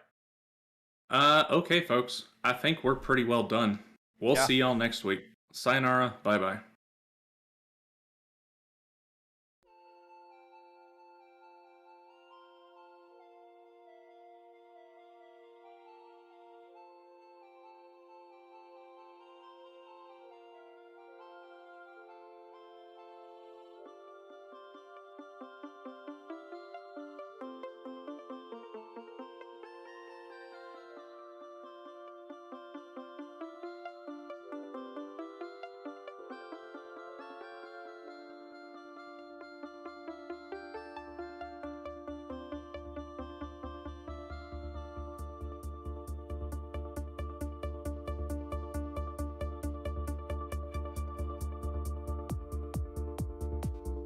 Okay, folks. I think we're pretty well done. We'll Yeah. see y'all next week. Sayonara. Bye-bye.